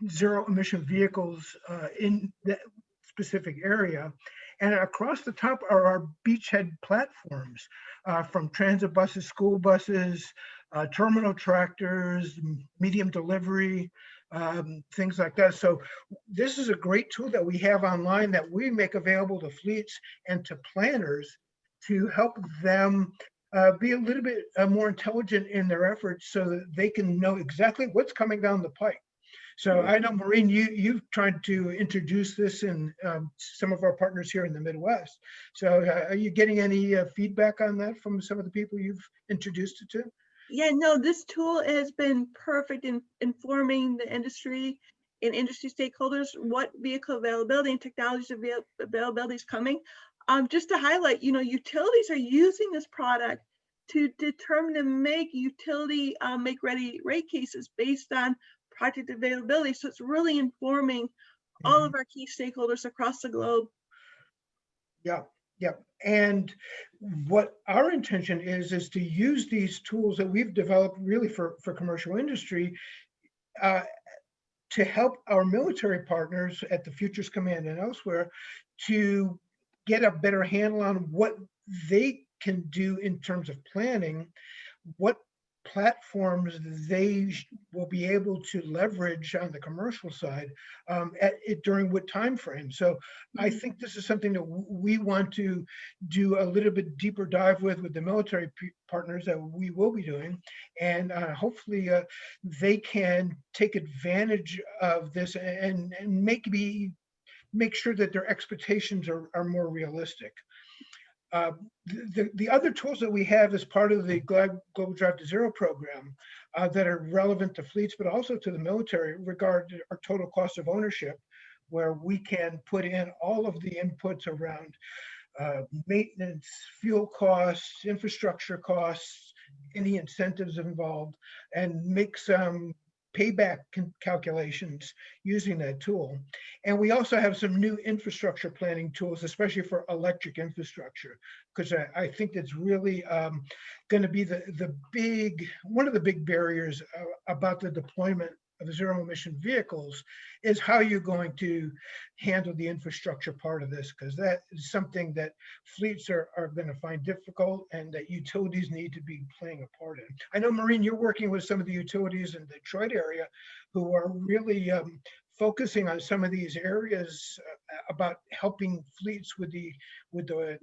zero emission vehicles in that specific area? And across the top are our beachhead platforms, from transit buses, school buses, terminal tractors, medium delivery, things like that. So this is a great tool that we have online that we make available to fleets and to planners to help them be a little bit more intelligent in their efforts so that they can know exactly what's coming down the pike. So I know, Maureen, you've tried to introduce this in some of our partners here in the Midwest. So are you getting any feedback on that from some of the people you've introduced it to? Yeah, no, this tool has been perfect in informing the industry and industry stakeholders what vehicle availability and technology availability is coming. Just to highlight, utilities are using this product to determine and make utility make ready rate cases based on project availability. So it's really informing all of our key stakeholders across the globe. Yeah. And what our intention is to use these tools that we've developed really for commercial industry to help our military partners at the Futures Command and elsewhere to get a better handle on what they can do in terms of planning, what platforms they will be able to leverage on the commercial side during what time frame. So I think this is something that we want to do a little bit deeper dive with the military partners that we will be doing, and hopefully they can take advantage of this and make sure that their expectations are more realistic. The other tools that we have as part of the Global Drive to Zero program that are relevant to fleets, but also to the military, regard our total cost of ownership, where we can put in all of the inputs around maintenance, fuel costs, infrastructure costs, any incentives involved, and make some payback calculations using that tool. And we also have some new infrastructure planning tools, especially for electric infrastructure, because I think that's really going to be one of the big barriers about the deployment of zero emission vehicles is how you're going to handle the infrastructure part of this, because that is something that fleets are going to find difficult and that utilities need to be playing a part in. I know, Maureen, you're working with some of the utilities in the Detroit area who are really focusing on some of these areas about helping fleets with the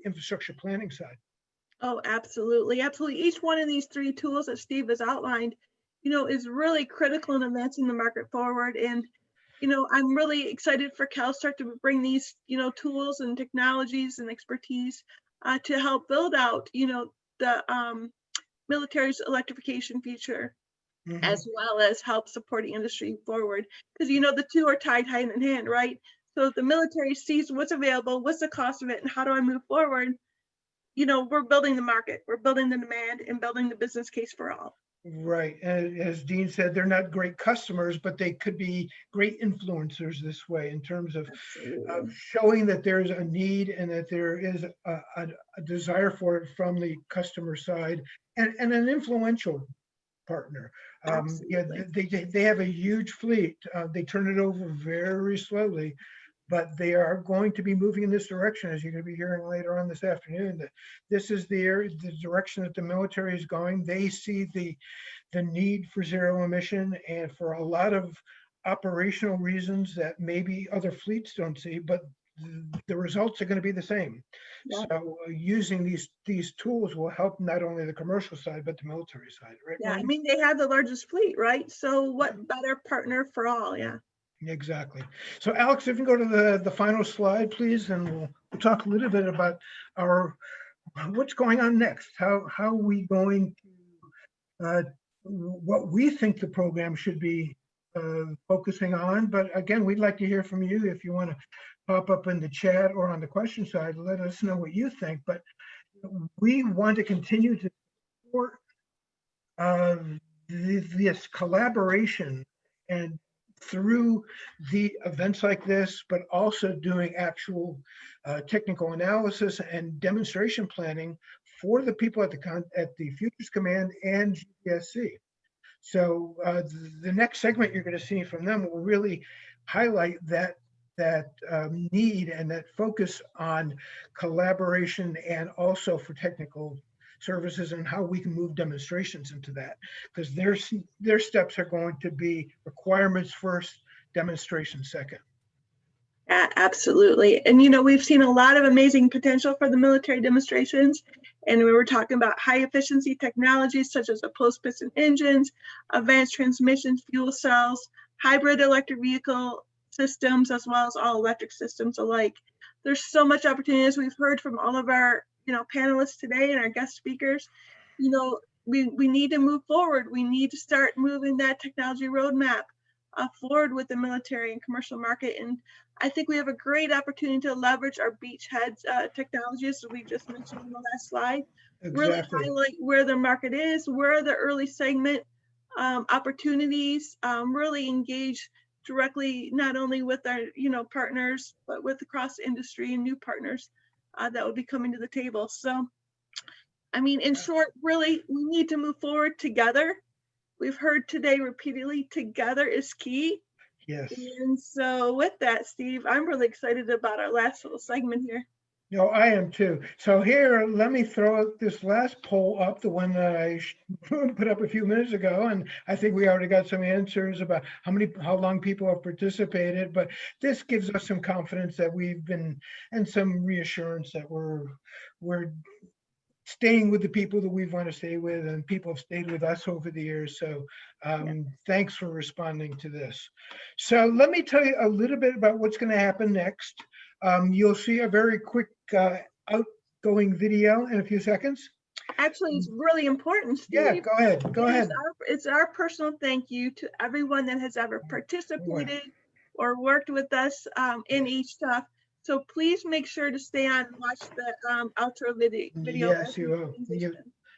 infrastructure planning side. Oh, absolutely. Absolutely. Each one of these three tools that Steve has outlined, is really critical in advancing the market forward. And, I'm really excited for CalSTART to bring these, tools and technologies and expertise to help build out, the military's electrification future, as well as help support the industry forward. Because, the two are tied hand in hand, right? So if the military sees what's available, what's the cost of it, and how do I move forward, we're building the market, we're building the demand, and building the business case for all. Right. And as Dean said, they're not great customers, but they could be great influencers this way in terms of showing that there's a need and that there is a desire for it from the customer side, and an influential partner. They have a huge fleet. They turn it over very slowly, but they are going to be moving in this direction, as you're going to be hearing later on this afternoon. That this is the direction that the military is going. They see the need for zero emission, and for a lot of operational reasons that maybe other fleets don't see, but the results are going to be the same. Yeah. So using these tools will help not only the commercial side, but the military side, right? Yeah, I mean, they have the largest fleet, right? So what better partner for all? Yeah. Exactly. So Alex, if you can go to the final slide, please, and we'll talk a little bit about what's going on next. How are we going to, what we think the program should be focusing on. But again, we'd like to hear from you. If you want to pop up in the chat or on the question side, let us know what you think. But we want to continue to support this collaboration and through the events like this, but also doing actual technical analysis and demonstration planning for the people at the Futures Command and GPSC. So the next segment you're going to see from them will really highlight that need and that focus on collaboration, and also for technical services and how we can move demonstrations into that, because their steps are going to be requirements first, demonstration second. Yeah, absolutely. And, we've seen a lot of amazing potential for the military demonstrations. And we were talking about high efficiency technologies such as opposed piston engines, advanced transmissions, fuel cells, hybrid electric vehicle systems, as well as all electric systems alike. There's so much opportunity, as we've heard from all of our, panelists today and our guest speakers. We need to move forward. We need to start moving that technology roadmap forward with the military and commercial market. And I think we have a great opportunity to leverage our beachhead technologies, as we just mentioned in the last slide. Exactly. Really highlight where the market is, where are the early segment opportunities, really engage directly, not only with our partners, but with across industry and new partners that will be coming to the table. So, in short, really, we need to move forward together. We've heard today repeatedly, together is key. Yes. And so with that, Steve, I'm really excited about our last little segment here. No, I am too. So here, let me throw out this last poll up, the one that I put up a few minutes ago, and I think we already got some answers about how long people have participated, but this gives us some confidence that we've been, and some reassurance that we're staying with the people that we want to stay with, and people have stayed with us over the years. So thanks for responding to this. So let me tell you a little bit about what's going to happen next. You'll see a very quick outgoing video in a few seconds. Actually, it's really important, Steve. Yeah, go ahead. Go ahead. It's our personal thank you to everyone that has ever participated or worked with us in HTUF. So please make sure to stay on and watch the outro video. Yes, you will.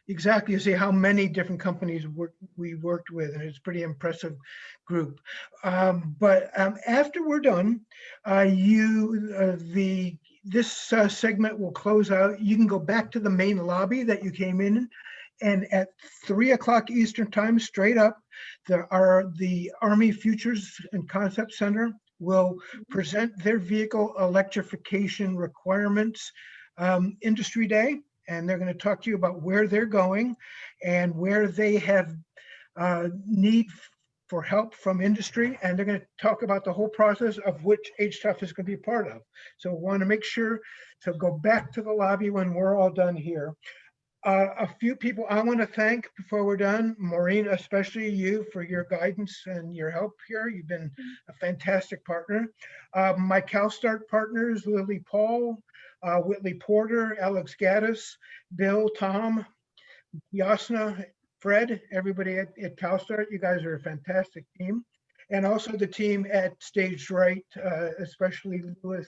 Exactly. You see how many different companies we worked with, and it's a pretty impressive group. But after we're done, this segment will close out. You can go back to the main lobby that you came in, and at 3 o'clock Eastern time, straight up, the Army Futures and Concept Center will present their vehicle electrification requirements industry day. And they're going to talk to you about where they're going and where they have need for help from industry. And they're going to talk about the whole process, of which HTUF is going to be part of. So want to make sure to go back to the lobby when we're all done here. A few people I want to thank before we're done. Maureen, especially you, for your guidance and your help here. You've been a fantastic partner. My CalStart partners, Lily Paul, Whitley Porter, Alex Gaddis, Bill, Tom, Yasna, Fred, everybody at CalStart. You guys are a fantastic team. And also the team at Staged Right, especially Lewis,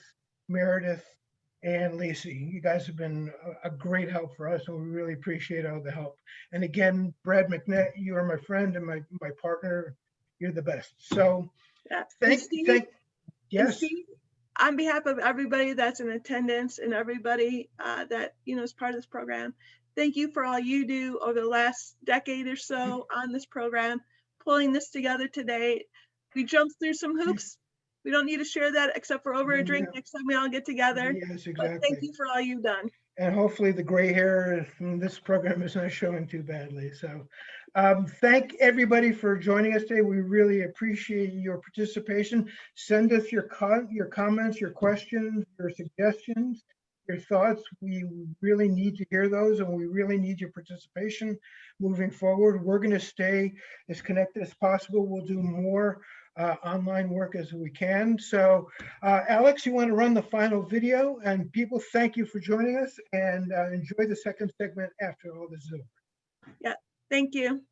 Meredith, and Lacey. You guys have been a great help for us, and we really appreciate all the help. And again, Brad Mcnet, you are my friend and my partner. You're the best. So yes. Steve, on behalf of everybody that's in attendance and everybody that is part of this program, thank you for all you do over the last decade or so on this program, pulling this together today. We jumped through some hoops. We don't need to share that except for over a drink next time we all get together. Yes, exactly. But thank you for all you've done. And hopefully the gray hair in this program is not showing too badly. So thank everybody for joining us today. We really appreciate your participation. Send us your comments, your questions, your suggestions, your thoughts. We really need to hear those, and we really need your participation moving forward. We're going to stay as connected as possible. We'll do more online work as we can. So Alex, you want to run the final video? And people, thank you for joining us, and enjoy the second segment after all this is over. Yeah, thank you.